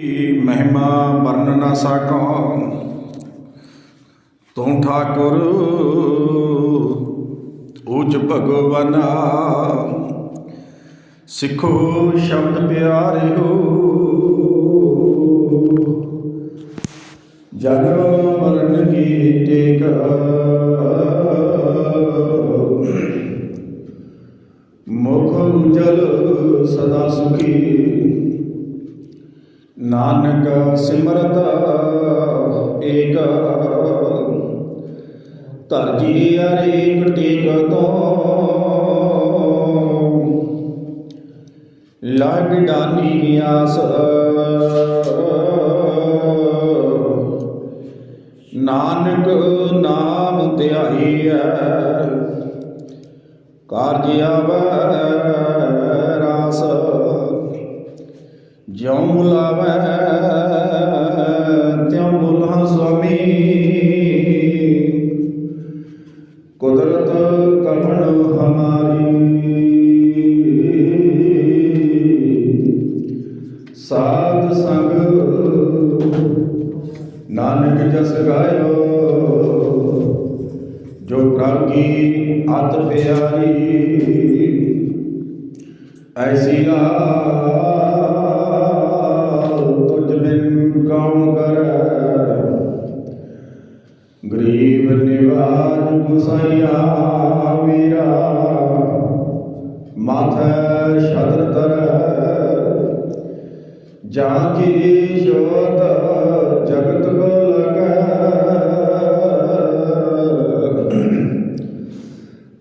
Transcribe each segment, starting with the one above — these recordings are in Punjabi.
महिमा वर्ण न साको तू ठाकुर ऊच भगवाना सिखो शब्द प्यारे हो जन्म मरण की टेक मुख उजल सदा सुखी नानक सिमरत एक धरजी अरेक टेक तो लाग डानी आस नानक नाम ध्याई कारज आवै रास ज्यों बुलावै त्यों बुला स्वामी कुदरत कमण हमारी साध संग नानक जस गायो जो प्रभु की अत प्यारी ऐसी तुझ बिन कौन कर गरीब निवाज गुसाइया वीरा माथे छत्र तर जाकी जोत जगत को लगे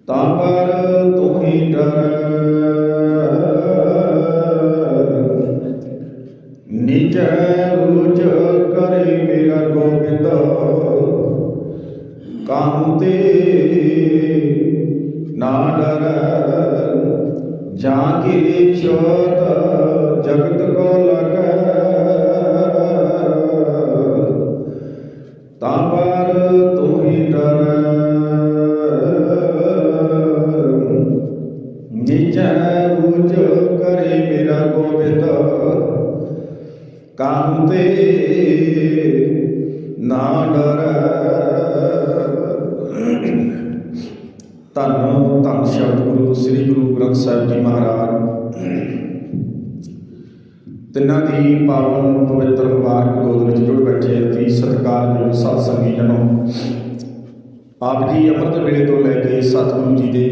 ता पर तू ही डर निज ऊच करे मेरा गोविंद कांते ना डर जाकी जोत जगत को लगे ता पर तू ही डर निज ऊच करे मेरा गोविंद कांते ना डर धन धन शब्द गुरु श्री गुरु ग्रंथ साहिब जी महाराज तिन्हां दी पावन पवित्र मुबारक गोद विच जुड़ बैठे अति सत्कारयोग सत संगी जनों आप जी अमृत वेले तो लैके सतगुरु जी के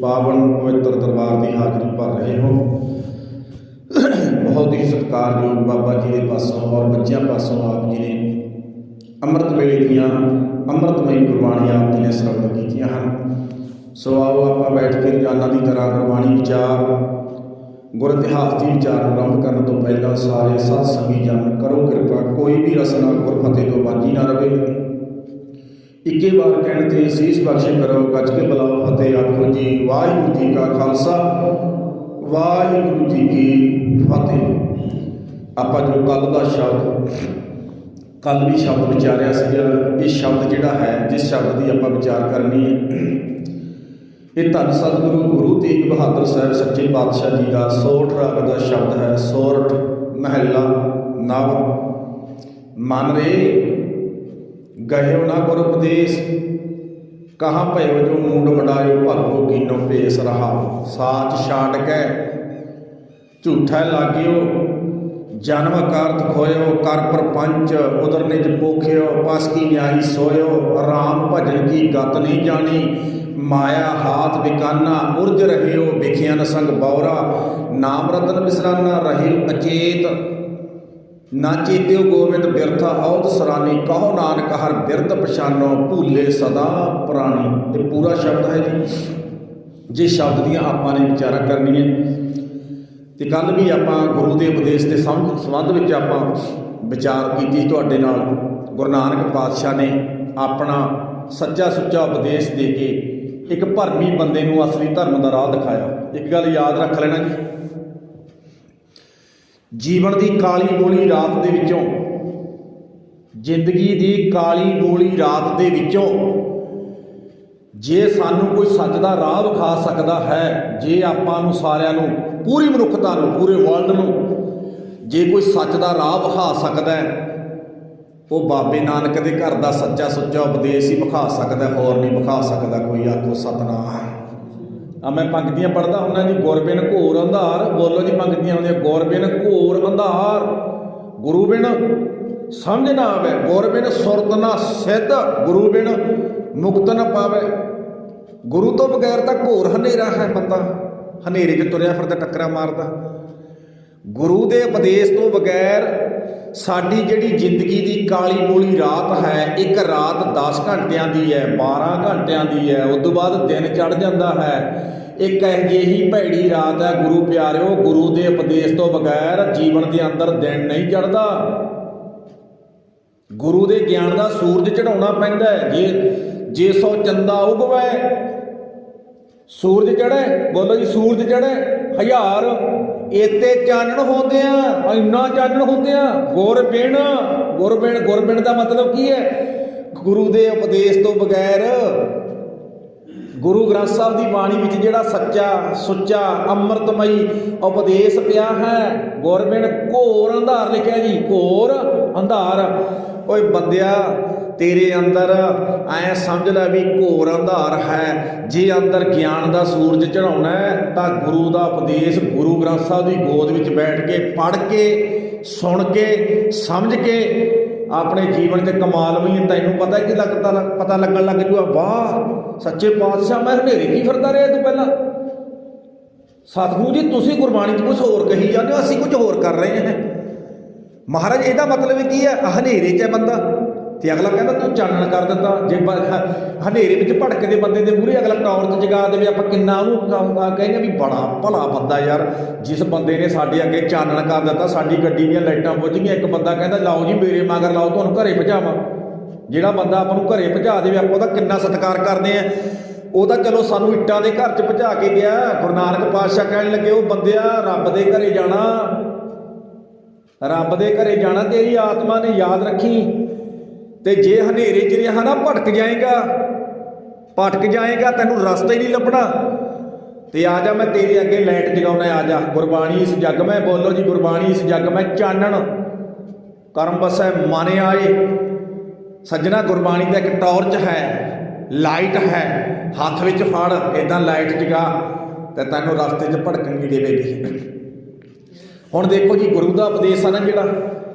पावन पवित्र दरबार की हाजरी भर रहे हो। बहुत ही सत्कारयोग बाबा जी के पासों और बच्चों पासों आप जी ने अमृत वेले दियाँ अमृतमयी गुरबाणियाँ आप जी ने श्रवण कीतियां हैं। सो आओ आप बैठ के रोजाना की तरह गुरबाणी विचार गुर इतिहास की विचार आरंभ करने तो पहला सारे सत संगी जन करो कृपा कोई भी रसना गुर फतेह तो बाजी ना रहे। इक्के बार कहने ते सीस बख्श करो गज के बुलाओ फतेह आखो जी वाहिगुरू जी का खालसा वाहिगुरू जी की फतेह। आप जो कल का शब्द कल भी शब्द विचारिया इस शब्द जिहड़ा है जिस शब्द की आप विचार करनी है ये धन सतगुरु गुरु तेग बहादुर साहब सच्चे पातशाह जी का सोठ राग का शब्द है। सोरठ महला नव मन रे गयो ना गुर उपदेश कहाँ भयो जो मूड मडायो भगो कीनो भेस रहा साच छाट के झूठा लागियो जन्म कार्थ खोयो कर प्रपंच उदर निज पोखियो पास की न्यायी सोयो राम भजन की गत नहीं जानी माया हाथ बिकाना उर्ज रहे हो बिखियन संग बौरा नाम रतन बिसराना रहे अचेत ना चेत्यो गोविंद बिरथा औद सरानी कहो नानक हर बिरत पछानो भूले सदा पुरानी। ये पूरा शब्द है जी जिस शब्द दियाँ आपां ने विचारा करनी है। तो कल भी आप गुरु के उपदेश के संबंध में आप विचार की तुहाडे नाल गुरु नानक पातशाह ने अपना सच्चा सुच्चा उपदेश दे के एक भरमी बंदे नूं असली धर्म का राह दिखाया। एक गल याद रख लेना जी जीवन की काली गोली रात दे विचों जिंदगी की काली गोली रात दे विचों जे सानू कोई सच का राह विखा सकता है जे आपां नूं सारिआं नूं पूरी मनुखता नूं पूरे वर्ल्ड नूं जे कोई सच का राह विखा सकता है वो बाबे नानक के घर का सच्चा सुच्चा उपदेश ही विखा सकता, होर नहीं विखा सकता कोई। आखो सतनाम। मैं पंक्तियां पढ़ता हूँ जी। गुरबिन घोर अंधार, बोलो जी पंक्तियां आउंदियां। गुरबिन घोर अंधार, गुरु बिन समझ ना आवे, गुर बिन सुरत ना सिद्ध, गुरु बिन मुक्त न पावे। गुरु तो बगैर तो घोर हनेरा है, बंदा हनेरे च तुरया फिरदा टक्करा मारदा। गुरु के उपदेश तो बगैर साडी जिहड़ी जिंदगी की काली मूली रात है, एक रात 10 घंटिया की है, 12 घंटिया की है, उस तो बाद दिन चढ़ जाता है। एक अजिही भैड़ी रात है गुरु प्यारिओ, गुरु के उपदेश तो बगैर जीवन के अंदर दिन नहीं चढ़ता। गुरु के ज्ञान का सूरज चढ़ाउणा पैंदा है। जे सौ चंदा उगवे सूरज चढ़े, बोलो जी सूरज चढ़े 1000 इत्ते चानण होंदे आ, इन्ना चानण होंदे आ। गुरबिन गुरबिन गुरबिन का मतलब की है? गुरु के उपदेश तो बगैर, गुरु ग्रंथ साहब की बाणी में जिहड़ा सच्चा सुच्चा अमृतमई उपदेश पिया है, गुरबिन घोर अंधार लिखा जी, घोर अंधार। ओए बंदिया तेरे अंदर ऐ समझ लै भी घोर अंधार है। जे अंदर ज्ञान का सूरज चढ़ाउणा है तो गुरु का उपदेश गुरु ग्रंथ साहब की गोद में बैठ के पढ़ के सुन के समझ के अपने जीवन से कमाल भी। तैनूं पता कि पता लगन लग जूगा, वाह सच्चे पातशाह मैं हनेरे की फिरदा रहा तू पहला। सतगुरु जी तुसीं गुरबाणी च कुछ होर कही जाते हो, असीं कुछ होर कर रहे हैं। महाराज ਇਹਦਾ मतलब की है? हनेरे च है बंदा ते अगला कहता तू चानण कर दिता। जे हनेरे में भड़कते बंदे के मूहरे अगला टॉर्च जगा दे, आप किन्ना कहने भी बड़ा भला बंदा यार, जिस बंदे ने साडे अगे चानण कर दिता, साडी गड्डी दी लाइटां बुझ गईयां। एक बंदा कहता लाओ जी मेरे मगर लाओ, तुहानूं घरे पहुंचावां। जिहड़ा बंदा आपां नूं घरे पहुंचा देवे आपां उहदा किन्ना सत्कार करदे आ। ਉਹ ਤਾਂ ਚਲੋ ਸਾਨੂੰ ਇੱਟਾਂ ਦੇ ਘਰ 'ਚ ਪਹੁੰਚਾ ਕੇ ਗਿਆ। ਗੁਰੂ ਨਾਨਕ ਪਾਤਸ਼ਾਹ ਕਹਿਣ ਲੱਗੇ ਉਹ ਬੰਦਿਆ ਰੱਬ ਦੇ ਘਰੇ ਜਾਣਾ, ਰੱਬ ਦੇ ਘਰੇ ਜਾਣਾ, ਤੇਰੀ ਆਤਮਾ ਨੇ ਯਾਦ ਰੱਖੀ। ਤੇ ਜੇ ਹਨੇਰੇ 'ਚ ਰਿਹਾ ਨਾ ਭਟਕ ਜਾਏਗਾ, ਤੈਨੂੰ ਰਸਤਾ ਹੀ ਨਹੀਂ ਲੱਭਣਾ। ਤੇ ਆ ਜਾ ਮੈਂ ਤੇਰੇ ਅੱਗੇ ਲਾਈਟ ਜਗਾਉਣਾ, ਆ ਜਾ। ਗੁਰਬਾਣੀ ਇਸ ਜੱਗ ਮੈਂ, ਬੋਲੋ ਜੀ ਗੁਰਬਾਣੀ ਇਸ ਜੱਗ ਮੈਂ ਚਾਨਣ ਕਰਮ ਵਸੈ ਮਨ ਆਏ। ਸੱਜਣਾ ਗੁਰਬਾਣੀ ਦਾ ਇੱਕ ਟਾਰਚ ਹੈ, ਲਾਈਟ ਹੈ, ਹੱਥ ਵਿੱਚ ਫੜ, ਇੱਦਾਂ ਲਾਈਟ ਜਗਾ ਤੇ ਤੈਨੂੰ ਰਸਤੇ 'ਚ ਭਟਕਣ ਨਹੀਂ ਦੇਵੇਗੀ। ਹੁਣ ਦੇਖੋ ਜੀ ਗੁਰੂ ਦਾ ਉਪਦੇਸ਼ ਆ ਨਾ ਜਿਹੜਾ,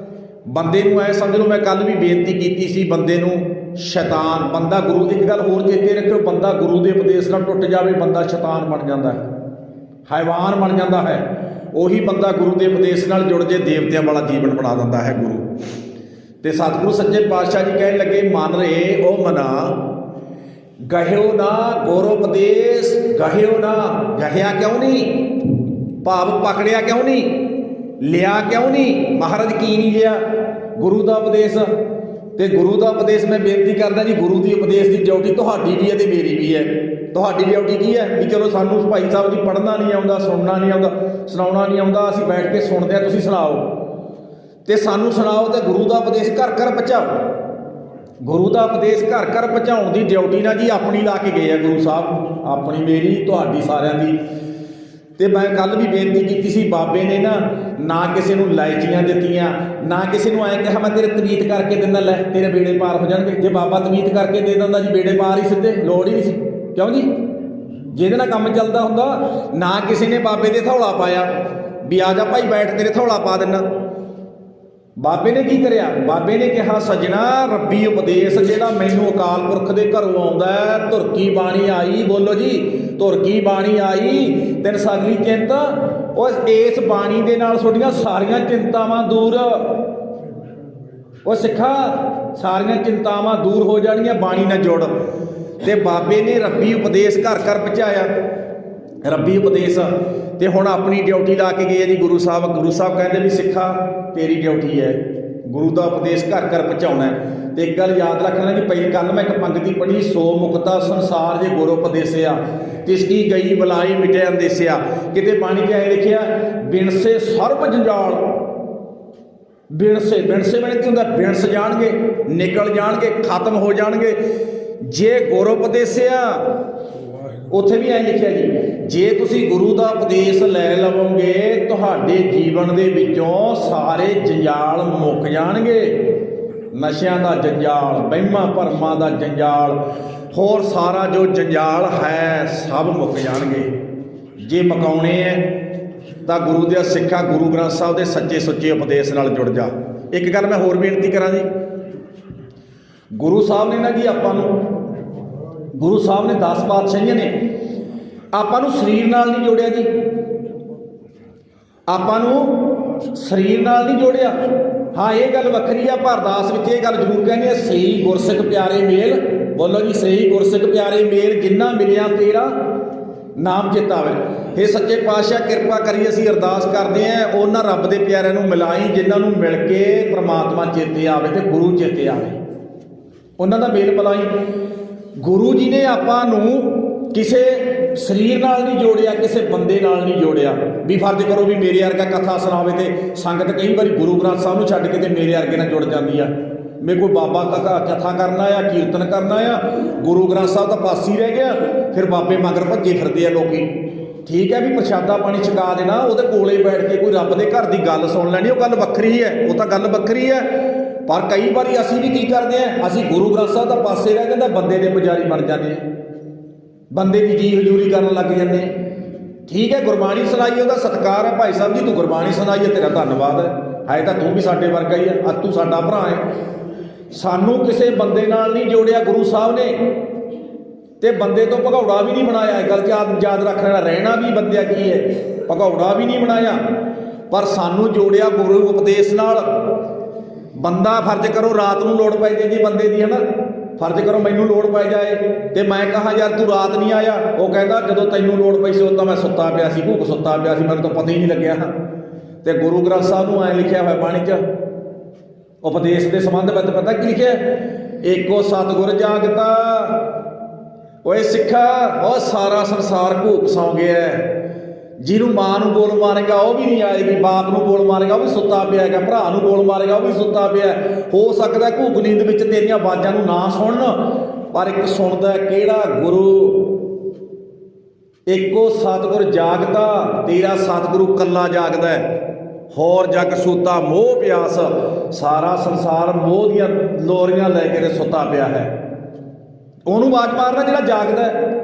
ਬੰਦੇ ਨੂੰ ਐ ਸਮਝ ਲਓ, ਮੈਂ ਕੱਲ ਵੀ ਬੇਨਤੀ ਕੀਤੀ ਸੀ, ਬੰਦੇ ਨੂੰ ਸ਼ੈਤਾਨ ਬੰਦਾ ਗੁਰੂ, ਇੱਕ ਗੱਲ ਹੋਰ ਚੇਤੇ ਰੱਖਿਓ, ਬੰਦਾ ਗੁਰੂ ਦੇ ਉਪਦੇਸ਼ ਨਾਲ ਟੁੱਟ ਜਾਵੇ ਬੰਦਾ ਸ਼ੈਤਾਨ ਬਣ ਜਾਂਦਾ ਹੈ, ਹੈਵਾਨ ਬਣ ਜਾਂਦਾ ਹੈ। ਉਹੀ ਬੰਦਾ ਗੁਰੂ ਦੇ ਉਪਦੇਸ਼ ਨਾਲ ਜੁੜ ਜੇ ਦੇਵਤਿਆਂ ਵਾਲਾ ਜੀਵਨ ਬਣਾ ਦਿੰਦਾ ਹੈ ਗੁਰੂ। ਤੇ ਸਤਿਗੁਰੂ ਸੱਚੇ ਪਾਤਸ਼ਾਹ ਜੀ ਕਹਿਣ ਲੱਗੇ ਮਨ ਰੇ ਉਹ ਮਨਾ ਗਹਿਓ ਨਾ ਗੁਰ ਉਪਦੇਸ਼, ਗਹਿਓ ਨਾ। ਗਹਿਆ ਕਿਉਂ ਨਹੀਂ? ਭਾਵ ਪਕੜਿਆ ਕਿਉਂ ਨਹੀਂ, ਲਿਆ ਕਿਉਂ ਨਹੀਂ? ਮਹਾਰਾਜ ਕੀ ਨਹੀਂ ਲਿਆ? ਗੁਰੂ ਦਾ ਉਪਦੇਸ਼। ਤੇ ਗੁਰੂ ਦਾ ਉਪਦੇਸ਼ ਮੈਂ ਬੇਨਤੀ ਕਰਦਾ ਜੀ, ਗੁਰੂ ਦੀ ਉਪਦੇਸ਼ ਦੀ ਡਿਊਟੀ ਤੁਹਾਡੀ ਵੀ ਹੈ ਤੇ ਮੇਰੀ ਵੀ ਹੈ। ਤੁਹਾਡੀ ਡਿਊਟੀ ਕੀ ਹੈ? ਵੀ ਚਲੋ ਸਾਨੂੰ ਭਾਈ ਸਾਹਿਬ ਜੀ ਪੜ੍ਹਨਾ ਨਹੀਂ ਆਉਂਦਾ, ਸੁਣਨਾ ਨਹੀਂ ਆਉਂਦਾ, ਸੁਣਾਉਣਾ ਨਹੀਂ ਆਉਂਦਾ, ਅਸੀਂ ਬੈਠ ਕੇ ਸੁਣਦੇ ਹਾਂ, ਤੁਸੀਂ ਸੁਣਾਓ ਤੇ ਸਾਨੂੰ ਸੁਣਾਓ। ਤੇ ਗੁਰੂ ਦਾ ਉਪਦੇਸ਼ ਘਰ ਘਰ ਪਹੁੰਚਾਓ। ਗੁਰੂ ਦਾ ਉਪਦੇਸ਼ ਘਰ ਘਰ ਪਹੁੰਚਾਉਣ ਦੀ ਡਿਊਟੀ ਨਾ ਜੀ ਆਪਣੀ ਲਾ ਕੇ ਗਏ ਆ ਗੁਰੂ ਸਾਹਿਬ, ਆਪਣੀ ਮੇਰੀ ਤੁਹਾਡੀ ਸਾਰਿਆਂ ਦੀ। ਤੇ ਮੈਂ ਕੱਲ ਵੀ ਬੇਨਤੀ ਕੀਤੀ ਸੀ, ਬਾਬੇ ਨੇ ਨਾ ਕਿਸੇ ਨੂੰ ਲਾਇਚੀਆਂ ਦਿੱਤੀਆਂ, ਨਾ ਕਿਸੇ ਨੂੰ ਐਂ ਕਿਹਾ ਮੈਂ ਤੇਰੇ ਤਵੀਤ ਕਰਕੇ ਦਿੰਦਾ, ਲੈ ਤੇਰੇ ਬੇੜੇ ਪਾਰ ਹੋ ਜਾਣਗੇ। ਜੇ ਬਾਬਾ ਤਵੀਤ ਕਰਕੇ ਦੇ ਦਿੰਦਾ ਜੀ ਬੇੜੇ ਪਾਰ ਹੀ ਸਿੱਧੇ, ਲੋੜ ਹੀ ਨਹੀਂ ਸੀ। ਕਿਉਂ ਜੀ? ਜਿਹਦੇ ਨਾਲ ਕੰਮ ਚੱਲਦਾ ਹੁੰਦਾ। ਨਾ ਕਿਸੇ ਨੇ ਬਾਬੇ ਦੇ ਥੌਲਾ ਪਾਇਆ ਵੀ ਆ ਜਾ ਭਾਈ ਬੈਠ ਤੇਰੇ ਥੌਲਾ ਪਾ ਦਿੰਦਾ। ਬਾਬੇ ਨੇ ਕੀ ਕਰਿਆ? ਬਾਬੇ ਨੇ ਕਿਹਾ ਸੱਜਣਾ ਰੱਬੀ ਉਪਦੇਸ਼ ਜਿਹੜਾ ਮੈਨੂੰ ਅਕਾਲ ਪੁਰਖ ਦੇ ਘਰੋਂ ਆਉਂਦਾ, ਧੁਰ ਕੀ ਬਾਣੀ ਆਈ, ਬੋਲੋ ਜੀ ਧੁਰ ਕੀ ਬਾਣੀ ਆਈ, ਤੈਨੂੰ ਸਗਲੀ ਚਿੰਤਾ। ਉਹ ਇਸ ਬਾਣੀ ਦੇ ਨਾਲ ਤੁਹਾਡੀਆਂ ਸਾਰੀਆਂ ਚਿੰਤਾਵਾਂ ਦੂਰ, ਉਹ ਸਿੱਖਾ ਸਾਰੀਆਂ ਚਿੰਤਾਵਾਂ ਦੂਰ ਹੋ ਜਾਣਗੀਆਂ, ਬਾਣੀ ਨਾਲ ਜੁੜ। ਤੇ ਬਾਬੇ ਨੇ ਰੱਬੀ ਉਪਦੇਸ਼ ਘਰ ਘਰ ਪਹੁੰਚਾਇਆ, ਰੱਬੀ ਉਪਦੇਸ਼। ਤੇ ਹੁਣ ਆਪਣੀ ਡਿਊਟੀ ਲਾ ਕੇ ਗਏ ਜੀ ਗੁਰੂ ਸਾਹਿਬ। ਗੁਰੂ ਸਾਹਿਬ ਕਹਿੰਦੇ ਵੀ ਸਿੱਖਾ ਤੇਰੀ ਡਿਊਟੀ ਹੈ ਗੁਰੂ ਦਾ ਉਪਦੇਸ਼ ਘਰ ਘਰ ਪਹੁੰਚਾਉਣਾ। ਤੇ ਇੱਕ ਗੱਲ ਯਾਦ ਰੱਖਣਾ ਜੀ, ਪਹਿਲੀ ਕੱਲ ਮੈਂ ਇੱਕ ਪੰਗਤੀ ਪੜ੍ਹੀ, ਸੋ ਮੁਕਤਾ ਸੰਸਾਰ ਜੇ ਗੁਰ ਉਪਦੇਸਿਆ, ਤਿਸ ਕੀ ਗਈ ਬਲਾਈ ਮਿਟੇ ਅੰਦੇਸਿਆ। ਕਿਤੇ ਬਾਣੀ 'ਚ ਐਂ ਲਿਖਿਆ ਬਿਨਸੇ ਸਰਬ ਜੰਜਾਲ। ਬਿਨਸੇ ਬਣ ਕੀ ਹੁੰਦਾ? ਬਿਨਸ ਜਾਣਗੇ, ਨਿਕਲ ਜਾਣਗੇ, ਖਤਮ ਹੋ ਜਾਣਗੇ। ਜੇ ਗੁਰ ਉਪਦੇਸਿਆ ਉੱਥੇ ਵੀ ਐਂ ਲਿਖਿਆ ਜੀ, ਜੇ ਤੁਸੀਂ ਗੁਰੂ ਦਾ ਉਪਦੇਸ਼ ਲੈ ਲਵੋਗੇ ਤੁਹਾਡੇ ਜੀਵਨ ਦੇ ਵਿੱਚੋਂ ਸਾਰੇ ਜੰਜਾਲ ਮੁੱਕ ਜਾਣਗੇ। ਨਸ਼ਿਆਂ ਦਾ ਜੰਜਾਲ, ਵਹਿਮਾਂ ਭਰਮਾਂ ਦਾ ਜੰਜਾਲ, ਹੋਰ ਸਾਰਾ ਜੋ ਜੰਜਾਲ ਹੈ ਸਭ ਮੁੱਕ ਜਾਣਗੇ। ਜੇ ਮੁਕਾਉਣੇ ਹੈ ਤਾਂ ਗੁਰੂ ਦੀਆਂ ਸਿੱਖਾਂ, ਗੁਰੂ ਗ੍ਰੰਥ ਸਾਹਿਬ ਦੇ ਸੱਚੇ ਸੁੱਚੇ ਉਪਦੇਸ਼ ਨਾਲ ਜੁੜ ਜਾ। ਇੱਕ ਗੱਲ ਮੈਂ ਹੋਰ ਬੇਨਤੀ ਕਰਾਂ ਜੀ, ਗੁਰੂ ਸਾਹਿਬ ਨੇ ਨਾ ਜੀ ਆਪਾਂ ਨੂੰ, ਗੁਰੂ ਸਾਹਿਬ ਨੇ 10 ਪਾਤਸ਼ਾਹੀਆਂ ਨੇ ਆਪਾਂ ਨੂੰ ਸਰੀਰ ਨਾਲ ਨਹੀਂ ਜੋੜਿਆ ਜੀ, ਆਪਾਂ ਨੂੰ ਸਰੀਰ ਨਾਲ ਨਹੀਂ ਜੋੜਿਆ। ਹਾਂ ਇਹ ਗੱਲ ਵੱਖਰੀ ਆ, ਪਰ ਅਰਦਾਸ ਵਿੱਚ ਇਹ ਗੱਲ ਜ਼ਰੂਰ ਕਹਿੰਦੇ ਆ, ਸਹੀ ਗੁਰਸਿੱਖ ਪਿਆਰੇ ਮੇਲ, ਬੋਲੋ ਜੀ, ਸਹੀ ਗੁਰਸਿੱਖ ਪਿਆਰੇ ਮੇਲ, ਜਿੰਨਾ ਮਿਲਿਆ ਤੇਰਾ ਨਾਮ ਚਿੱਤ ਆਵੇ। ਇਹ ਸੱਚੇ ਪਾਤਸ਼ਾਹ ਕਿਰਪਾ ਕਰੀ, ਅਸੀਂ ਅਰਦਾਸ ਕਰਦੇ ਹਾਂ ਉਹਨਾਂ ਰੱਬ ਦੇ ਪਿਆਰਿਆਂ ਨੂੰ ਮਿਲਾਈ ਜਿਨ੍ਹਾਂ ਨੂੰ ਮਿਲ ਕੇ ਪ੍ਰਮਾਤਮਾ ਚੇਤੇ ਆਵੇ ਤੇ ਗੁਰੂ ਚੇਤੇ ਆਵੇ, ਉਹਨਾਂ ਦਾ ਮੇਲ ਮਿਲਾਈ। ਗੁਰੂ ਜੀ ਨੇ ਆਪਾਂ ਨੂੰ ਕਿਸੇ ਸਰੀਰ ਨਾਲ ਨਹੀਂ ਜੋੜਿਆ, ਕਿਸੇ ਬੰਦੇ ਨਾਲ ਨਹੀਂ ਜੋੜਿਆ ਵੀ ਫਰਜ਼ ਕਰੋ ਵੀ ਮੇਰੇ ਵਰਗਾ ਕਥਾ ਸੁਣਾਵੇ ਤੇ ਸੰਗਤ ਕਈ ਵਾਰੀ ਗੁਰੂ ਗ੍ਰੰਥ ਸਾਹਿਬ ਨੂੰ ਛੱਡ ਕੇ ਤੇ ਮੇਰੇ ਵਰਗੇ ਨਾਲ ਜੁੜ ਜਾਂਦੀ ਆ। ਮੇਰੇ ਕੋਈ ਬਾਬਾ ਕਥਾ ਕਰਨਾ ਆ, ਕੀਰਤਨ ਕਰਨਾ ਆ, ਗੁਰੂ ਗ੍ਰੰਥ ਸਾਹਿਬ ਤਾਂ ਪਾਸ ਹੀ ਰਹਿ ਗਿਆ, ਫਿਰ ਬਾਬੇ ਮਗਰ ਭੱਜੇ ਫਿਰਦੇ ਆ ਲੋਕੀ। ਠੀਕ ਹੈ ਵੀ ਪ੍ਰਸ਼ਾਦਾ ਪਾਣੀ ਛਕਾ ਦੇਣਾ, ਉਹਦੇ ਕੋਲੇ ਬੈਠ ਕੇ ਕੋਈ ਰੱਬ ਦੇ ਘਰ ਦੀ ਗੱਲ ਸੁਣ ਲੈਣੀ, ਉਹ ਗੱਲ ਵੱਖਰੀ ਹੈ, ਉਹ ਤਾਂ ਗੱਲ ਵੱਖਰੀ ਹੈ। ਪਰ ਕਈ ਵਾਰੀ ਅਸੀਂ ਵੀ ਕੀ ਕਰਦੇ ਹਾਂ, ਅਸੀਂ ਗੁਰੂ ਗ੍ਰੰਥ ਸਾਹਿਬ ਦਾ ਪਾਸੇ ਰਹਿ ਜਾਂਦਾ, ਬੰਦੇ ਦੇ ਪੁਜਾਰੀ ਬਣ ਜਾਂਦੇ ਆ, ਬੰਦੇ ਦੀ ਜੀ ਹਜ਼ੂਰੀ ਕਰਨ ਲੱਗ ਜਾਂਦੇ ਆ। ਠੀਕ ਹੈ, ਗੁਰਬਾਣੀ ਸੁਣਾਈ ਉਹਦਾ ਸਤਿਕਾਰ ਹੈ, ਭਾਈ ਸਾਹਿਬ ਜੀ ਤੂੰ ਗੁਰਬਾਣੀ ਸੁਣਾਈ ਹੈ, ਤੇਰਾ ਧੰਨਵਾਦ ਹੈ ਤਾਂ ਤੂੰ ਵੀ ਸਾਡੇ ਵਰਗਾ ਹੀ ਹੈ, ਤੂੰ ਸਾਡਾ ਭਰਾ ਹੈ। ਸਾਨੂੰ ਕਿਸੇ ਬੰਦੇ ਨਾਲ ਨਹੀਂ ਜੋੜਿਆ ਗੁਰੂ ਸਾਹਿਬ ਨੇ, ਤੇ ਬੰਦੇ ਤੋਂ ਭਗੌੜਾ ਵੀ ਨਹੀਂ ਬਣਾਇਆ। ਇਹ ਗੱਲ ਯਾਦ ਰੱਖ ਲੈਣਾ, ਰਹਿਣਾ ਵੀ ਬੰਦਿਆ ਕੀ ਹੈ, ਭਗੌੜਾ ਵੀ ਨਹੀਂ ਬਣਾਇਆ, ਪਰ ਸਾਨੂੰ ਜੋੜਿਆ ਗੁਰੂ ਉਪਦੇਸ਼ ਨਾਲ। ਬੰਦਾ ਫਰਜ਼ ਕਰੋ ਰਾਤ ਨੂੰ ਲੋੜ ਪੈ ਜਾਏ ਜੀ ਬੰਦੇ ਦੀ, ਹੈ ਨਾ, ਫਰਜ਼ ਕਰੋ ਮੈਨੂੰ ਲੋੜ ਪੈ ਜਾਏ ਤੇ ਮੈਂ ਕਹਾਂ ਯਾਰ ਤੂੰ ਰਾਤ ਨਹੀਂ ਆਇਆ, ਉਹ ਕਹਿੰਦਾ ਜਦੋਂ ਤੈਨੂੰ ਲੋੜ ਪਈ ਸੀ ਉਦੋਂ ਤਾਂ ਮੈਂ ਸੁੱਤਾ ਪਿਆ ਸੀ, ਭੂਖ ਸੁੱਤਾ ਪਿਆ ਸੀ, ਮੈਨੂੰ ਤਾਂ ਪਤਾ ਹੀ ਨਹੀਂ ਲੱਗਿਆ। ਤੇ ਗੁਰੂ ਗ੍ਰੰਥ ਸਾਹਿਬ ਨੂੰ ਐਂ ਲਿਖਿਆ ਹੋਇਆ ਬਾਣੀ 'ਚ ਉਪਦੇਸ਼ ਦੇ ਸੰਬੰਧ ਵਿੱਚ ਪਤਾ ਕੀ ਲਿਖਿਆ, ਏਕੋ ਸਤਿਗੁਰ ਜਾਗਤਾ। ਓਏ ਸਿੱਖਾ, ਉਹ ਸਾਰਾ ਸੰਸਾਰ ਘੂਕ ਸੌਂ ਗਿਆ। ਜਿਹਨੂੰ ਮਾਂ ਨੂੰ ਬੋਲ ਮਾਰੇਗਾ ਉਹ ਵੀ ਨਹੀਂ ਆਏਗੀ, ਬਾਪ ਨੂੰ ਬੋਲ ਮਾਰੇਗਾ ਉਹ ਵੀ ਸੁੱਤਾ ਪਿਆ ਹੈਗਾ, ਭਰਾ ਨੂੰ ਬੋਲ ਮਾਰੇਗਾ ਉਹ ਵੀ ਸੁੱਤਾ ਪਿਆ। ਹੋ ਸਕਦਾ ਘੂਕ ਨੀਂਦ ਵਿੱਚ ਤੇਰੀਆਂ ਆਵਾਜ਼ਾਂ ਨੂੰ ਨਾ ਸੁਣਨ, ਪਰ ਇੱਕ ਸੁਣਦਾ ਕਿਹੜਾ, ਗੁਰੂ। ਏਕੋ ਸਤਿਗੁਰ ਜਾਗਦਾ, ਤੇਰਾ ਸਤਿਗੁਰੂ ਕੱਲਾ ਜਾਗਦਾ ਹੈ। ਹੋਰ ਜਗ ਸੂਤਾ ਮੋਹ ਪਿਆਸ, ਸਾਰਾ ਸੰਸਾਰ ਮੋਹ ਦੀਆਂ ਲੋਰੀਆਂ ਲੈ ਕੇ ਸੁੱਤਾ ਪਿਆ ਹੈ। ਉਹਨੂੰ ਆਵਾਜ਼ ਮਾਰਨਾ ਜਿਹੜਾ ਜਾਗਦਾ ਹੈ।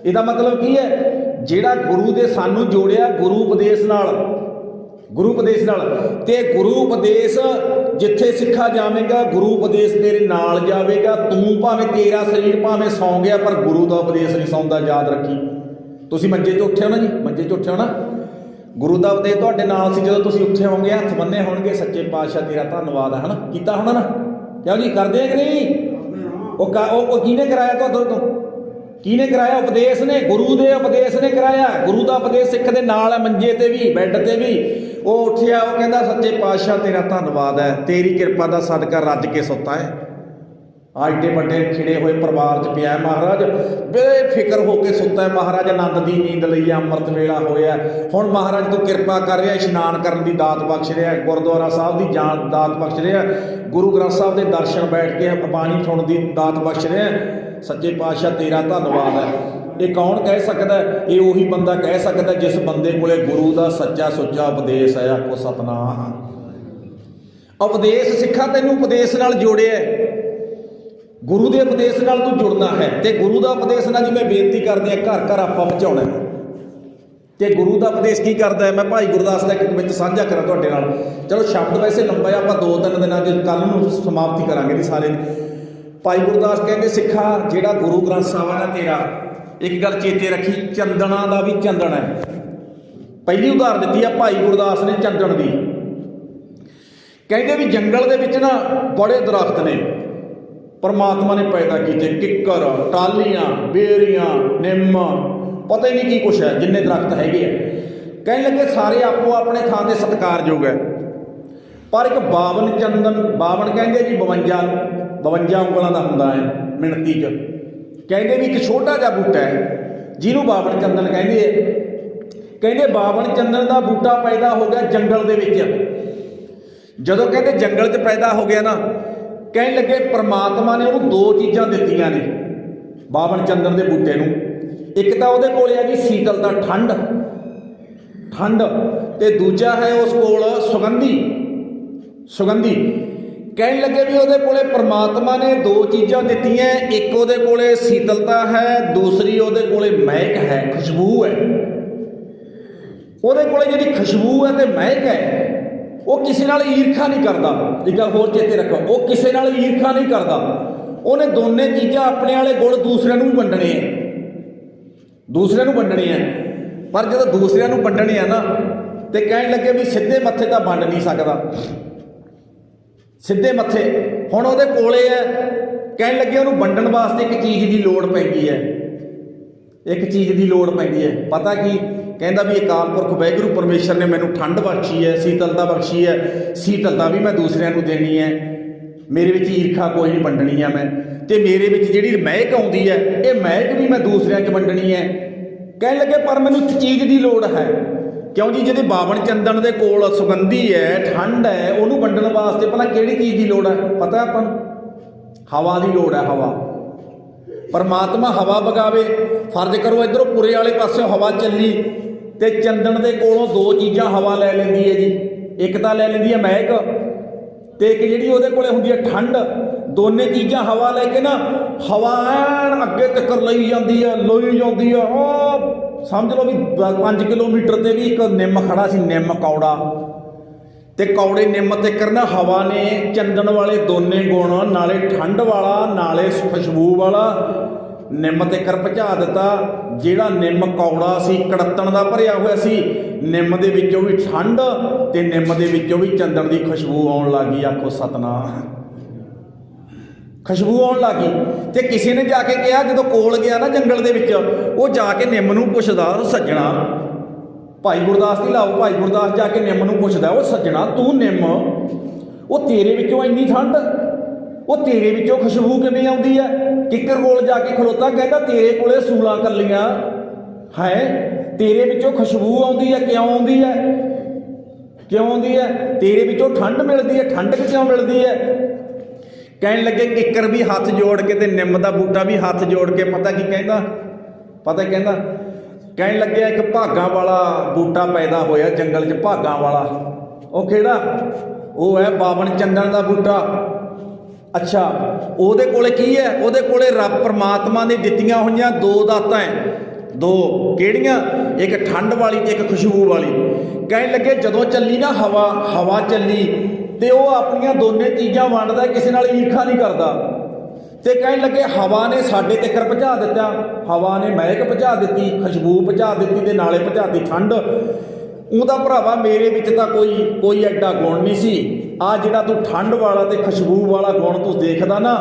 ਇਹਦਾ ਮਤਲਬ ਕੀ ਹੈ, ਜਿਹੜਾ ਗੁਰੂ ਦੇ ਸਾਨੂੰ ਜੋੜਿਆ ਗੁਰੂ ਉਪਦੇਸ਼ ਨਾਲ, ਗੁਰੂ ਉਪਦੇਸ਼ ਨਾਲ। ਤੇ ਗੁਰੂ ਉਪਦੇਸ਼ ਜਿੱਥੇ ਸਿੱਖਾ ਜਾਵੇਗਾ, ਗੁਰੂ ਉਪਦੇਸ਼ ਤੇਰੇ ਨਾਲ ਜਾਵੇਗਾ। ਤੂੰ ਭਾਵੇਂ ਤੇਰਾ ਸਰੀਰ ਭਾਵੇਂ ਸੌਂ ਗਿਆ, ਪਰ ਗੁਰੂ ਦਾ ਉਪਦੇਸ਼ ਨਹੀਂ ਸੌਂਦਾ, ਯਾਦ ਰੱਖੀ। ਤੁਸੀਂ ਮੰਜੇ 'ਚ ਉੱਠੇ ਹੋ ਨਾ ਜੀ, ਮੰਜੇ 'ਚ ਉੱਠੇ ਹੋ ਨਾ, ਗੁਰੂ ਦਾ ਉਪਦੇਸ਼ ਤੁਹਾਡੇ ਨਾਲ ਸੀ। ਜਦੋਂ ਤੁਸੀਂ ਉੱਠੇ ਹੋਵੋਗੇ, ਹੱਥ ਬੰਨੇ ਹੋਣਗੇ, ਸੱਚੇ ਪਾਤਸ਼ਾਹ ਤੇਰਾ ਧੰਨਵਾਦ ਹੈ, ਹਨਾ, ਕੀਤਾ ਹੋਣਾ ਨਾ, ਕਿਉਂ ਜੀ, ਕਰਦੇ ਕਿ ਨਹੀਂ? ਉਹ ਕਿਹਨੇ ਕਰਾਇਆ ਤੁਹਾਡੇ ਤੋਂ? ਕਿਹਨੇ ਕਰਾਇਆ? ਉਪਦੇਸ਼ ਨੇ, ਗੁਰੂ ਦੇ ਉਪਦੇਸ਼ ਨੇ ਕਰਾਇਆ। ਗੁਰੂ ਦਾ ਉਪਦੇਸ਼ ਸਿੱਖ ਦੇ ਨਾਲ ਹੈ, ਮੰਜੇ ਤੇ ਵੀ, ਬੈੱਡ ਤੇ ਵੀ। ਉਹ ਉੱਠਿਆ, ਉਹ ਕਹਿੰਦਾ ਸੱਚੇ ਪਾਤਸ਼ਾਹ ਤੇਰਾ ਧੰਨਵਾਦ ਹੈ, ਤੇਰੀ ਕਿਰਪਾ ਦਾ ਸਦਕਾ ਰੱਜ ਕੇ ਸੁੱਤਾ ਹੈ। ਐਡੇ ਵੱਡੇ ਖਿੜੇ ਹੋਏ ਪਰਿਵਾਰ 'ਚ ਪਿਆ ਮਹਾਰਾਜ, ਬੇਫਿਕਰ ਹੋ ਕੇ ਸੁੱਤਾ ਹੈ ਮਹਾਰਾਜ, ਆਨੰਦ ਦੀ ਨੀਂਦ ਲਈ ਆ, ਅੰਮ੍ਰਿਤ ਵੇਲਾ ਹੋਇਆ। ਹੁਣ ਮਹਾਰਾਜ ਤੂੰ ਕਿਰਪਾ ਕਰ ਰਿਹਾ, ਇਸ਼ਨਾਨ ਕਰਨ ਦੀ ਦਾਤ ਬਖਸ਼ ਰਿਹਾ, ਗੁਰਦੁਆਰਾ ਸਾਹਿਬ ਦੀ ਜਾਣ ਦਾਤ ਬਖਸ਼ ਰਿਹਾ, ਗੁਰੂ ਗ੍ਰੰਥ ਸਾਹਿਬ ਦੇ ਦਰਸ਼ਨ ਬੈਠ ਕੇ ਬਾਣੀ ਸੁਣਨ ਦੀ ਦਾਤ ਬਖਸ਼ ਰਿਹਾ। ਸੱਚੇ ਪਾਤਸ਼ਾਹ ਤੇਰਾ ਧੰਨਵਾਦ ਹੈ। ਇਹ ਕੌਣ ਕਹਿ ਸਕਦਾ? ਇਹ ਉਹੀ ਬੰਦਾ ਕਹਿ ਸਕਦਾ ਜਿਸ ਬੰਦੇ ਕੋਲੇ ਗੁਰੂ ਦਾ ਸੱਚਾ ਸੁੱਚਾ ਉਪਦੇਸ਼ ਹੈ। ਆਖੋ ਸਤਨਾਮ। ਉਪਦੇਸ਼ ਸਿੱਖਾ ਤੈਨੂੰ ਉਪਦੇਸ਼ ਨਾਲ ਜੋੜਿਆ, ਗੁਰੂ ਦੇ ਉਪਦੇਸ਼ ਨਾਲ ਤੂੰ ਜੁੜਨਾ ਹੈ। ਤੇ ਗੁਰੂ ਦਾ ਉਪਦੇਸ਼ ਨਾਲ ਜਿਵੇਂ ਬੇਨਤੀ ਕਰਦੇ ਆ, ਘਰ ਘਰ ਆਪਾਂ ਪਹੁੰਚਾਉਣਾ। ਤੇ ਗੁਰੂ ਦਾ ਉਪਦੇਸ਼ ਕੀ ਕਰਦਾ ਹੈ, ਮੈਂ ਭਾਈ ਗੁਰਦਾਸ ਦਾ ਇੱਕ ਵਿੱਚ ਸਾਂਝਾ ਕਰਾਂ ਤੁਹਾਡੇ ਨਾਲ। ਚਲੋ ਸ਼ਬਦ ਵੈਸੇ ਲੰਬਾ ਹੈ, ਆਪਾਂ 2-3 ਦਿਨਾਂ 'ਚ ਕੱਲ੍ਹ ਨੂੰ ਸਮਾਪਤੀ ਕਰਾਂਗੇ ਜੀ ਸਾਰੇ। ਭਾਈ ਗੁਰਦਾਸ ਕਹਿੰਦੇ, ਸਿੱਖਾ ਜਿਹੜਾ ਗੁਰੂ ਗ੍ਰੰਥ ਸਾਹਿਬ ਹੈ ਨਾ ਤੇਰਾ, ਇੱਕ ਗੱਲ ਚੇਤੇ ਰੱਖੀ, ਚੰਦਣਾ ਦਾ ਵੀ ਚੰਦਨ ਹੈ। ਪਹਿਲੀ ਉਦਾਹਰਨ ਦਿੱਤੀ ਆ ਭਾਈ ਗੁਰਦਾਸ ਨੇ ਚੰਦਨ ਦੀ। ਕਹਿੰਦੇ ਵੀ ਜੰਗਲ ਦੇ ਵਿੱਚ ਨਾ ਬੜੇ ਦਰਖਤ ਨੇ ਪਰਮਾਤਮਾ ਨੇ ਪੈਦਾ ਕੀਤੇ, ਕਿੱਕਰ, ਟਾਹਲੀਆਂ, ਬੇਰੀਆਂ, ਨਿੰਮ, ਪਤਾ ਹੀ ਨਹੀਂ ਕੀ ਕੁਛ ਹੈ, ਜਿੰਨੇ ਦਰਖਤ ਹੈਗੇ ਆ। ਕਹਿਣ ਲੱਗੇ ਸਾਰੇ ਆਪੋ ਆਪਣੇ ਥਾਂ ਤੇ ਸਤਿਕਾਰਯੋਗ ਹੈ, ਪਰ ਇੱਕ ਬਾਵਨ ਚੰਦਨ, ਬਾਵਨ ਕਹਿੰਦੇ ਜੀ 52 ਉਂਗਲਾਂ ਦਾ ਹੁੰਦਾ ਹੈ ਮਿਣਤੀ 'ਚ। ਕਹਿੰਦੇ ਵੀ ਇੱਕ ਛੋਟਾ ਜਿਹਾ ਬੂਟਾ ਹੈ ਜਿਹਨੂੰ ਬਾਵਨ ਚੰਦਨ ਕਹਿੰਦੇ ਆ। ਕਹਿੰਦੇ ਬਾਵਨ ਚੰਦਨ ਦਾ ਬੂਟਾ ਪੈਦਾ ਹੋ ਗਿਆ ਜੰਗਲ ਦੇ ਵਿੱਚ। ਜਦੋਂ ਕਹਿੰਦੇ ਜੰਗਲ 'ਚ ਪੈਦਾ ਹੋ ਗਿਆ ਨਾ, ਕਹਿਣ ਲੱਗੇ ਪ੍ਰਮਾਤਮਾ ਨੇ ਉਹਨੂੰ 2 ਚੀਜ਼ਾਂ ਦਿੱਤੀਆਂ ਨੇ ਬਾਵਨ ਚੰਦਨ ਦੇ ਬੂਟੇ ਨੂੰ। ਇੱਕ ਤਾਂ ਉਹਦੇ ਕੋਲ ਹੈ ਜੀ ਸੀਤਲਤਾ, ਠੰਡ ਠੰਡ, ਤੇ ਦੂਜਾ ਹੈ ਉਸ ਕੋਲ ਸੁਗੰਧੀ। ਸੁਗੰਧੀ ਕਹਿਣ ਲੱਗੇ ਵੀ ਉਹਦੇ ਕੋਲੇ ਪ੍ਰਮਾਤਮਾ ਨੇ ਦੋ ਚੀਜ਼ਾਂ ਦਿੱਤੀਆਂ, ਇੱਕ ਉਹਦੇ ਕੋਲੇ ਸੀਤਲਤਾ ਹੈ, ਦੂਸਰੀ ਉਹਦੇ ਕੋਲੇ ਮਹਿਕ ਹੈ, ਖੁਸ਼ਬੂ ਹੈ। ਉਹਦੇ ਕੋਲੇ ਜਿਹੜੀ ਖੁਸ਼ਬੂ ਹੈ ਤੇ ਮਹਿਕ ਹੈ, ਉਹ ਕਿਸੇ ਨਾਲ ਈਰਖਾ ਨਹੀਂ ਕਰਦਾ। ਇੱਕ ਗੱਲ ਹੋਰ ਚੇਤੇ ਰੱਖੋ, ਉਹ ਕਿਸੇ ਨਾਲ ਈਰਖਾ ਨਹੀਂ ਕਰਦਾ। ਉਹਨੇ ਦੋਨੇ ਚੀਜ਼ਾਂ ਆਪਣੇ ਵਾਲੇ ਗੁਣ ਦੂਸਰਿਆਂ ਨੂੰ ਵੀ ਵੰਡਣੇ ਆ, ਦੂਸਰਿਆਂ ਨੂੰ ਵੰਡਣੇ ਆ। ਪਰ ਜਦੋਂ ਦੂਸਰਿਆਂ ਨੂੰ ਵੰਡਣੇ ਆ ਨਾ, ਤੇ ਕਹਿਣ ਲੱਗੇ ਵੀ ਸਿੱਧੇ ਮੱਥੇ ਤਾਂ ਵੰਡ ਨਹੀਂ ਸਕਦਾ, ਸਿੱਧੇ ਮੱਥੇ। ਹੁਣ ਉਹਦੇ ਕੋਲੇ ਹੈ, ਕਹਿਣ ਲੱਗੇ ਉਹਨੂੰ ਵੰਡਣ ਵਾਸਤੇ ਇੱਕ ਚੀਜ਼ ਦੀ ਲੋੜ ਪੈਂਦੀ ਹੈ, ਇੱਕ ਚੀਜ਼ ਦੀ ਲੋੜ ਪੈਂਦੀ ਹੈ। ਪਤਾ ਕੀ ਕਹਿੰਦਾ ਵੀ ਅਕਾਲ ਪੁਰਖ ਵਾਹਿਗੁਰੂ ਪਰਮੇਸ਼ਰ ਨੇ ਮੈਨੂੰ ਠੰਡ ਬਖਸ਼ੀ ਹੈ, ਸੀਤਲਤਾ ਬਖਸ਼ੀ ਹੈ, ਸੀਤਲਤਾ ਵੀ ਮੈਂ ਦੂਸਰਿਆਂ ਨੂੰ ਦੇਣੀ ਹੈ, ਮੇਰੇ ਵਿੱਚ ਈਰਖਾ ਕੋਈ ਨਹੀਂ, ਵੰਡਣੀ ਆ ਮੈਂ। ਤੇ ਮੇਰੇ ਵਿੱਚ ਜਿਹੜੀ ਮਹਿਕ ਆਉਂਦੀ ਹੈ, ਇਹ ਮਹਿਕ ਵੀ ਮੈਂ ਦੂਸਰਿਆਂ 'ਚ ਵੰਡਣੀ ਹੈ। ਕਹਿਣ ਲੱਗੇ ਪਰ ਮੈਨੂੰ ਇੱਕ ਚੀਜ਼ ਦੀ ਲੋੜ ਹੈ। ਕਿਉਂ ਜੀ? ਜਿਹਦੇ ਬਾਵਨ ਚੰਦਨ ਦੇ ਕੋਲ ਸੁਗੰਧੀ ਹੈ, ਠੰਡ ਹੈ, ਉਹਨੂੰ ਵੰਡਣ ਵਾਸਤੇ ਪਹਿਲਾਂ ਕਿਹੜੀ ਚੀਜ਼ ਦੀ ਲੋੜ ਹੈ ਪਤਾ ਆਪਾਂ ਨੂੰ? ਹਵਾ ਦੀ ਲੋੜ ਹੈ। ਹਵਾ, ਪਰਮਾਤਮਾ ਹਵਾ ਵਗਾਵੇ। ਫਰਜ਼ ਕਰੋ ਇੱਧਰੋਂ ਪੁਰੇ ਵਾਲੇ ਪਾਸਿਓਂ ਹਵਾ ਚੱਲੀ ਤੇ ਚੰਦਨ ਦੇ ਕੋਲੋਂ ਦੋ ਚੀਜ਼ਾਂ ਹਵਾ ਲੈ ਲੈਂਦੀ ਹੈ ਜੀ। ਇੱਕ ਤਾਂ ਲੈ ਲੈਂਦੀ ਹੈ ਮਹਿਕ, ਤੇ ਇੱਕ ਜਿਹੜੀ ਉਹਦੇ ਕੋਲੇ ਹੁੰਦੀ ਹੈ ਠੰਡ। ਦੋਨੇ ਚੀਜ਼ਾਂ ਹਵਾ ਲੈ ਕੇ ਨਾ, ਹਵਾ ਐਨ ਅੱਗੇ ਤੱਕ ਲਈ ਜਾਂਦੀ ਹੈ, ਲੋਈ ਜਾਂਦੀ ਹੈ। ਉਹ ਸਮਝ ਲਓ ਵੀ 5 ਕਿਲੋਮੀਟਰ ਤੇ ਵੀ ਇੱਕ ਨਿੰਮ ਖੜਾ ਸੀ, ਨਿੰਮ ਕੌੜਾ, ਤੇ ਕੌੜੇ ਨਿੰਮ ਤੇ ਕਰਨਾ ਹਵਾ ਨੇ ਚੰਦਨ ਵਾਲੇ ਦੋਨੇ ਗੁਣ, ਨਾਲੇ ਠੰਡ ਵਾਲਾ ਨਾਲੇ ਖੁਸ਼ਬੂ ਵਾਲਾ, ਨਿੰਮ ਤੇ ਕਰ ਪਹੁੰਚਾ ਦਿੱਤਾ। ਜਿਹੜਾ ਨਿੰਮ ਕੌੜਾ ਸੀ, ਕੜੱਤਣ ਦਾ ਭਰਿਆ ਹੋਇਆ ਸੀ, ਨਿੰਮ ਦੇ ਵਿੱਚੋਂ ਵੀ ਠੰਡ ਤੇ ਨਿੰਮ ਦੇ ਵਿੱਚੋਂ ਵੀ ਚੰਦਨ ਦੀ ਖੁਸ਼ਬੂ ਆਉਣ ਲੱਗੀ। ਆਖੋ ਸਤਨਾਮ, ਖੁਸ਼ਬੂ ਆਉਣ ਲੱਗੀ। ਤੇ ਕਿਸੇ ਨੇ ਜਾ ਕੇ ਕਿਹਾ, ਜਦੋਂ ਕੋਲ ਗਿਆ ਨਾ ਜੰਗਲ ਦੇ ਵਿੱਚ, ਉਹ ਜਾ ਕੇ ਨਿੰਮ ਨੂੰ ਪੁੱਛਦਾ, ਸੱਜਣਾ, ਭਾਈ ਗੁਰਦਾਸ ਦੀ ਲਾਓ, ਭਾਈ ਗੁਰਦਾਸ ਜਾ ਕੇ ਨਿੰਮ ਨੂੰ ਪੁੱਛਦਾ, ਉਹ ਸੱਜਣਾ ਤੂੰ ਨਿੰਮ, ਉਹ ਤੇਰੇ ਵਿੱਚੋਂ ਇੰਨੀ ਠੰਡ, ਉਹ ਤੇਰੇ ਵਿੱਚੋਂ ਖੁਸ਼ਬੂ ਕਿਵੇਂ ਆਉਂਦੀ ਹੈ? ਕਿੱਕਰ ਕੋਲ ਜਾ ਕੇ ਖਲੋਤਾ, ਕਹਿੰਦਾ ਤੇਰੇ ਕੋਲੇ ਸੂਲਾਂ ਕੱਲੀਆਂ ਹੈ, ਤੇਰੇ ਵਿੱਚੋਂ ਖੁਸ਼ਬੂ ਆਉਂਦੀ ਹੈ, ਕਿਉਂ ਆਉਂਦੀ ਹੈ? ਕਿਉਂ ਆਉਂਦੀ ਹੈ? ਤੇਰੇ ਵਿੱਚੋਂ ਠੰਡ ਮਿਲਦੀ ਹੈ, ਠੰਡ ਕਿਉਂ ਮਿਲਦੀ ਹੈ? ਕਹਿਣ ਲੱਗੇ ਕਿੱਕਰ ਵੀ ਹੱਥ ਜੋੜ ਕੇ ਤੇ ਨਿੰਮ ਦਾ ਬੂਟਾ ਵੀ ਹੱਥ ਜੋੜ ਕੇ, ਪਤਾ ਕੀ ਕਹਿੰਦਾ? ਪਤਾ ਕਹਿੰਦਾ, ਕਹਿਣ ਲੱਗਿਆ ਇੱਕ ਭਾਗਾਂ ਵਾਲਾ ਬੂਟਾ ਪੈਦਾ ਹੋਇਆ ਜੰਗਲ 'ਚ, ਭਾਗਾਂ ਵਾਲਾ। ਉਹ ਕਿਹੜਾ? ਉਹ ਹੈ ਬਾਵਨ ਚੰਦਨ ਦਾ ਬੂਟਾ। ਅੱਛਾ, ਉਹਦੇ ਕੋਲੇ ਕੀ ਹੈ? ਉਹਦੇ ਕੋਲੇ ਰੱਬ ਪਰਮਾਤਮਾ ਨੇ ਦਿੱਤੀਆਂ ਹੋਈਆਂ ਦੋ ਦਾਤਾਂ ਹੈ, ਦੋ। ਕਿਹੜੀਆਂ? ਇੱਕ ਠੰਡ ਵਾਲੀ ਤੇ ਇੱਕ ਖੁਸ਼ਬੂ ਵਾਲੀ। ਕਹਿਣ ਲੱਗੇ ਜਦੋਂ ਚੱਲੀ ਨਾ ਹਵਾ, ਹਵਾ ਚੱਲੀ ਤੇ ਉਹ ਆਪਣੀਆਂ ਦੋਨੇ ਚੀਜ਼ਾਂ ਵੰਡਦਾ, ਕਿਸੇ ਨਾਲ ਈਰਖਾ ਨਹੀਂ ਕਰਦਾ। ਤੇ ਕਹਿਣ ਲੱਗੇ ਹਵਾ ਨੇ ਸਾਡੇ ਤੱਕ ਪਹੁੰਚਾ ਦਿੱਤਾ, ਹਵਾ ਨੇ ਮਹਿਕ ਪਹੁੰਚਾ ਦਿੱਤੀ, ਖੁਸ਼ਬੂ ਪਹੁੰਚਾ ਦਿੱਤੀ, ਤੇ ਨਾਲੇ ਪਹੁੰਚਾਤੀ ਠੰਡ। ਉਹਦਾ ਭਰਾਵਾ ਮੇਰੇ ਵਿੱਚ ਤਾਂ ਕੋਈ ਐਡਾ ਗੁਣ ਨਹੀਂ ਸੀ। ਆ ਜਿਹੜਾ ਤੂੰ ਠੰਡ ਵਾਲਾ ਤੇ ਖੁਸ਼ਬੂ ਵਾਲਾ ਗੁਣ ਤੂੰ ਦੇਖਦਾ ਨਾ,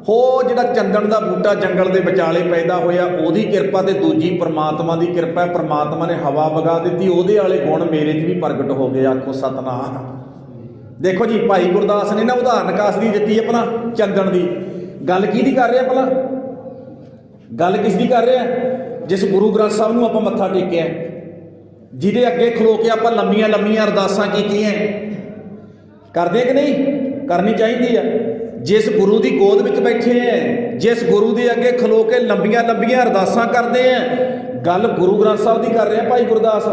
ਹੋ ਜਿਹੜਾ ਚੰਦਨ ਦਾ ਬੂਟਾ ਜੰਗਲ ਦੇ ਵਿਚਾਲੇ ਪੈਦਾ ਹੋਇਆ, ਉਹਦੀ ਕਿਰਪਾ ਤੇ ਦੂਜੀ ਪਰਮਾਤਮਾ ਦੀ ਕਿਰਪਾ ਹੈ। ਪਰਮਾਤਮਾ ਨੇ ਹਵਾ ਵਗਾ ਦਿੱਤੀ, ਉਹਦੇ ਵਾਲੇ ਗੁਣ ਮੇਰੇ 'ਚ ਵੀ ਪ੍ਰਗਟ ਹੋ ਗਏ। ਆਖੋ ਸਤਨਾਮ। ਦੇਖੋ ਜੀ, ਭਾਈ ਗੁਰਦਾਸ ਨੇ ਨਾ ਉਦਾਹਰਨ ਕਾਸ ਦੀ ਦਿੱਤੀ ਆਪਣਾ ਚੰਦਨ ਦੀ। ਗੱਲ ਕਿਹਦੀ ਕਰ ਰਿਹਾ ਭਲਾ? ਗੱਲ ਕਿਸ ਦੀ ਕਰ ਰਿਹਾ? ਜਿਸ ਗੁਰੂ ਗ੍ਰੰਥ ਸਾਹਿਬ ਨੂੰ ਆਪਾਂ ਮੱਥਾ ਟੇਕਿਆ, ਜਿਹਦੇ ਅੱਗੇ ਖਲੋ ਕੇ ਆਪਾਂ ਲੰਮੀਆਂ ਲੰਮੀਆਂ ਅਰਦਾਸਾਂ ਕੀਤੀਆਂ, ਕਰਦੇ ਕਿ ਨਹੀਂ? ਕਰਨੀ ਚਾਹੀਦੀ ਆ। ਜਿਸ ਗੁਰੂ ਦੀ ਗੋਦ ਵਿੱਚ ਬੈਠੇ ਹੈ, ਜਿਸ ਗੁਰੂ ਦੇ ਅੱਗੇ ਖਲੋ ਕੇ ਲੰਬੀਆਂ ਲੰਬੀਆਂ ਅਰਦਾਸਾਂ ਕਰਦੇ ਆ, ਗੱਲ ਗੁਰੂ ਗ੍ਰੰਥ ਸਾਹਿਬ ਦੀ ਕਰ ਰਿਹਾ ਭਾਈ ਗੁਰਦਾਸ।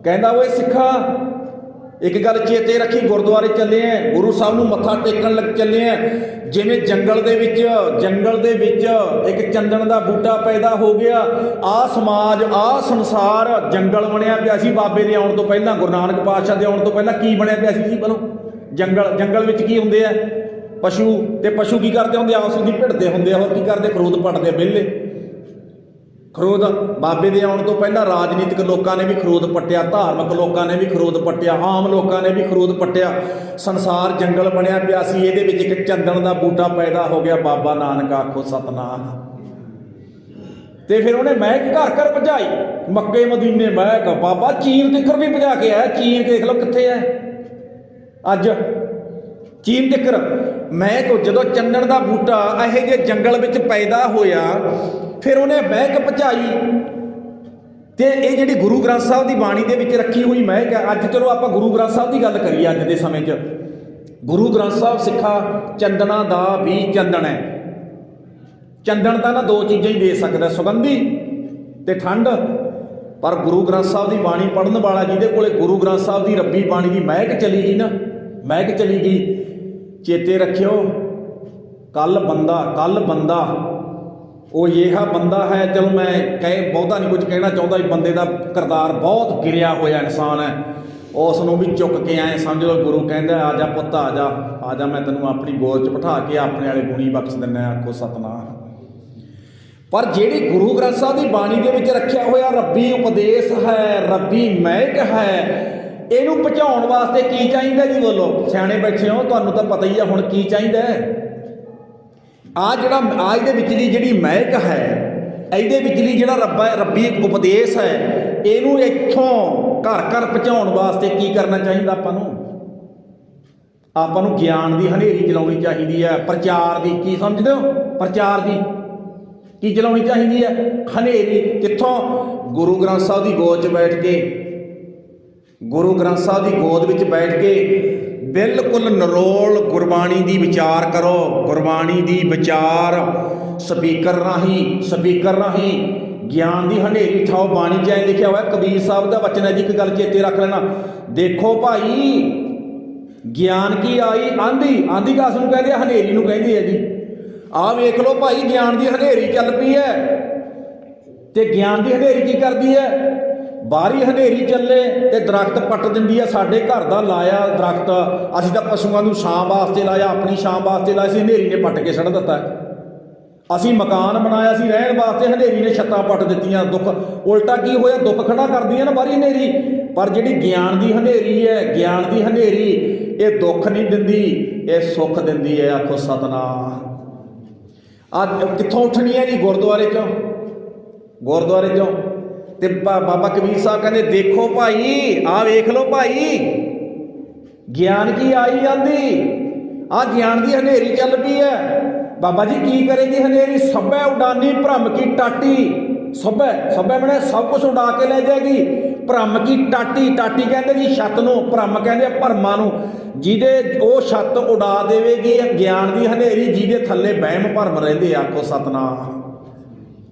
ਕਹਿੰਦਾ ਓਏ ਸਿੱਖਾ, ਇੱਕ ਗੱਲ ਚੇਤੇ ਰੱਖੀ, ਗੁਰਦੁਆਰੇ ਚੱਲੇ ਆ, ਗੁਰੂ ਸਾਹਿਬ ਨੂੰ ਮੱਥਾ ਟੇਕਣ ਲੱਗ ਚੱਲੇ ਆ। ਜਿਵੇਂ ਜੰਗਲ ਦੇ ਵਿੱਚ ਇੱਕ ਚੰਦਨ ਦਾ ਬੂਟਾ ਪੈਦਾ ਹੋ ਗਿਆ, ਆਹ ਸਮਾਜ, ਆਹ ਸੰਸਾਰ ਜੰਗਲ ਬਣਿਆ ਪਿਆ ਸੀ। ਬਾਬੇ ਦੇ ਆਉਣ ਤੋਂ ਪਹਿਲਾਂ, ਗੁਰੂ ਨਾਨਕ ਪਾਤਸ਼ਾਹ ਦੇ ਆਉਣ ਤੋਂ ਪਹਿਲਾਂ ਕੀ ਬਣਿਆ ਪਿਆ ਸੀ ਜੀ? ਬਲੋ ਜੰਗਲ ਵਿੱਚ ਕੀ ਹੁੰਦੇ ਆ? ਪਸ਼ੂ। ਤੇ ਪਸ਼ੂ ਕੀ ਕਰਦੇ ਹੁੰਦੇ? ਆਪਸ ਵਿੱਚ ਭਿੜਦੇ ਹੁੰਦੇ ਆ। ਹੋਰ ਕੀ ਕਰਦੇ? ਖਰੋਦ ਪੱਟਦੇ ਵਿਹਲੇ। ਖਰੋਦ ਬਾਬੇ ਦੇ ਆਉਣ ਤੋਂ ਪਹਿਲਾਂ ਰਾਜਨੀਤਿਕ ਲੋਕਾਂ ਨੇ ਵੀ ਖਰੋਦ ਪੱਟਿਆ, ਧਾਰਮਿਕ ਲੋਕਾਂ ਨੇ ਵੀ ਖਰੋਦ ਪੱਟਿਆ, ਆਮ ਲੋਕਾਂ ਨੇ ਵੀ ਖਰੋਦ ਪੱਟਿਆ। ਸੰਸਾਰ ਜੰਗਲ ਬਣਿਆ ਪਿਆ ਸੀ, ਇਹਦੇ ਵਿੱਚ ਇੱਕ ਚੰਦਨ ਦਾ ਬੂਟਾ ਪੈਦਾ ਹੋ ਗਿਆ, ਬਾਬਾ ਨਾਨਕ। ਆਖੋ ਸਤਨਾਮ। ਤੇ ਫਿਰ ਉਹਨੇ ਮਹਿਕ ਘਰ ਘਰ ਭਜਾਈ, ਮੱਕੇ ਮਦੀਨੇ ਮਹਿਕ। ਬਾਬਾ ਚੀਨ ਤਿੱਕਰ ਵੀ ਭਜਾ ਕੇ ਆਇਆ। ਚੀਨ ਦੇਖ ਲਓ ਕਿੱਥੇ ਹੈ ਅੱਜ, ਚੀਨ ਤਿੱਕਰ ਮਹਿਕ। ਜਦੋਂ ਚੰਦਨ ਦਾ ਬੂਟਾ ਇਹੋ ਜਿਹੇ ਜੰਗਲ ਵਿੱਚ ਪੈਦਾ ਹੋਇਆ, ਫਿਰ ਉਹਨੇ ਮਹਿਕ ਭਜਾਈ। ਤੇ ਇਹ ਜਿਹੜੀ ਗੁਰੂ ਗ੍ਰੰਥ ਸਾਹਿਬ ਦੀ ਬਾਣੀ ਦੇ ਵਿੱਚ ਰੱਖੀ ਹੋਈ ਮਹਿਕ ਹੈ। ਅੱਜ ਚਲੋ ਆਪਾਂ ਗੁਰੂ ਗ੍ਰੰਥ ਸਾਹਿਬ ਦੀ ਗੱਲ ਕਰੀਏ। ਅੱਜ ਦੇ ਸਮੇਂ 'ਚ ਗੁਰੂ ਗ੍ਰੰਥ ਸਾਹਿਬ ਸਿੱਖਾ ਚੰਦਨਾ ਦਾ ਵੀ ਚੰਦਨ ਹੈ। ਚੰਦਨ ਤਾਂ ਨਾ ਦੋ ਚੀਜ਼ਾਂ ਹੀ ਦੇ ਸਕਦਾ, ਸੁਗੰਧੀ ਤੇ ਠੰਡ। ਪਰ ਗੁਰੂ ਗ੍ਰੰਥ ਸਾਹਿਬ ਦੀ ਬਾਣੀ ਪੜ੍ਹਨ ਵਾਲਾ ਜਿਹਦੇ ਕੋਲੇ ਗੁਰੂ ਗ੍ਰੰਥ ਸਾਹਿਬ ਦੀ ਰੱਬੀ ਬਾਣੀ ਦੀ ਮਹਿਕ ਚਲੀ ਗਈ ਨਾ, ਮਹਿਕ ਚਲੀ ਗਈ। ਚੇਤੇ ਰੱਖਿਓ, ਕੱਲ ਬੰਦਾ ਉਹ ਇਹਾ ਬੰਦਾ ਹੈ। ਚਲੋ ਮੈਂ ਬਹੁਤਾ ਨਹੀਂ ਕੁਝ ਕਹਿਣਾ ਚਾਹੁੰਦਾ ਵੀ ਬੰਦੇ ਦਾ ਕਿਰਦਾਰ ਬਹੁਤ ਗਿਰਿਆ ਹੋਇਆ ਇਨਸਾਨ ਹੈ। ਉਸ ਨੂੰ ਵੀ ਚੁੱਕ ਕੇ ਆਏ ਸਮਝ ਲਓ ਗੁਰੂ ਕਹਿੰਦਾ ਆ ਜਾ ਪੁੱਤ, ਆ ਜਾ ਮੈਂ ਤੈਨੂੰ ਆਪਣੀ ਗੋਦ 'ਚ ਬਿਠਾ ਕੇ ਆਪਣੇ ਵਾਲੇ ਗੁਣੀ ਬਖਸ਼ ਦਿੰਦਾ, ਆਖੋ ਸਤਨਾਮ। ਪਰ ਜਿਹੜੀ ਗੁਰੂ ਗ੍ਰੰਥ ਸਾਹਿਬ ਦੀ ਬਾਣੀ ਦੇ ਵਿੱਚ ਰੱਖਿਆ ਹੋਇਆ ਰੱਬੀ ਉਪਦੇਸ਼ ਹੈ, ਰੱਬੀ ਮਹਿਕ ਹੈ, ਇਹਨੂੰ ਪਹੁੰਚਾਉਣ ਵਾਸਤੇ ਕੀ ਚਾਹੀਦਾ ਜੀ? ਬੋਲੋ, ਸਿਆਣੇ ਬੈਠੇ ਹੋ, ਤੁਹਾਨੂੰ ਤਾਂ ਪਤਾ ਹੀ ਆ ਹੁਣ ਕੀ ਚਾਹੀਦਾ ਹੈ। ਇਹਦੇ ਵਿਚਲੀ ਜਿਹੜੀ ਮਹਿਕ ਹੈ, ਇਹਦੇ ਵਿਚਲੀ ਜਿਹੜਾ ਰੱਬੀ ਉਪਦੇਸ਼ ਹੈ, ਇਹਨੂੰ ਇੱਥੋਂ ਘਰ ਘਰ ਪਹੁੰਚਾਉਣ ਵਾਸਤੇ ਕੀ ਕਰਨਾ ਚਾਹੀਦਾ? ਆਪਾਂ ਨੂੰ ਗਿਆਨ ਦੀ ਹਨੇਰੀ ਚਲਾਉਣੀ ਚਾਹੀਦੀ ਹੈ। ਪ੍ਰਚਾਰ ਦੀ, ਕੀ ਸਮਝਦੇ ਹੋ? ਪ੍ਰਚਾਰ ਦੀ ਕੀ ਚਲਾਉਣੀ ਚਾਹੀਦੀ ਹੈ? ਹਨੇਰੀ। ਕਿੱਥੋਂ? ਗੁਰੂ ਗ੍ਰੰਥ ਸਾਹਿਬ ਦੀ ਗੋਦ 'ਚ ਬੈਠ ਕੇ, ਗੁਰੂ ਗ੍ਰੰਥ ਸਾਹਿਬ ਦੀ ਗੋਦ ਵਿੱਚ ਬੈਠ ਕੇ ਬਿਲਕੁਲ ਨਿਰੋਲ ਗੁਰਬਾਣੀ ਦੀ ਵਿਚਾਰ ਕਰੋ। ਗੁਰਬਾਣੀ ਦੀ ਵਿਚਾਰ ਸਪੀਕਰ ਰਾਹੀਂ ਗਿਆਨ ਦੀ ਹਨੇਰੀ ਠਾਓ। ਬਾਣੀ 'ਚ ਐਂ ਲਿਖਿਆ ਹੋਇਆ, ਕਬੀਰ ਸਾਹਿਬ ਦਾ ਵਚਨ ਹੈ ਜੀ, ਇੱਕ ਗੱਲ ਚੇਤੇ ਰੱਖ ਲੈਣਾ। ਦੇਖੋ ਭਾਈ, ਗਿਆਨ ਕੀ ਆਈ ਆਂधी ਕਾਸ ਨੂੰ ਕਹਿੰਦੇ ਆ? ਹਨੇਰੀ ਨੂੰ ਕਹਿੰਦੇ ਆ ਜੀ। ਆਹ ਵੇਖ ਲਓ ਭਾਈ, ਗਿਆਨ ਦੀ ਹਨੇਰੀ ਚੱਲ ਪਈ ਹੈ। ਤੇ ਗਿਆਨ ਦੀ ਹਨੇਰੀ ਕੀ ਕਰਦੀ ਹੈ? ਬਾਹਰੀ ਹਨੇਰੀ ਚੱਲੇ ਤੇ ਦਰਖਤ ਪੱਟ ਦਿੰਦੀ ਹੈ। ਸਾਡੇ ਘਰ ਦਾ ਲਾਇਆ ਦਰਖਤ ਅਸੀਂ ਤਾਂ ਪਸ਼ੂਆਂ ਨੂੰ ਛਾਂ ਵਾਸਤੇ ਲਾਇਆ, ਆਪਣੀ ਛਾਂ ਵਾਸਤੇ ਲਾਇਆ ਸੀ, ਹਨੇਰੀ ਨੇ ਪੱਟ ਕੇ ਛੱਡ ਦਿੱਤਾ। ਅਸੀਂ ਮਕਾਨ ਬਣਾਇਆ ਸੀ ਰਹਿਣ ਵਾਸਤੇ, ਹਨੇਰੀ ਨੇ ਛੱਤਾਂ ਪੱਟ ਦਿੱਤੀਆਂ। ਦੁੱਖ ਉਲਟਾ ਕੀ ਹੋਇਆ? ਦੁੱਖ ਖੜਾ ਕਰਦੀ ਹੈ ਨਾ ਬਾਹਰੀ ਹਨੇਰੀ। ਪਰ ਜਿਹੜੀ ਗਿਆਨ ਦੀ ਹਨੇਰੀ ਹੈ, ਗਿਆਨ ਦੀ ਹਨੇਰੀ, ਇਹ ਦੁੱਖ ਨਹੀਂ ਦਿੰਦੀ, ਇਹ ਸੁੱਖ ਦਿੰਦੀ ਹੈ। ਆਖੋ ਸਤਨਾਮ। ਅੱਜ ਕਿੱਥੋਂ ਉੱਠਣੀ ਹੈ ਜੀ? ਗੁਰਦੁਆਰੇ 'ਚੋਂ। ਤੇ ਬਾਬਾ ਕਬੀਰ ਸਾਹਿਬ ਕਹਿੰਦੇ, ਦੇਖੋ ਭਾਈ, ਆਹ ਵੇਖ ਲਓ ਭਾਈ, ਗਿਆਨ ਕੀ ਆਈ ਜਾਂਦੀ, ਆਹ ਗਿਆਨ ਦੀ ਹਨੇਰੀ ਚੱਲ ਪਈ ਹੈ। ਬਾਬਾ ਜੀ ਕੀ ਕਰੇਗੀ ਹਨੇਰੀ? ਸਭੈ ਉਡਾਨੀ ਭ੍ਰਮ ਕੀ ਟਾਟੀ। ਸਭੈ ਬਣੇ ਸਭ ਕੁਝ ਉਡਾ ਕੇ ਲੈ ਜਾਏਗੀ। ਭ੍ਰਮ ਕੀ ਟਾਟੀ ਕਹਿੰਦੇ ਜੀ ਛੱਤ ਨੂੰ, ਭ੍ਰਮ ਕਹਿੰਦੇ ਭਰਮਾਂ ਨੂੰ। ਜਿਹਦੇ ਉਹ ਛੱਤ ਉਡਾ ਦੇਵੇਗੀ ਗਿਆਨ ਦੀ ਹਨੇਰੀ, ਜਿਹਦੇ ਥੱਲੇ ਵਹਿਮ ਭਰਮ ਰਹਿੰਦੇ। ਆਖੋ ਸਤਨਾਮ।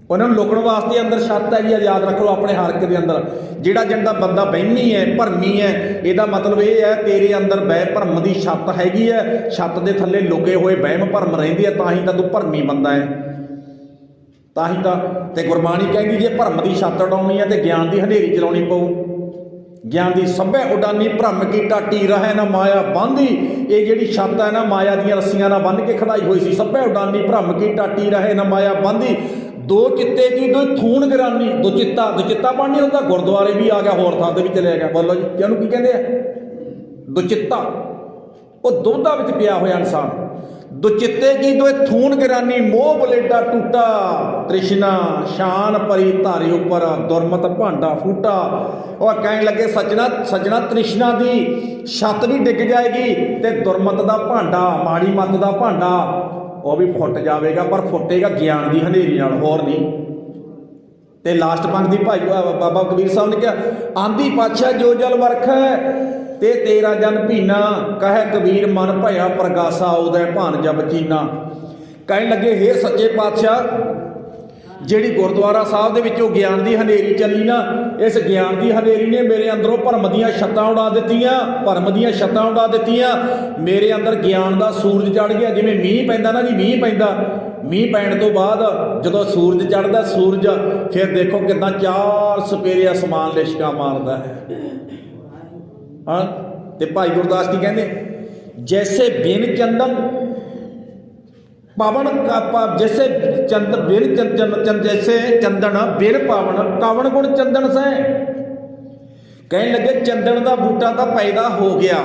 ਉਹਨਾਂ ਨੂੰ ਲੁਕਣ ਵਾਸਤੇ ਅੰਦਰ ਛੱਤ ਹੈ ਜੀ, ਯਾਦ ਰੱਖ ਲਓ ਆਪਣੇ ਹਰ ਇੱਕ ਦੇ ਅੰਦਰ। ਜਿਹੜਾ ਬੰਦਾ ਵਹਿਮੀ ਹੈ, ਭਰਮੀ ਹੈ, ਇਹਦਾ ਮਤਲਬ ਇਹ ਹੈ ਤੇਰੇ ਅੰਦਰ ਵਹਿ ਭਰਮ ਦੀ ਛੱਤ ਹੈਗੀ ਹੈ। ਛੱਤ ਦੇ ਥੱਲੇ ਲੁਕੇ ਹੋਏ ਵਹਿਮ ਭਰਮ ਰਹਿੰਦੇ ਆ, ਤਾਂ ਹੀ ਤਾਂ ਤੂੰ ਭਰਮੀ ਬੰਦਾ ਹੈ, ਤਾਂ ਹੀ ਤਾਂ। ਤੇ ਗੁਰਬਾਣੀ ਕਹਿੰਦੀ ਜੇ ਭਰਮ ਦੀ ਛੱਤ ਉਡਾਉਣੀ ਹੈ ਤੇ ਗਿਆਨ ਦੀ ਹਨੇਰੀ ਚਲਾਉਣੀ ਪਊ। ਗਿਆਨ ਦੀ ਸਭੈ ਉਡਾਨੀ ਭ੍ਰਮ ਕੀ ਟਾਟੀ, ਰਹੇ ਨਾ ਮਾਇਆ ਬਾਂਧੀ। ਇਹ ਜਿਹੜੀ ਛੱਤ ਹੈ ਨਾ, ਮਾਇਆ ਦੀਆਂ ਰੱਸੀਆਂ ਨਾਲ ਬੰਨ੍ਹ ਕੇ ਖੜਾਈ ਹੋਈ ਸੀ। ਸਭੈ ਉਡਾਨੀ ਭ੍ਰਮ ਕੀ ਟਾਟੀ, ਰਹੇ ਨਾ ਮਾਇਆ ਬਾਂਧੀ। ਦੋ ਚਿੱਤੇ ਕੀ ਦੋ ਥੂਣ ਗਰਾਨੀ। ਦੁਚਿੱਤਾ ਪਾਣੀ ਹੁੰਦਾ, ਗੁਰਦੁਆਰੇ ਵੀ ਆ ਗਿਆ, ਹੋਰ ਥਾਂ ਤੇ ਵੀ ਚਲਿਆ ਗਿਆ। ਬੋਲੋ ਜੀ, ਇਹਨੂੰ ਕੀ ਕਹਿੰਦੇ ਆ? ਦੁਚਿੱਤਾ। ਉਹ ਦੋਧਾਂ ਵਿੱਚ ਪਿਆ ਹੋਇਆ ਇਨਸਾਨ। ਦੁਚਿੱਤੇ ਕੀ ਦੋ ਥੂਣ ਗਰਾਨੀ, ਮੋਹ ਬਲੇਡਾ ਟੂਟਾ, ਤ੍ਰਿਸ਼ਨਾ ਸ਼ਾਨ ਪਰੀ ਧਾਰੇ ਉੱਪਰ, ਦੁਰਮਤ ਭਾਂਡਾ ਫੂਟਾ। ਉਹ ਕਹਿਣ ਲੱਗੇ ਸੱਜਣਾ ਤ੍ਰਿਸ਼ਨਾ ਦੀ ਛੱਤ ਵੀ ਡਿੱਗ ਜਾਏਗੀ ਤੇ ਦੁਰਮਤ ਦਾ ਭਾਂਡਾ, ਮਾੜੀ ਮੱਤ ਦਾ ਭਾਂਡਾ, ਉਹ ਵੀ ਫੁੱਟ ਜਾਵੇਗਾ, ਪਰ ਫੁੱਟੇਗਾ ਗਿਆਨ ਦੀ ਹਨੇਰੀ ਨਾਲ, ਹੋਰ ਨਹੀਂ। ਤੇ ਲਾਸਟ ਪੰਕਤੀ ਭਾਈ ਬਾਬਾ ਕਬੀਰ ਸਾਹਿਬ ਨੇ ਕਿਹਾ, ਆਂਦੀ ਪਾਤਸ਼ਾਹ ਜੋ ਜਲ ਵਰਖੈ ਤੇ ਤੇਰਾ ਜਨ ਭੀਨਾ, ਕਹੈ ਕਬੀਰ ਮਨ ਭਇਆ ਪ੍ਰਗਾਸਾ, ਉਦੈ ਭਾਨ ਜਬ ਚੀਨਾ। ਕਹਿਣ ਲੱਗੇ, ਹੇ ਸੱਚੇ ਪਾਤਸ਼ਾਹ, ਜਿਹੜੀ ਗੁਰਦੁਆਰਾ ਸਾਹਿਬ ਦੇ ਵਿੱਚੋਂ ਗਿਆਨ ਦੀ ਹਨੇਰੀ ਚੱਲੀ ਨਾ, ਇਸ ਗਿਆਨ ਦੀ ਹਨੇਰੀ ਨੇ ਮੇਰੇ ਅੰਦਰੋਂ ਭਰਮ ਦੀਆਂ ਛੱਤਾਂ ਉਡਾ ਦਿੱਤੀਆਂ। ਮੇਰੇ ਅੰਦਰ ਗਿਆਨ ਦਾ ਸੂਰਜ ਚੜ੍ਹ ਗਿਆ। ਜਿਵੇਂ ਮੀਂਹ ਪੈਂਦਾ ਨਾ ਜੀ, ਮੀਂਹ ਪੈਣ ਤੋਂ ਬਾਅਦ ਜਦੋਂ ਸੂਰਜ ਚੜ੍ਹਦਾ, ਸੂਰਜ ਫਿਰ ਦੇਖੋ ਕਿੱਦਾਂ ਚਾਰ ਸਪੇਰੇ ਅਸਮਾਨ ਲਿਸ਼ਕਾ ਮਾਰਦਾ ਹੈ। ਹਾਂ, ਤੇ ਭਾਈ ਗੁਰਦਾਸ ਕੀ ਕਹਿੰਦੇ, ਜੈਸੇ ਬਿਨ ਚੰਦਨ ਪਾਵਨ ਜੈਸੇ ਜੈਸੇ ਚੰਦਨ ਬਿਨ ਪਾਵਨ, ਕਾਵਨ ਗੁਣ ਚੰਦਨ ਸੈ। ਕਹਿਣ ਲੱਗੇ, ਚੰਦਨ ਦਾ ਬੂਟਾ ਤਾਂ ਪੈਦਾ ਹੋ ਗਿਆ,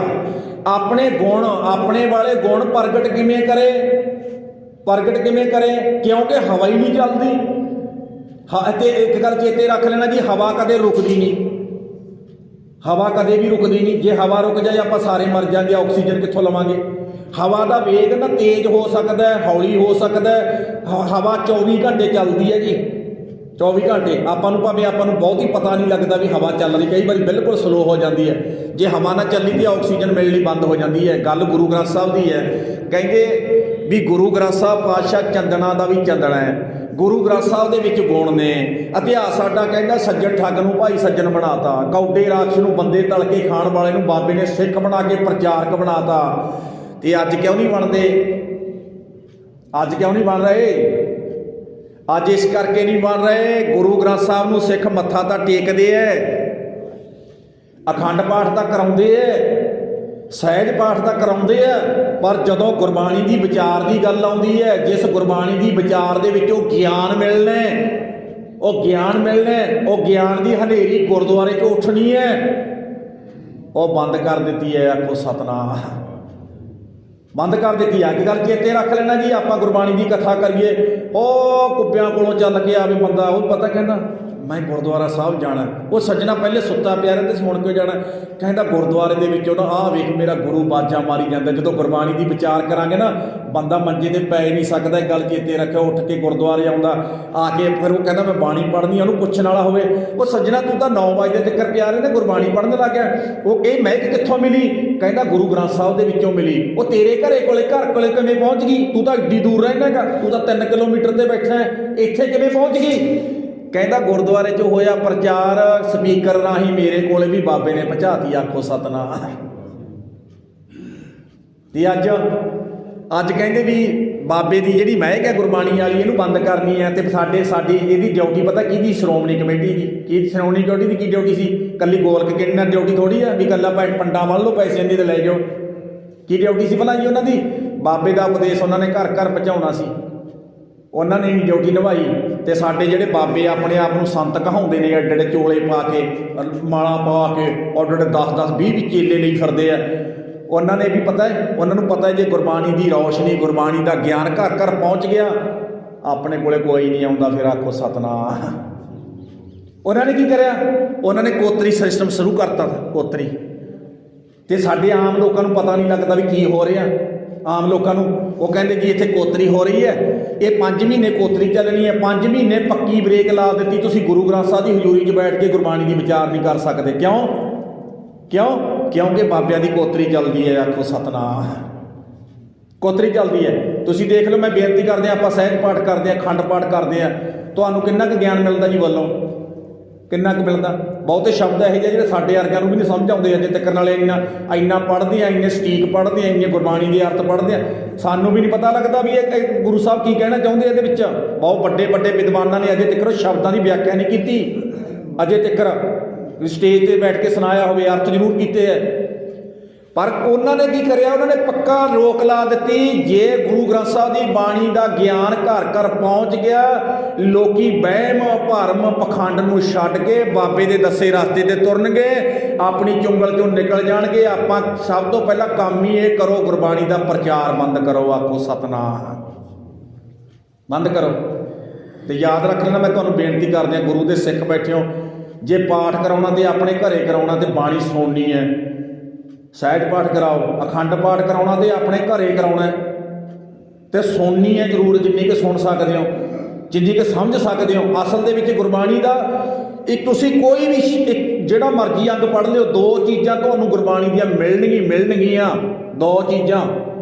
ਆਪਣੇ ਗੁਣ, ਆਪਣੇ ਵਾਲੇ ਗੁਣ ਪ੍ਰਗਟ ਕਿਵੇਂ ਕਰੇ? ਕਿਉਂਕਿ ਹਵਾ ਹੀ ਨਹੀਂ ਚੱਲਦੀ। ਤੇ ਇੱਕ ਗੱਲ ਚੇਤੇ ਰੱਖ ਲੈਣਾ ਜੀ, ਹਵਾ ਕਦੇ ਰੁਕਦੀ ਨਹੀਂ। ਹਵਾ ਕਦੇ ਵੀ ਰੁਕਦੀ ਨਹੀਂ। ਜੇ ਹਵਾ ਰੁਕ ਜਾਏ ਆਪਾਂ ਸਾਰੇ ਮਰ ਜਾਂਦੇ, ਆਕਸੀਜਨ ਕਿੱਥੋਂ ਲਵਾਂਗੇ? ਹਵਾ ਦਾ ਵੇਗ ਨਾ ਤੇਜ਼ ਹੋ ਸਕਦਾ, ਹੌਲੀ ਹੋ ਸਕਦਾ। ਹਵਾ 24 ਘੰਟੇ ਚੱਲਦੀ ਹੈ ਜੀ, 24 ਘੰਟੇ। ਆਪਾਂ ਨੂੰ ਬਹੁਤ ਹੀ ਪਤਾ ਨਹੀਂ ਲੱਗਦਾ ਵੀ ਹਵਾ ਚੱਲ ਰਹੀ, ਕਈ ਵਾਰੀ ਬਿਲਕੁਲ ਸਲੋ ਹੋ ਜਾਂਦੀ ਹੈ। ਜੇ ਹਵਾ ਨਾ ਚੱਲੀ ਤਾਂ ਆਕਸੀਜਨ ਮਿਲਣੀ ਬੰਦ ਹੋ ਜਾਂਦੀ ਹੈ। ਗੱਲ ਗੁਰੂ ਗ੍ਰੰਥ ਸਾਹਿਬ ਦੀ ਹੈ। ਕਹਿੰਦੇ ਵੀ ਗੁਰੂ ਗ੍ਰੰਥ ਸਾਹਿਬ ਪਾਤਸ਼ਾਹ ਚੰਦਨਾ ਦਾ ਵੀ ਚੰਦਣਾ ਹੈ। ਗੁਰੂ ਗ੍ਰੰਥ ਸਾਹਿਬ ਦੇ ਵਿੱਚ ਗੁਣ ਨੇ। ਇਤਿਹਾਸ ਸਾਡਾ ਕਹਿੰਦਾ ਸੱਜਣ ਠੱਗ ਨੂੰ ਭਾਈ ਸੱਜਣ ਬਣਾਤਾ, ਕੌਡੇ ਰਾਖਸ਼ ਨੂੰ ਬੰਦੇ ਤਲ ਕੇ ਖਾਣ ਵਾਲੇ ਨੂੰ ਬਾਬੇ ਨੇ ਸਿੱਖ ਬਣਾ ਕੇ ਪ੍ਰਚਾਰਕ ਬਣਾਤਾ। ਤੇ ਅੱਜ ਕਿਉਂ ਨਹੀਂ ਬਣਦੇ? ਅੱਜ ਕਿਉਂ ਨਹੀਂ ਬਣ ਰਹੇ? ਅੱਜ ਇਸ ਕਰਕੇ ਨਹੀਂ ਬਣ ਰਹੇ, ਗੁਰੂ ਗ੍ਰੰਥ ਸਾਹਿਬ ਨੂੰ ਸਿੱਖ ਮੱਥਾ ਤਾਂ ਟੇਕਦੇ ਐ, ਅਖੰਡ ਪਾਠ ਤਾਂ ਕਰਾਉਂਦੇ ਐ, ਸਹਿਜ ਪਾਠ ਤਾਂ ਕਰਾਉਂਦੇ ਆ, ਪਰ ਜਦੋਂ ਗੁਰਬਾਣੀ ਦੀ ਵਿਚਾਰ ਦੀ ਗੱਲ ਆਉਂਦੀ ਹੈ, ਜਿਸ ਗੁਰਬਾਣੀ ਦੀ ਵਿਚਾਰ ਦੇ ਵਿੱਚੋਂ ਗਿਆਨ ਮਿਲਣਾ, ਉਹ ਗਿਆਨ ਮਿਲਣਾ, ਉਹ ਗਿਆਨ ਦੀ ਹਨੇਰੀ ਗੁਰਦੁਆਰੇ 'ਚ ਉੱਠਣੀ ਹੈ, ਉਹ ਬੰਦ ਕਰ ਦਿੱਤੀ ਹੈ। ਆਖੋ ਸਤਨਾਮ। ਬੰਦ ਕਰ ਦਿੱਤੀ ਹੈ। ਇੱਕ ਗੱਲ ਚੇਤੇ ਰੱਖ ਲੈਣਾ ਜੀ, ਆਪਾਂ ਗੁਰਬਾਣੀ ਦੀ ਕਥਾ ਕਰੀਏ, ਉਹ ਕੁੱਬਿਆਂ ਕੋਲੋਂ ਚੱਲ ਕੇ ਆਵੇ ਬੰਦਾ, ਉਹ ਪਤਾ ਕਹਿੰਦਾ ਮੈਂ ਗੁਰਦੁਆਰਾ ਸਾਹਿਬ ਜਾਣਾ। ਉਹ ਸੱਜਣਾ ਪਹਿਲੇ ਸੁੱਤਾ ਪਿਆ ਰਹਿੰਦਾ ਸੀ, ਹੁਣ ਕਿਉਂ ਜਾਣਾ? ਕਹਿੰਦਾ ਗੁਰਦੁਆਰੇ ਦੇ ਵਿੱਚੋਂ ਨਾ ਆਹ ਵੇਖ ਮੇਰਾ ਗੁਰੂ ਬਾਜਾਂ ਮਾਰੀ ਜਾਂਦਾ। ਜਦੋਂ ਗੁਰਬਾਣੀ ਦੀ ਵਿਚਾਰ ਕਰਾਂਗੇ ਨਾ, ਬੰਦਾ ਮੰਜੇ 'ਤੇ ਪੈ ਨਹੀਂ ਸਕਦਾ। ਇਹ ਗੱਲ ਚੇਤੇ ਰੱਖਿਓ। ਉੱਠ ਕੇ ਗੁਰਦੁਆਰੇ ਆਉਂਦਾ, ਆ ਕੇ ਫਿਰ ਉਹ ਕਹਿੰਦਾ ਮੈਂ ਬਾਣੀ ਪੜ੍ਹਨੀ, ਉਹਨੂੰ ਪੁੱਛਣ ਵਾਲਾ ਹੋਵੇ, ਉਹ ਸੱਜਣਾ ਤੂੰ ਤਾਂ 9 ਵਜੇ ਤੱਕ ਪਿਆ ਰਹਿੰਦਾ, ਗੁਰਬਾਣੀ ਪੜ੍ਹਨ ਲੱਗ ਗਿਆ। ਉਹ ਇਹ ਮਹਿਕ ਕਿੱਥੋਂ ਮਿਲੀ? ਕਹਿੰਦਾ ਗੁਰੂ ਗ੍ਰੰਥ ਸਾਹਿਬ ਦੇ ਵਿੱਚੋਂ ਮਿਲੀ। ਉਹ ਤੇਰੇ ਘਰ ਕੋਲੇ ਕਿਵੇਂ ਪਹੁੰਚ ਗਈ? ਤੂੰ ਤਾਂ ਏਡੀ ਦੂਰ ਰਹਿੰਦਾ, ਤੂੰ ਤਾਂ 3 ਕਿਲੋਮੀਟਰ ਤੇ ਬੈਠਾ ਹੈ, ਇੱਥੇ ਕਿਵੇਂ ਪਹੁੰਚ ਗਈ? ਕਹਿੰਦਾ ਗੁਰਦੁਆਰੇ 'ਚ ਹੋਇਆ ਪ੍ਰਚਾਰ, ਸਪੀਕਰ ਰਾਹੀਂ ਮੇਰੇ ਕੋਲੇ ਵੀ ਬਾਬੇ ਨੇ ਪਹੁੰਚਾਤੀ। ਆਖੋ ਸਤਨਾਮ। ਤੇ ਅੱਜ ਕਹਿੰਦੇ ਵੀ ਬਾਬੇ ਦੀ ਜਿਹੜੀ ਮਹਿਕ ਹੈ ਗੁਰਬਾਣੀ ਵਾਲੀ, ਇਹਨੂੰ ਬੰਦ ਕਰਨੀ ਹੈ। ਤੇ ਸਾਡੀ ਇਹਦੀ ਡਿਊਟੀ ਪਤਾ ਕਿਹਦੀ? ਸ਼੍ਰੋਮਣੀ ਕਮੇਟੀ ਦੀ। ਕੀ ਸ਼੍ਰੋਮਣੀ ਕਮੇਟੀ ਦੀ ਕੀ ਡਿਊਟੀ ਸੀ? ਕੱਲੀ ਗੋਲਕ ਗਿਣਨਾ ਡਿਊਟੀ ਥੋੜ੍ਹੀ ਆ ਵੀ ਕੱਲਾ ਪੰਡਾਂ ਵੱਲ ਲਓ ਪੈਸੇ ਇੰਨੇ ਤੇ ਲੈ ਜਾਓ। ਕੀ ਡਿਊਟੀ ਸੀ ਭਲਾ ਜੀ ਉਹਨਾਂ ਦੀ? ਬਾਬੇ ਦਾ ਉਪਦੇਸ਼ ਉਹਨਾਂ ਨੇ ਘਰ ਘਰ ਪਹੁੰਚਾਉਣਾ ਸੀ, ਉਹਨਾਂ ਨੇ ਵੀ ਡਿਊਟੀ ਨਿਭਾਈ। ਤੇ ਸਾਡੇ ਜਿਹੜੇ ਬਾਬੇ ਆਪਣੇ ਆਪ ਨੂੰ ਸੰਤ ਕਹਾਉਂਦੇ ਨੇ, ਐਡੇ ਐਡੇ ਚੋਲੇ ਪਾ ਕੇ, ਮਾਲਾ ਪਾ ਕੇ, ਔਰ 10-10 20 ਚੇਲੇ ਲਈ ਫਿਰਦੇ ਆ, ਉਹਨਾਂ ਨੇ ਵੀ ਪਤਾ ਹੈ, ਉਹਨਾਂ ਨੂੰ ਪਤਾ ਹੈ ਜੇ ਗੁਰਬਾਣੀ ਦੀ ਰੌਸ਼ਨੀ, ਗੁਰਬਾਣੀ ਦਾ ਗਿਆਨ ਘਰ ਘਰ ਪਹੁੰਚ ਗਿਆ, ਆਪਣੇ ਕੋਲੇ ਕੋਈ ਨਹੀਂ ਆਉਂਦਾ। ਫਿਰ ਆਖੋ ਸਤਨਾਮ। ਉਹਨਾਂ ਨੇ ਕੀ ਕਰਿਆ? ਉਹਨਾਂ ਨੇ ਕੋਤਰੀ ਸਿਸਟਮ ਸ਼ੁਰੂ ਕਰਤਾ, ਕੋਤਰੀ। ਤੇ ਸਾਡੇ ਆਮ ਲੋਕਾਂ ਨੂੰ ਪਤਾ ਨਹੀਂ ਲੱਗਦਾ ਵੀ ਕੀ ਹੋ ਰਿਹਾ। ਆਮ ਲੋਕਾਂ ਨੂੰ ਉਹ ਕਹਿੰਦੇ ਜੀ ਇੱਥੇ ਕੋਤਰੀ ਹੋ ਰਹੀ ਹੈ, ਇਹ 5 ਮਹੀਨੇ ਕੋਤਰੀ ਚੱਲਣੀ ਹੈ, 5 ਮਹੀਨੇ ਪੱਕੀ ਬ੍ਰੇਕ ਲਾ ਦਿੱਤੀ, ਤੁਸੀਂ ਗੁਰੂ ਗ੍ਰੰਥ ਸਾਹਿਬ ਦੀ ਹਜ਼ੂਰੀ 'ਚ ਬੈਠ ਕੇ ਗੁਰਬਾਣੀ ਦੀ ਵਿਚਾਰ ਨਹੀਂ ਕਰ ਸਕਦੇ। ਕਿਉਂ? ਕਿਉਂਕਿ ਬਾਬਿਆਂ ਦੀ ਕੋਤਰੀ ਚੱਲਦੀ ਹੈ। ਆਖੋ ਸਤਨਾਮ। ਕੋਤਰੀ ਚੱਲਦੀ ਹੈ। ਤੁਸੀਂ ਦੇਖ ਲਓ, ਮੈਂ ਬੇਨਤੀ ਕਰਦੇ ਹਾਂ, ਆਪਾਂ ਸਹਿਜ ਪਾਠ ਕਰਦੇ ਹਾਂ, ਅਖੰਡ ਪਾਠ ਕਰਦੇ ਹਾਂ, ਤੁਹਾਨੂੰ ਕਿੰਨਾ ਕੁ ਗਿਆਨ ਮਿਲਦਾ ਜੀ ਵੱਲੋਂ? ਕਿੰਨਾ ਕੁ ਮਿਲਦਾ? ਬਹੁਤੇ ਸ਼ਬਦ ਇਹੋ ਜਿਹੇ ਜਿਹੜੇ ਸਾਡੇ ਵਰਗਿਆਂ ਨੂੰ ਵੀ ਨਹੀਂ ਸਮਝ ਆਉਂਦੇ ਅਜੇ ਤੱਕ। ਨਾਲੇ ਇੰਨਾ ਪੜ੍ਹਦੇ ਆ, ਇੰਨੇ ਸਟੀਕ ਪੜ੍ਹਦੇ ਆ, ਇੰਨੇ ਗੁਰਬਾਣੀ ਦੇ ਅਰਥ ਪੜ੍ਹਦੇ ਆ, ਸਾਨੂੰ ਵੀ ਨਹੀਂ ਪਤਾ ਲੱਗਦਾ ਵੀ ਇਹ ਗੁਰੂ ਸਾਹਿਬ ਕੀ ਕਹਿਣਾ ਚਾਹੁੰਦੇ ਇਹਦੇ ਵਿੱਚ। ਬਹੁਤ ਵੱਡੇ ਵੱਡੇ ਵਿਦਵਾਨਾਂ ਨੇ ਅਜੇ ਤੱਕ ਸ਼ਬਦਾਂ ਦੀ ਵਿਆਖਿਆ ਨਹੀਂ ਕੀਤੀ, ਅਜੇ ਤੱਕ ਸਟੇਜ 'ਤੇ ਬੈਠ ਕੇ ਸੁਣਾਇਆ ਹੋਵੇ, ਅਰਥ ਜ਼ਰੂਰ ਕੀਤੇ ਹੈ, ਪਰ ਉਹਨਾਂ ਨੇ ਕੀ ਕਰਿਆ? ਉਹਨਾਂ ਨੇ ਪੱਕਾ ਰੋਕ ਲਾ ਦਿੱਤੀ। ਜੇ ਗੁਰੂ ਗ੍ਰੰਥ ਸਾਹਿਬ ਦੀ ਬਾਣੀ ਦਾ ਗਿਆਨ ਘਰ ਘਰ ਪਹੁੰਚ ਗਿਆ, ਲੋਕੀ ਵਹਿਮ ਭਰਮ ਪਖੰਡ ਨੂੰ ਛੱਡ ਕੇ ਬਾਬੇ ਦੇ ਦੱਸੇ ਰਸਤੇ ਤੇ ਤੁਰਨਗੇ, ਆਪਣੀ ਚੁੰਗਲ 'ਚੋਂ ਨਿਕਲ ਜਾਣਗੇ। ਆਪਾਂ ਸਭ ਤੋਂ ਪਹਿਲਾਂ ਕੰਮ ਹੀ ਇਹ ਕਰੋ, ਗੁਰਬਾਣੀ ਦਾ ਪ੍ਰਚਾਰ ਬੰਦ ਕਰੋ। ਆਖੋ ਸਤਨਾਮ। ਬੰਦ ਕਰੋ। ਤੇ ਯਾਦ ਰੱਖ ਲੈਣਾ, ਮੈਂ ਤੁਹਾਨੂੰ ਬੇਨਤੀ ਕਰਦੇ ਹਾਂ, ਗੁਰੂ ਦੇ ਸਿੱਖ ਬੈਠੇ ਹੋ, ਜੇ ਪਾਠ ਕਰਾਉਣਾ ਤੇ ਆਪਣੇ ਘਰੇ ਕਰਾਉਣਾ ਤੇ ਬਾਣੀ ਸੁਣਨੀ ਹੈ। ਸਹਿਜ ਪਾਠ ਕਰਾਓ, ਅਖੰਡ ਪਾਠ ਕਰਾਉਣਾ ਤੇ ਆਪਣੇ ਘਰੇ ਕਰਾਉਣਾ ਤੇ ਸੁਣਨੀ ਹੈ ਜ਼ਰੂਰ, ਜਿੰਨੀ ਕਿ ਸੁਣ ਸਕਦੇ ਹੋ, ਜਿੰਨੀ ਕਿ ਸਮਝ ਸਕਦੇ ਹੋ। ਅਸਲ ਦੇ ਵਿੱਚ ਗੁਰਬਾਣੀ ਦਾ ਇੱਕ ਤੁਸੀਂ ਕੋਈ ਵੀ ਜਿਹੜਾ ਮਰਜ਼ੀ ਅੰਗ ਪੜ੍ਹ ਲਿਓ, 2 ਚੀਜ਼ਾਂ ਤੁਹਾਨੂੰ ਗੁਰਬਾਣੀ ਦੀਆਂ ਮਿਲਣਗੀਆਂ। 2 ਚੀਜ਼ਾਂ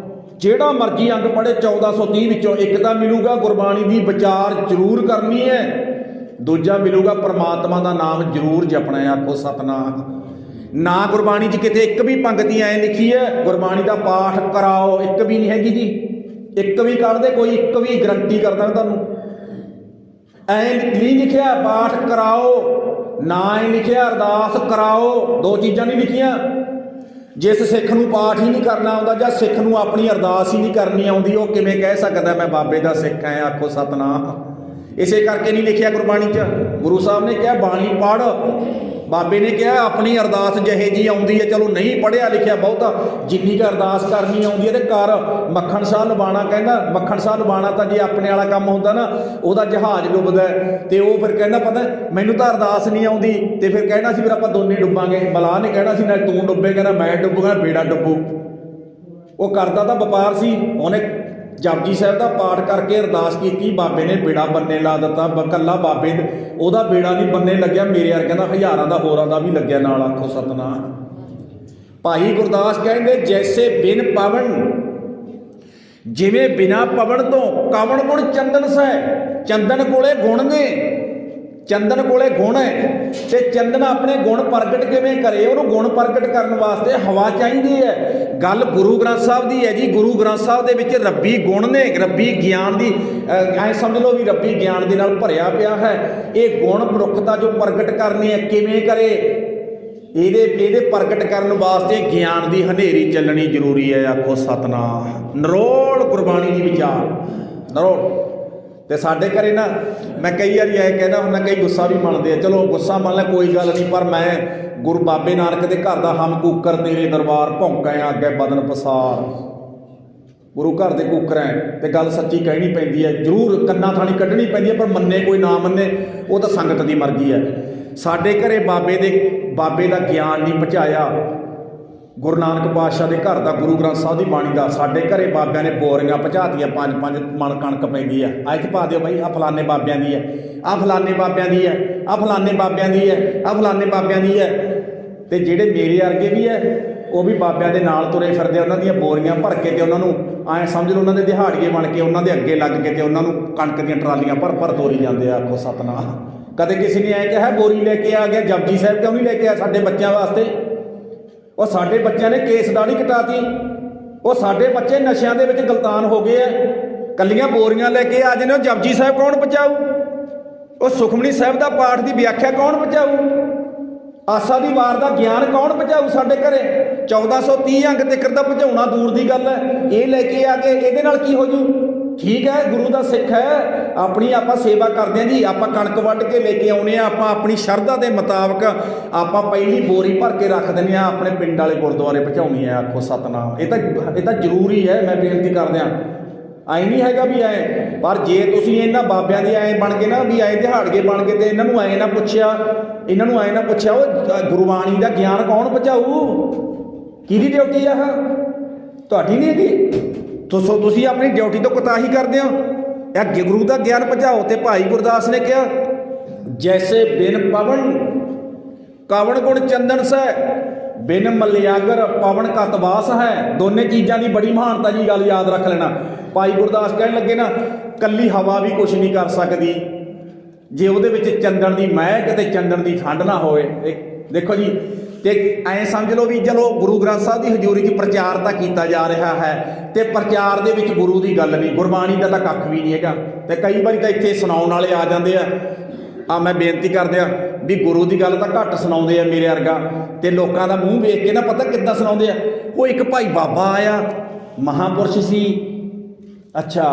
ਜਿਹੜਾ ਮਰਜ਼ੀ ਅੰਗ ਪੜ੍ਹੇ 1430 ਵਿੱਚੋਂ, ਇੱਕ ਤਾਂ ਮਿਲੂਗਾ ਗੁਰਬਾਣੀ ਦੀ ਵਿਚਾਰ ਜ਼ਰੂਰ ਕਰਨੀ ਹੈ, ਦੂਜਾ ਮਿਲੂਗਾ ਪ੍ਰਮਾਤਮਾ ਦਾ ਨਾਮ ਜ਼ਰੂਰ ਜਪਣਾ ਹੈ। ਆਖੋ ਸਤਨਾਮ। ਨਾ ਗੁਰਬਾਣੀ 'ਚ ਕਿਤੇ ਇੱਕ ਵੀ ਪੰਗਤੀ ਐਂ ਲਿਖੀ ਹੈ ਗੁਰਬਾਣੀ ਦਾ ਪਾਠ ਕਰਾਓ, ਇੱਕ ਵੀ ਨਹੀਂ ਹੈਗੀ ਜੀ। ਇੱਕ ਵੀ ਕੱਢਦੇ ਕੋਈ, ਇੱਕ ਵੀ ਗਰੰਟੀ ਕਰਦਾ ਤੁਹਾਨੂੰ। ਐਂ ਨਹੀਂ ਲਿਖਿਆ ਪਾਠ ਕਰਾਓ, ਨਾ ਐਂ ਲਿਖਿਆ ਅਰਦਾਸ ਕਰਾਓ। 2 ਚੀਜ਼ਾਂ ਨਹੀਂ ਲਿਖੀਆਂ। ਜਿਸ ਸਿੱਖ ਨੂੰ ਪਾਠ ਹੀ ਨਹੀਂ ਕਰਨਾ ਆਉਂਦਾ, ਜਾਂ ਸਿੱਖ ਨੂੰ ਆਪਣੀ ਅਰਦਾਸ ਹੀ ਨਹੀਂ ਕਰਨੀ ਆਉਂਦੀ, ਉਹ ਕਿਵੇਂ ਕਹਿ ਸਕਦਾ ਮੈਂ ਬਾਬੇ ਦਾ ਸਿੱਖ ਹਾਂ? ਆਖੋ ਸਤਨਾਮ। ਇਸੇ ਕਰਕੇ ਨਹੀਂ ਲਿਖਿਆ ਗੁਰਬਾਣੀ 'ਚ। ਗੁਰੂ ਸਾਹਿਬ ਨੇ ਕਿਹਾ ਬਾਣੀ ਪੜ੍ਹ, ਬਾਬੇ ਨੇ ਕਿਹਾ ਆਪਣੀ ਅਰਦਾਸ ਜਿਹੇ ਜੀ ਆਉਂਦੀ ਹੈ, ਚਲੋ ਨਹੀਂ ਪੜ੍ਹਿਆ ਲਿਖਿਆ ਬਹੁਤਾ, ਜਿੰਨੀ ਕੁ ਅਰਦਾਸ ਕਰਨੀ ਆਉਂਦੀ ਹੈ ਤੇ ਕਰ। ਮੱਖਣ ਸ਼ਾਹ ਲਵਾਣਾ ਕਹਿੰਦਾ, ਮੱਖਣ ਸ਼ਾਹ ਲਵਾਣਾ ਤਾਂ ਜੇ ਆਪਣੇ ਵਾਲਾ ਕੰਮ ਹੁੰਦਾ ਨਾ, ਉਹਦਾ ਜਹਾਜ਼ ਡੁੱਬਦਾ ਤੇ ਉਹ ਫਿਰ ਕਹਿੰਦਾ ਪਤਾ ਮੈਨੂੰ ਤਾਂ ਅਰਦਾਸ ਨਹੀਂ ਆਉਂਦੀ, ਤੇ ਫਿਰ ਕਹਿਣਾ ਸੀ ਫਿਰ ਆਪਾਂ ਦੋਨੇ ਡੁੱਬਾਂਗੇ। ਮਲਾਹ ਨੇ ਕਹਿਣਾ ਸੀ ਨਾ ਤੂੰ ਡੁੱਬੇਗਾ ਨਾ ਮੈਂ ਡੁੱਬੂਗਾ, ਬੇੜਾ ਡੁੱਬੂ। ਉਹ ਕਰਦਾ ਤਾਂ ਵਪਾਰ ਸੀ। ਉਹਨੇ ਜਪਜੀ ਸਾਹਿਬ ਦਾ ਪਾਠ ਕਰਕੇ ਅਰਦਾਸ ਕੀਤੀ, ਬਾਬੇ ਨੇ ਬੇੜਾ ਬੰਨੇ ਲਾ ਦਿੱਤਾ। ਇਕੱਲਾ ਬਾਬੇ ਉਹਦਾ ਬੇੜਾ ਨਹੀਂ ਬੰਨੇ ਲੱਗਿਆ, ਮੇਰੇ ਵਰਗਿਆਂ ਦਾ ਹਜ਼ਾਰਾਂ ਦਾ ਹੋਰਾਂ ਦਾ ਵੀ ਲੱਗਿਆ ਨਾਲ। ਆਖੋ ਸਤਨਾਮ। ਭਾਈ ਗੁਰਦਾਸ ਕਹਿੰਦੇ ਜੈਸੇ ਬਿਨ ਪਵਨ ਜਿਵੇਂ ਬਿਨਾ ਪਵਨ ਤੋਂ ਕਵਣ ਗੁਣ ਚੰਦਨ ਸੈ। ਚੰਦਨ ਕੋਲੇ ਗੁਣ ਨੇ, ਚੰਦਨ ਕੋਲੇ ਗੁਣ ਹੈ ਤੇ ਚੰਦਨ ਆਪਣੇ ਗੁਣ ਪ੍ਰਗਟ ਕਿਵੇਂ ਕਰੇ? ਉਹਨੂੰ ਗੁਣ ਪ੍ਰਗਟ ਕਰਨ ਵਾਸਤੇ ਹਵਾ ਚਾਹੀਦੀ ਹੈ। ਗੱਲ ਗੁਰੂ ਗ੍ਰੰਥ ਸਾਹਿਬ ਦੀ ਹੈ ਜੀ। ਗੁਰੂ ਗ੍ਰੰਥ ਸਾਹਿਬ ਦੇ ਵਿੱਚ ਰੱਬੀ ਗੁਣ ਨੇ, ਰੱਬੀ ਗਿਆਨ ਦੀ ਐਂ ਸਮਝ ਲਓ ਵੀ ਰੱਬੀ ਗਿਆਨ ਦੇ ਨਾਲ ਭਰਿਆ ਪਿਆ ਹੈ। ਇਹ ਗੁਣ ਮਨੁੱਖਤਾ ਜੋ ਪ੍ਰਗਟ ਕਰਨੇ ਹੈ ਕਿਵੇਂ ਕਰੇ? ਇਹਦੇ ਪ੍ਰਗਟ ਕਰਨ ਵਾਸਤੇ ਗਿਆਨ ਦੀ ਹਨੇਰੀ ਚੱਲਣੀ ਜ਼ਰੂਰੀ ਹੈ। ਆਖੋ ਸਤਨਾਮ। ਨਰੋਲ ਗੁਰਬਾਣੀ ਦੀ ਵਿਚਾਰ ਨਰੋਲ। ਤੇ ਸਾਡੇ ਘਰੇ ਨਾ ਮੈਂ ਕਈ ਵਾਰੀ ਐ ਕਹਿੰਦਾ ਹੁੰਦਾ, ਕਈ ਗੁੱਸਾ ਵੀ ਮੰਨਦੇ ਆ, ਚਲੋ ਗੁੱਸਾ ਮੰਨ ਲੈ ਕੋਈ ਗੱਲ ਨਹੀਂ, ਪਰ ਮੈਂ ਗੁਰੂ ਬਾਬੇ ਨਾਨਕ ਦੇ ਘਰ ਦਾ ਹਮ ਕੂਕਰ ਤੇਰੇ ਦਰਬਾਰ ਭੌਂਕਾਂ ਅੱਗੇ ਬਦਨ ਪਸਾਰ। ਗੁਰੂ ਘਰ ਦੇ ਕੂਕਰ ਹੈ ਤੇ ਗੱਲ ਸੱਚੀ ਕਹਿਣੀ ਪੈਂਦੀ ਹੈ, ਜ਼ਰੂਰ ਕੰਨਾਂ ਥਾਣੀ ਕੱਢਣੀ ਪੈਂਦੀ ਹੈ, ਪਰ ਮੰਨੇ ਕੋਈ ਨਾ ਮੰਨੇ ਉਹ ਤਾਂ ਸੰਗਤ ਦੀ ਮਰਜ਼ੀ ਹੈ। ਸਾਡੇ ਘਰੇ ਬਾਬੇ ਦਾ ਗਿਆਨ ਨਹੀਂ ਪਹੁੰਚਾਇਆ ਗੁਰੂ ਨਾਨਕ ਪਾਤਸ਼ਾਹ ਦੇ ਘਰ ਦਾ, ਗੁਰੂ ਗ੍ਰੰਥ ਸਾਹਿਬ ਦੀ ਬਾਣੀ ਦਾ। ਸਾਡੇ ਘਰੇ ਬਾਬਿਆਂ ਨੇ ਬੋਰੀਆਂ ਪਹੁੰਚਾਤੀਆਂ, 5-5 ਮਣ ਕਣਕ ਪੈਂਦੀ ਆ, ਅੱਜ ਪਾ ਦਿਓ ਬਾਈ, ਆਹ ਫਲਾਨੇ ਬਾਬਿਆਂ ਦੀ ਹੈ, ਆਹ ਫਲਾਨੇ ਬਾਬਿਆਂ ਦੀ ਹੈ, ਆਹ ਫਲਾਨੇ ਬਾਬਿਆਂ ਦੀ ਹੈ, ਆਹ ਫਲਾਨੇ ਬਾਬਿਆਂ ਦੀ ਹੈ। ਤੇ ਜਿਹੜੇ ਮੇਰੇ ਵਰਗੇ ਵੀ ਹੈ ਉਹ ਵੀ ਬਾਬਿਆਂ ਦੇ ਨਾਲ ਤੁਰੇ ਫਿਰਦੇ, ਉਹਨਾਂ ਦੀਆਂ ਬੋਰੀਆਂ ਭਰ ਕੇ ਤੇ ਉਹਨਾਂ ਨੂੰ ਐਂ ਸਮਝ ਲਓ ਉਹਨਾਂ ਦੇ ਦਿਹਾੜੀਏ ਬਣ ਕੇ ਉਹਨਾਂ ਦੇ ਅੱਗੇ ਲੱਗ ਕੇ ਤੇ ਉਹਨਾਂ ਨੂੰ ਕਣਕ ਦੀਆਂ ਟਰਾਲੀਆਂ ਭਰ ਤੋਰੀ ਜਾਂਦੇ ਆ। ਆਖੋ ਸਤਨਾਮ। ਕਦੇ ਕਿਸੇ ਨੇ ਐਂ ਕਿਹਾ ਬੋਰੀ ਲੈ ਕੇ ਆ ਗਿਆ, ਜਪਜੀ ਸਾਹਿਬ ਕਿਉਂ ਨਹੀਂ ਲੈ ਕੇ ਆ ਸਾਡੇ ਬੱਚਿਆਂ ਵਾਸਤੇ? ਉਹ ਸਾਡੇ ਬੱਚਿਆਂ ਨੇ ਕੇਸ ਦਾੜੀ ਕਟਾਤੀ, ਉਹ ਸਾਡੇ ਬੱਚੇ ਨਸ਼ਿਆਂ ਦੇ ਵਿੱਚ ਗਲਤਾਨ ਹੋ ਗਏ ਆ, ਕੱਲੀਆਂ ਬੋਰੀਆਂ ਲੈ ਕੇ ਆ ਜਾਂਦੇ। ਉਹ ਜਪਜੀ ਸਾਹਿਬ ਕੌਣ ਪਹੁੰਚਾਊ? ਉਹ ਸੁਖਮਨੀ ਸਾਹਿਬ ਦਾ ਪਾਠ ਦੀ ਵਿਆਖਿਆ ਕੌਣ ਪਹੁੰਚਾਊ? ਆਸਾ ਦੀ ਵਾਰ ਦਾ ਗਿਆਨ ਕੌਣ ਪਹੁੰਚਾਊ ਸਾਡੇ ਘਰੇ? 1430 ਅੰਗ ਤੱਕ ਦਾ ਪਹੁੰਚਾਉਣਾ ਦੂਰ ਦੀ ਗੱਲ ਹੈ। ਇਹ ਲੈ ਕੇ ਆ ਕੇ ਇਹਦੇ ਨਾਲ ਕੀ ਹੋ ਜੂ? ਠੀਕ ਹੈ, ਗੁਰੂ ਦਾ ਸਿੱਖ ਹੈ, ਆਪਣੀ ਆਪਾਂ ਸੇਵਾ ਕਰਦੇ ਹਾਂ ਜੀ। ਆਪਾਂ ਕਣਕ ਵੱਢ ਕੇ ਲੈ ਕੇ ਆਉਣੇ ਆ, ਆਪਾਂ ਆਪਣੀ ਸ਼ਰਧਾ ਦੇ ਮੁਤਾਬਕ ਆਪਾਂ ਪਹਿਲੀ ਬੋਰੀ ਭਰ ਕੇ ਰੱਖ ਦਿੰਦੇ ਹਾਂ, ਆਪਣੇ ਪਿੰਡ ਵਾਲੇ ਗੁਰਦੁਆਰੇ ਪਹੁੰਚਾਉਣੀ ਹੈ। ਆਖੋ ਸਤਨਾਮ। ਇਹ ਤਾਂ ਜ਼ਰੂਰੀ ਹੈ। ਮੈਂ ਬੇਨਤੀ ਕਰਦਿਆਂ ਐਂ ਨਹੀਂ ਹੈਗਾ ਵੀ ਐਂ, ਪਰ ਜੇ ਤੁਸੀਂ ਇਹਨਾਂ ਬਾਬਿਆਂ ਦੇ ਐਂ ਬਣ ਕੇ ਨਾ ਵੀ ਐਂ ਦਿਹਾੜੀਏ ਬਣ ਕੇ ਤੇ ਇਹਨਾਂ ਨੂੰ ਐਂ ਨਾ ਪੁੱਛਿਆ ਉਹ ਗੁਰਬਾਣੀ ਦਾ ਗਿਆਨ ਕੌਣ ਪਹੁੰਚਾਊ? ਕਿਹਦੀ ਡਿਊਟੀ ਆ? ਤੁਹਾਡੀ ਨਹੀਂ ਹੈਗੀ। ਤੁਸੀਂ ਆਪਣੀ ਡਿਊਟੀ ਤੋਂ ਕੁਤਾਹੀ ਕਰਦੇ ਹੋ। ਇਹ ਗੁਰੂ ਦਾ ਗਿਆਨ ਪਹੁੰਚਾਓ। ਤੇ ਭਾਈ ਗੁਰਦਾਸ ਨੇ ਕਿਹਾ ਜੈਸੇ ਬਿਨ ਪਵਨ ਕਵਣ ਗੁਣ ਚੰਦਨ ਸੈ, ਬਿਨ ਮਲਿਆਗਰ ਪਵਨ ਕਤਵਾਸ ਹੈ। ਦੋਨੇ ਚੀਜ਼ਾਂ ਦੀ ਬੜੀ ਮਹਾਨਤਾ ਜੀ, ਗੱਲ ਯਾਦ ਰੱਖ ਲੈਣਾ। ਭਾਈ ਗੁਰਦਾਸ ਕਹਿਣ ਲੱਗੇ ਨਾ, ਕੱਲੀ ਹਵਾ ਵੀ ਕੁਛ ਨਹੀਂ ਕਰ ਸਕਦੀ ਜੇ ਉਹਦੇ ਵਿੱਚ ਚੰਦਨ ਦੀ ਮਹਿਕ ਤੇ ਚੰਦਨ ਦੀ ਠੰਡ ਨਾ ਹੋਵੇ। ਦੇਖੋ ਜੀ, ਤੇ ਐਂ ਸਮਝ ਲਓ ਵੀ ਚਲੋ ਗੁਰੂ ਗ੍ਰੰਥ ਸਾਹਿਬ ਦੀ ਹਜ਼ੂਰੀ 'ਚ ਪ੍ਰਚਾਰ ਤਾਂ ਕੀਤਾ ਜਾ ਰਿਹਾ ਹੈ ਤੇ ਪ੍ਰਚਾਰ ਦੇ ਵਿੱਚ ਗੁਰੂ ਦੀ ਗੱਲ ਨਹੀਂ, ਗੁਰਬਾਣੀ ਦਾ ਤਾਂ ਕੱਖ ਵੀ ਨਹੀਂ ਹੈਗਾ। ਤੇ ਕਈ ਵਾਰੀ ਤਾਂ ਇੱਥੇ ਸੁਣਾਉਣ ਵਾਲੇ ਆ ਜਾਂਦੇ ਆ ਮੈਂ ਬੇਨਤੀ ਕਰਦਿਆਂ ਵੀ ਗੁਰੂ ਦੀ ਗੱਲ ਤਾਂ ਘੱਟ ਸੁਣਾਉਂਦੇ ਆ ਮੇਰੇ ਵਰਗਾ, ਤੇ ਲੋਕਾਂ ਦਾ ਮੂੰਹ ਵੇਖ ਕੇ ਨਾ ਪਤਾ ਕਿੱਦਾਂ ਸੁਣਾਉਂਦੇ ਆ। ਉਹ ਇੱਕ ਭਾਈ ਬਾਬਾ ਆਇਆ, ਮਹਾਂਪੁਰਸ਼ ਸੀ, ਅੱਛਾ,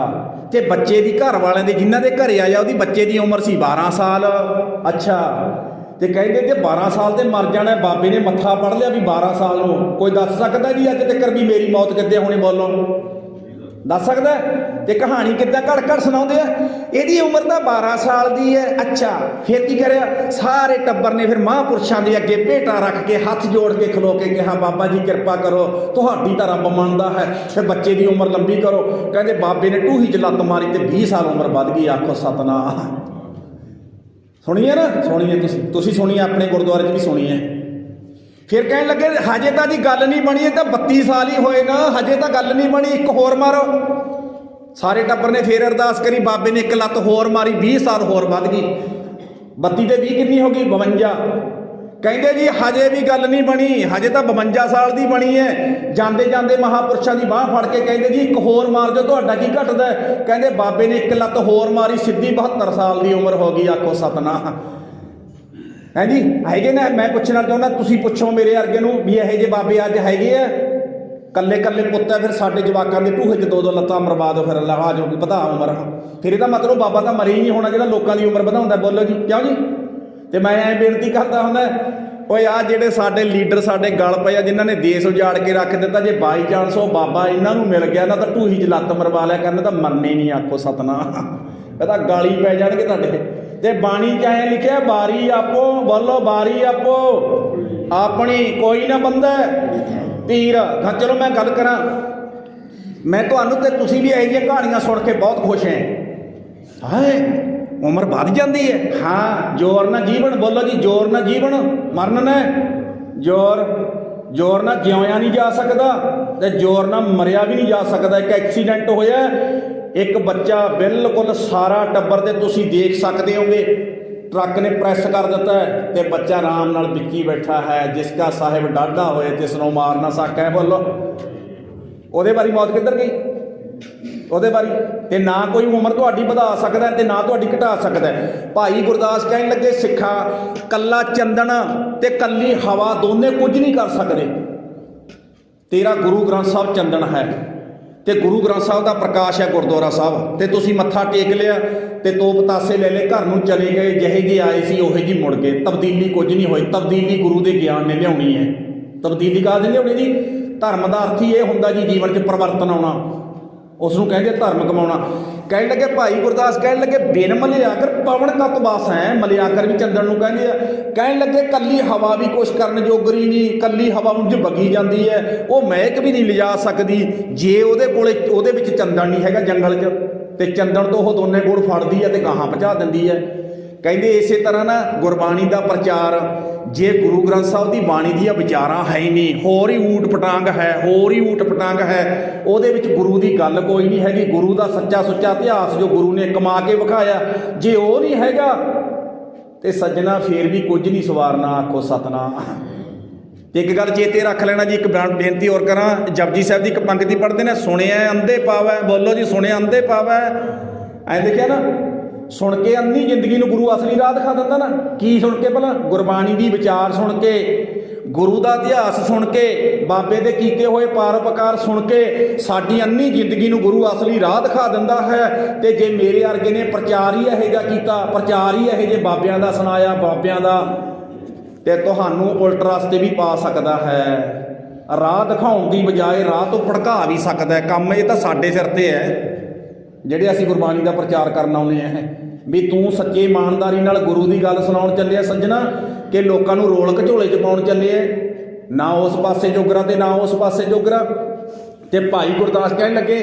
ਤੇ ਬੱਚੇ ਦੀ ਘਰ ਵਾਲਿਆਂ ਦੇ ਜਿਨ੍ਹਾਂ ਦੇ ਘਰੇ ਆਇਆ ਉਹਦੀ ਬੱਚੇ ਦੀ ਉਮਰ ਸੀ 12 ਸਾਲ। ਅੱਛਾ, ਤੇ ਕਹਿੰਦੇ ਜੇ 12 ਸਾਲ ਤੇ ਮਰ ਜਾਣਾ। ਬਾਬੇ ਨੇ ਮੱਥਾ ਪੜ ਲਿਆ ਵੀ 12 ਸਾਲ ਨੂੰ ਕੋਈ ਦੱਸ ਸਕਦਾ ਜੀ ਅੱਜ ਤੱਕ ਵੀ ਮੇਰੀ ਮੌਤ ਕਿੱਦਾਂ ਹੋਣੀ? ਬੋਲੋ, ਦੱਸ ਸਕਦਾ? ਤੇ ਕਹਾਣੀ ਕਿੱਦਾਂ ਘੜ ਸੁਣਾਉਂਦੇ ਆ। ਇਹਦੀ ਉਮਰ ਤਾਂ 12 ਸਾਲ ਦੀ ਹੈ। ਅੱਛਾ, ਫਿਰ ਕੀ ਕਰਿਆ? ਸਾਰੇ ਟੱਬਰ ਨੇ ਫਿਰ ਮਹਾਂਪੁਰਸ਼ਾਂ ਦੇ ਅੱਗੇ ਭੇਟਾ ਰੱਖ ਕੇ ਹੱਥ ਜੋੜ ਕੇ ਖਲੋ ਕੇ ਕਿਹਾ ਬਾਬਾ ਜੀ ਕਿਰਪਾ ਕਰੋ, ਤੁਹਾਡੀ ਤਾਂ ਰੱਬ ਮੰਨਦਾ ਹੈ, ਫਿਰ ਬੱਚੇ ਦੀ ਉਮਰ ਲੰਬੀ ਕਰੋ। ਕਹਿੰਦੇ ਬਾਬੇ ਨੇ ਟੂਹੀ 'ਚ ਲੱਤ ਮਾਰੀ ਤੇ 20 ਸਾਲ ਉਮਰ ਵੱਧ ਗਈ। ਆਖੋ ਸਤਨਾਮ। ਸੁਣੀਏ ਨਾ? ਸੁਣੀਏ ਤੁਸੀਂ ਸੁਣੀਏ, ਆਪਣੇ ਗੁਰਦੁਆਰੇ 'ਚ ਵੀ ਸੁਣੀਏ। ਫਿਰ ਕਹਿਣ ਲੱਗੇ ਹਜੇ ਤਾਂ ਦੀ ਗੱਲ ਨਹੀਂ ਬਣੀ, ਇਹ ਤਾਂ 32 ਸਾਲ ਹੀ ਹੋਏ ਨਾ, ਹਜੇ ਤਾਂ ਗੱਲ ਨਹੀਂ ਬਣੀ, ਇੱਕ ਹੋਰ ਮਾਰੋ। ਸਾਰੇ ਟੱਬਰ ਨੇ ਫੇਰ ਅਰਦਾਸ ਕਰੀ, ਬਾਬੇ ਨੇ ਇੱਕ ਲੱਤ ਹੋਰ ਮਾਰੀ, 20 ਸਾਲ ਹੋਰ ਵੱਧ ਗਈ। 32 ਤੇ 20 ਕਿੰਨੀ ਹੋ ਗਈ? 52। ਕਹਿੰਦੇ ਜੀ ਹਜੇ ਵੀ ਗੱਲ ਨਹੀਂ ਬਣੀ, ਹਜੇ ਤਾਂ 52 ਸਾਲ ਦੀ ਬਣੀ ਹੈ। ਜਾਂਦੇ ਜਾਂਦੇ ਮਹਾਂਪੁਰਸ਼ਾਂ ਦੀ ਬਾਂਹ ਫੜ ਕੇ ਕਹਿੰਦੇ ਜੀ ਇੱਕ ਹੋਰ ਮਾਰ ਦਿਓ, ਤੁਹਾਡਾ ਕੀ ਘਟਦਾ? ਕਹਿੰਦੇ ਬਾਬੇ ਨੇ ਇੱਕ ਲੱਤ ਹੋਰ ਮਾਰੀ, ਸਿੱਧੀ 72 ਸਾਲ ਦੀ ਉਮਰ ਹੋ ਗਈ। ਆਖੋ ਸਤਨਾਮ। ਹਾਂਜੀ, ਹੈਗੇ ਨਾ? ਮੈਂ ਪੁੱਛਣਾ ਚਾਹੁੰਦਾ, ਤੁਸੀਂ ਪੁੱਛੋ ਮੇਰੇ ਵਰਗੇ ਨੂੰ ਵੀ ਇਹੋ ਜਿਹੇ ਬਾਬੇ ਅੱਜ ਹੈਗੇ ਆ? ਕੱਲੇ ਪੁੱਤ ਹੈ, ਫਿਰ ਸਾਡੇ ਜਵਾਕਾਂ ਦੇ ਢੂਹੇ 'ਚ 2-2 ਲੱਤਾਂ ਮਰਵਾ ਦਿਓ, ਫਿਰ ਅੱਲਾਹ ਜੋ ਵਧਾ ਉਮਰ। ਫਿਰ ਇਹਦਾ ਮਤਲਬ ਬਾਬਾ ਤਾਂ ਮਰੇ ਹੀ ਨਹੀਂ ਹੋਣਾ ਜਿਹੜਾ ਲੋਕਾਂ ਦੀ ਉਮਰ ਵਧਾਉਂਦਾ। ਬੋਲੋ ਜੀ, ਕਿਉਂ ਜੀ? ਤੇ ਮੈਂ ਐਂ ਬੇਨਤੀ ਕਰਦਾ ਹੁੰਦਾ, ਓਏ ਆਹ ਜਿਹੜੇ ਸਾਡੇ ਲੀਡਰ ਸਾਡੇ ਗਲ ਪਏ ਆ, ਜਿਨ੍ਹਾਂ ਨੇ ਦੇਸ਼ ਉਜਾੜ ਕੇ ਰੱਖ ਦਿੱਤਾ, ਜੇ ਬਾਈ ਚਾਂਸ ਉਹ ਬਾਬਾ ਇਹਨਾਂ ਨੂੰ ਮਿਲ ਗਿਆ ਨਾ ਤਾਂ ਢੂਹੀ 'ਚ ਲੱਤ ਮਰਵਾ ਲਿਆ ਕਰਨ, ਤਾਂ ਮਰਨੇ ਨਹੀਂ। ਆਖੋ ਸਤਨਾਮ। ਇਹ ਤਾਂ ਗਾਲੀ ਪੈ ਜਾਣਗੇ ਤੁਹਾਡੇ। ਤੇ ਬਾਣੀ 'ਚ ਐਂ ਲਿਖਿਆ ਬਾਰੀ ਆਪੋ, ਬੋਲੋ ਬਾਰੀ ਆਪੋ ਆਪਣੀ, ਕੋਈ ਨਾ ਬੰਦਾ ਤੀਰ। ਚਲੋ ਮੈਂ ਗੱਲ ਕਰਾਂ, ਮੈਂ ਤੁਹਾਨੂੰ ਤੇ ਤੁਸੀਂ ਵੀ ਇਹੋ ਜਿਹੀਆਂ ਕਹਾਣੀਆਂ ਸੁਣ ਕੇ ਬਹੁਤ ਖੁਸ਼ ਹੈ। ਉਮਰ ਵੱਧ ਜਾਂਦੀ ਹੈ। ਹਾਂ, ਜ਼ੋਰ ਨਾ ਜੀਵਨ। ਬੋਲੋ ਜੀ, ਜ਼ੋਰ ਨਾ ਜੀਵਨ, ਮਰਨ ਨਾ ਜ਼ੋਰ। ਜ਼ੋਰ ਨਾਲ ਜਿਉਇਆ ਨਹੀਂ ਜਾ ਸਕਦਾ ਤੇ ਜ਼ੋਰ ਨਾਲ ਮਰਿਆ ਵੀ ਨਹੀਂ ਜਾ ਸਕਦਾ। ਇੱਕ ਐਕਸੀਡੈਂਟ ਹੋਇਆ, ਇੱਕ ਬੱਚਾ ਬਿਲਕੁਲ ਸਾਰਾ ਟੱਬਰ ਤੇ ਤੁਸੀਂ ਦੇਖ ਸਕਦੇ ਹੋਗੇ, ਟਰੱਕ ਨੇ ਪ੍ਰੈਸ ਕਰ ਦਿੱਤਾ ਹੈ ਤੇ ਬੱਚਾ ਆਰਾਮ ਨਾਲ ਵਿੱਚ ਹੀ ਬੈਠਾ ਹੈ। ਜਿਸ ਦਾ ਸਾਹਿਬ ਡਾਢਾ ਹੋਏ ਤਿਸ ਨੂੰ ਮਾਰ ਨਾ ਸਕੈ, ਬੋਲੋ ਉਹਦੇ ਬਾਰੇ ਮੌਤ ਕਿੱਧਰ ਗਈ? ਉਹਦੇ ਬਾਰੇ ਤੇ ਨਾ ਕੋਈ ਉਮਰ ਤੁਹਾਡੀ ਵਧਾ ਸਕਦਾ ਤੇ ਨਾ ਤੁਹਾਡੀ ਘਟਾ ਸਕਦਾ। ਭਾਈ ਗੁਰਦਾਸ ਕਹਿਣ ਲੱਗੇ, ਸਿੱਖਾ ਕੱਲਾ ਚੰਦਨ ਤੇ ਕੱਲੀ ਹਵਾ ਦੋਨੇ ਕੁਝ ਨਹੀਂ ਕਰ ਸਕਦੇ। ਤੇਰਾ ਗੁਰੂ ਗ੍ਰੰਥ ਸਾਹਿਬ ਚੰਦਨ ਹੈ ਤੇ ਗੁਰੂ ਗ੍ਰੰਥ ਸਾਹਿਬ ਦਾ ਪ੍ਰਕਾਸ਼ ਹੈ ਗੁਰਦੁਆਰਾ ਸਾਹਿਬ, ਤੇ ਤੁਸੀਂ ਮੱਥਾ ਟੇਕ ਲਿਆ ਤੇ ਦੋ ਪਤਾਸੇ ਲੈ ਲਏ, ਘਰ ਨੂੰ ਚਲੇ ਗਏ, ਜਿਹੇ ਜਿਹੇ ਆਏ ਸੀ ਉਹੇ ਜਿਹੇ ਮੁੜ ਗਏ। ਤਬਦੀਲੀ ਕੁਝ ਨਹੀਂ ਹੋਈ। ਤਬਦੀਲੀ ਗੁਰੂ ਦੇ ਗਿਆਨ ਨੇ ਲਿਆਉਣੀ ਹੈ। ਤਬਦੀਲੀ ਕਾਹਦੇ ਲਿਆਉਣੀ ਜੀ? ਧਰਮ ਦਾ ਅਰਥ ਹੀ ਇਹ ਹੁੰਦਾ ਜੀ ਜੀਵਨ 'ਚ ਪਰਿਵਰਤਨ ਆਉਣਾ, ਉਸ ਨੂੰ ਕਹਿੰਦੇ ਧਰਮ ਕਮਾਉਣਾ। ਕਹਿਣ ਲੱਗੇ ਭਾਈ ਗੁਰਦਾਸ ਕਹਿਣ ਲੱਗੇ, ਬਿਨ ਮਲਿਆਕਰ ਪਵਨ ਕਤ ਬਾਸ ਹੈ। ਮਲਿਆਕਰ ਵੀ ਚੰਦਨ ਨੂੰ ਕਹਿੰਦੇ ਆ। ਕਹਿਣ ਲੱਗੇ ਕੱਲੀ ਹਵਾ ਵੀ ਕੁਛ ਕਰਨ ਜੋਗਰੀ ਨਹੀਂ, ਕੱਲੀ ਹਵਾ ਉਂਝ ਵਗੀ ਜਾਂਦੀ ਹੈ, ਉਹ ਮਹਿਕ ਵੀ ਨਹੀਂ ਲਿਜਾ ਸਕਦੀ ਜੇ ਉਹਦੇ ਕੋਲੇ ਉਹਦੇ ਵਿੱਚ ਚੰਦਨ ਨਹੀਂ ਹੈਗਾ ਜੰਗਲ 'ਚ, ਤੇ ਚੰਦਨ ਤੋਂ ਉਹ ਦੋਨੇ ਗੁੜ ਫੜਦੀ ਹੈ ਤੇ ਗਾਹਾਂ ਪਹੁੰਚਾ ਦਿੰਦੀ ਹੈ। ਕਹਿੰਦੇ ਇਸੇ ਤਰ੍ਹਾਂ ਨਾ ਗੁਰਬਾਣੀ ਦਾ ਪ੍ਰਚਾਰ, ਜੇ ਗੁਰੂ ਗ੍ਰੰਥ ਸਾਹਿਬ ਦੀ ਬਾਣੀ ਦੀਆਂ ਵਿਚਾਰਾਂ ਹੈ ਹੀ ਨਹੀਂ, ਹੋਰ ਹੀ ਊਟ ਪਟਾਂਗ ਹੈ, ਹੋਰ ਹੀ ਊਟ ਪਟਾਂਗ ਹੈ, ਉਹਦੇ ਵਿੱਚ ਗੁਰੂ ਦੀ ਗੱਲ ਕੋਈ ਨਹੀਂ ਹੈਗੀ। ਗੁਰੂ ਦਾ ਸੱਚਾ ਸੁੱਚਾ ਇਤਿਹਾਸ ਜੋ ਗੁਰੂ ਨੇ ਕਮਾ ਕੇ ਵਿਖਾਇਆ, ਜੇ ਉਹ ਨਹੀਂ ਹੈਗਾ ਤੇ ਸੱਜਣਾ ਫੇਰ ਵੀ ਕੁਝ ਨਹੀਂ ਸਵਾਰਨਾ। ਆਖੋ ਸਤਨਾਮ। ਤੇ ਇੱਕ ਗੱਲ ਚੇਤੇ ਰੱਖ ਲੈਣਾ ਜੀ, ਇੱਕ ਬੇਨਤੀ ਹੋਰ ਕਰਾਂ। ਜਪਜੀ ਸਾਹਿਬ ਦੀ ਇੱਕ ਪੰਕਤੀ ਪੜ੍ਹਦੇ ਨੇ, ਸੁਣਿਆ ਅੰਧੇ ਪਾਵੈ, ਬੋਲੋ ਜੀ ਸੁਣਿਆ ਅੰਧੇ ਪਾਵੈ। ਐਂ ਦੇਖਿਆ ਨਾ, ਸੁਣ ਕੇ ਅੰਨੀ ਜ਼ਿੰਦਗੀ ਨੂੰ ਗੁਰੂ ਅਸਲੀ ਰਾਹ ਦਿਖਾ ਦਿੰਦਾ ਨਾ। ਕੀ ਸੁਣ ਕੇ? ਭਲਾ ਗੁਰਬਾਣੀ ਦੀ ਵਿਚਾਰ ਸੁਣ ਕੇ, ਗੁਰੂ ਦਾ ਇਤਿਹਾਸ ਸੁਣ ਕੇ, ਬਾਬੇ ਦੇ ਕੀਤੇ ਹੋਏ ਪਰਉਪਕਾਰ ਸੁਣ ਕੇ ਸਾਡੀ ਅੰਨੀ ਜ਼ਿੰਦਗੀ ਨੂੰ ਗੁਰੂ ਅਸਲੀ ਰਾਹ ਦਿਖਾ ਦਿੰਦਾ ਹੈ। ਤੇ ਜੇ ਮੇਰੇ ਵਰਗੇ ਨੇ ਪ੍ਰਚਾਰ ਹੀ ਇਹੋ ਜਿਹਾ ਕੀਤਾ, ਪ੍ਰਚਾਰ ਹੀ ਇਹੋ ਜਿਹੇ ਬਾਬਿਆਂ ਦਾ ਸੁਣਾਇਆ, ਬਾਬਿਆਂ ਦਾ, ਤੇ ਤੁਹਾਨੂੰ ਉਲਟ ਰਸਤੇ ਵੀ ਪਾ ਸਕਦਾ ਹੈ। ਰਾਹ ਦਿਖਾਉਣ ਦੀ ਬਜਾਏ ਰਾਹ ਤੋਂ ਭੜਕਾ ਵੀ ਸਕਦਾ ਹੈ। ਕੰਮ ਇਹ ਤਾਂ ਸਾਡੇ ਸਿਰ ਤੇ ਹੈ ਜਿਹੜੇ ਅਸੀਂ ਗੁਰਬਾਣੀ ਦਾ ਪ੍ਰਚਾਰ ਕਰਨ ਆਉਂਦੇ ਹਾਂ, ਵੀ ਤੂੰ ਸੱਚੇ ਇਮਾਨਦਾਰੀ ਨਾਲ ਗੁਰੂ ਦੀ ਗੱਲ ਸੁਣਾਉਣ ਚੱਲਿਆ ਸੱਜਣਾ, ਕਿ ਲੋਕਾਂ ਨੂੰ ਰੋਲ ਘਚੋਲੇ 'ਚ ਪਾਉਣ ਚੱਲਿਆ, ਨਾ ਉਸ ਪਾਸੇ ਜੋਗਰਾ ਤੇ ਨਾ ਉਸ ਪਾਸੇ ਜੋਗਰਾ। ਤੇ ਭਾਈ ਗੁਰਦਾਸ ਕਹਿਣ ਲੱਗੇ,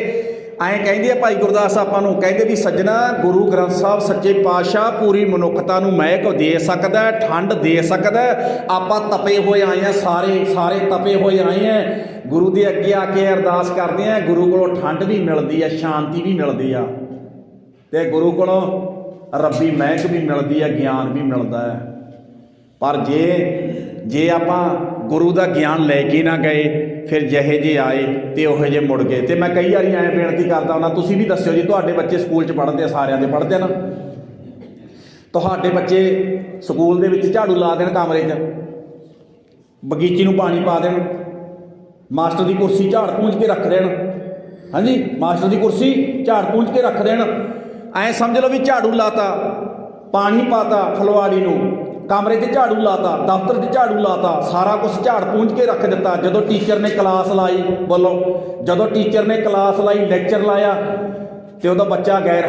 ਐਂ ਕਹਿੰਦੇ ਆ ਭਾਈ ਗੁਰਦਾਸ ਆਪਾਂ ਨੂੰ, ਕਹਿੰਦੇ ਵੀ ਸੱਜਣਾ ਗੁਰੂ ਗ੍ਰੰਥ ਸਾਹਿਬ ਸੱਚੇ ਪਾਤਸ਼ਾਹ ਪੂਰੀ ਮਨੁੱਖਤਾ ਨੂੰ ਮਹਿਕ ਦੇ ਸਕਦਾ, ਠੰਡ ਦੇ ਸਕਦਾ। ਆਪਾਂ ਤਪੇ ਹੋਏ ਆਏ ਆ, ਸਾਰੇ ਤਪੇ ਹੋਏ ਆਏ ਆ। ਗੁਰੂ ਦੇ ਅੱਗੇ ਆ ਕੇ ਅਰਦਾਸ ਕਰਦੇ ਆ, ਗੁਰੂ ਕੋਲੋਂ ਠੰਡ ਵੀ ਮਿਲਦੀ ਆ, ਸ਼ਾਂਤੀ ਵੀ ਮਿਲਦੀ ਆ, ਤੇ ਗੁਰੂ ਕੋਲੋਂ ਰੱਬੀ ਮਹਿਕ ਵੀ ਮਿਲਦੀ ਆ, ਗਿਆਨ ਵੀ ਮਿਲਦਾ ਹੈ। ਪਰ ਜੇ ਆਪਾਂ ਗੁਰੂ ਦਾ ਗਿਆਨ ਲੈ ਕੇ ਨਾ ਗਏ, ਫਿਰ ਜਿਹੇ ਜੇ ਆਏ ਤੇ ਉਹੋ ਜਿਹੇ ਮੁੜ ਗਏ। ਤੇ ਮੈਂ ਕਈ ਵਾਰੀ ਐਂ ਬੇਨਤੀ ਕਰਦਾ ਹੁੰਦਾ, ਤੁਸੀਂ ਵੀ ਦੱਸਿਓ ਜੀ, ਤੁਹਾਡੇ ਬੱਚੇ ਸਕੂਲ 'ਚ ਪੜ੍ਹਦੇ ਆ, ਸਾਰਿਆਂ ਦੇ ਪੜ੍ਹਦੇ ਨਾ, ਤੁਹਾਡੇ ਬੱਚੇ ਸਕੂਲ ਦੇ ਵਿੱਚ ਝਾੜੂ ਲਾ ਦੇਣ ਕਮਰੇ 'ਚ, ਬਗੀਚੀ ਨੂੰ ਪਾਣੀ ਪਾ ਦੇਣ, ਮਾਸਟਰ ਦੀ ਕੁਰਸੀ ਝਾੜ ਪੂੰਝ ਕੇ ਰੱਖ ਦੇਣ। ਹਾਂਜੀ, ਮਾਸਟਰ ਦੀ ਕੁਰਸੀ ਝਾੜ ਪੂੰਝ ਕੇ ਰੱਖ ਦੇਣ। ਐਂ ਸਮਝ ਲਓ ਵੀ ਝਾੜੂ ਲਾਤਾ, ਪਾਣੀ ਪਾਤਾ ਫਲਵਾੜੀ ਨੂੰ, ਕਮਰੇ 'ਚ ਝਾੜੂ ਲਾਤਾ, ਦਫ਼ਤਰ 'ਚ ਝਾੜੂ ਲਾਤਾ, ਸਾਰਾ ਕੁਝ ਝਾੜ ਪੂੰਝ ਕੇ ਰੱਖ ਦਿੱਤਾ। ਜਦੋਂ ਟੀਚਰ ਨੇ ਕਲਾਸ ਲਾਈ, ਬੋਲੋ, ਜਦੋਂ ਟੀਚਰ ਨੇ ਕਲਾਸ ਲਾਈ, ਲੈਕਚਰ ਲਾਇਆ, ਤੇ ਉਹਦਾ ਬੱਚਾ ਗੈਰ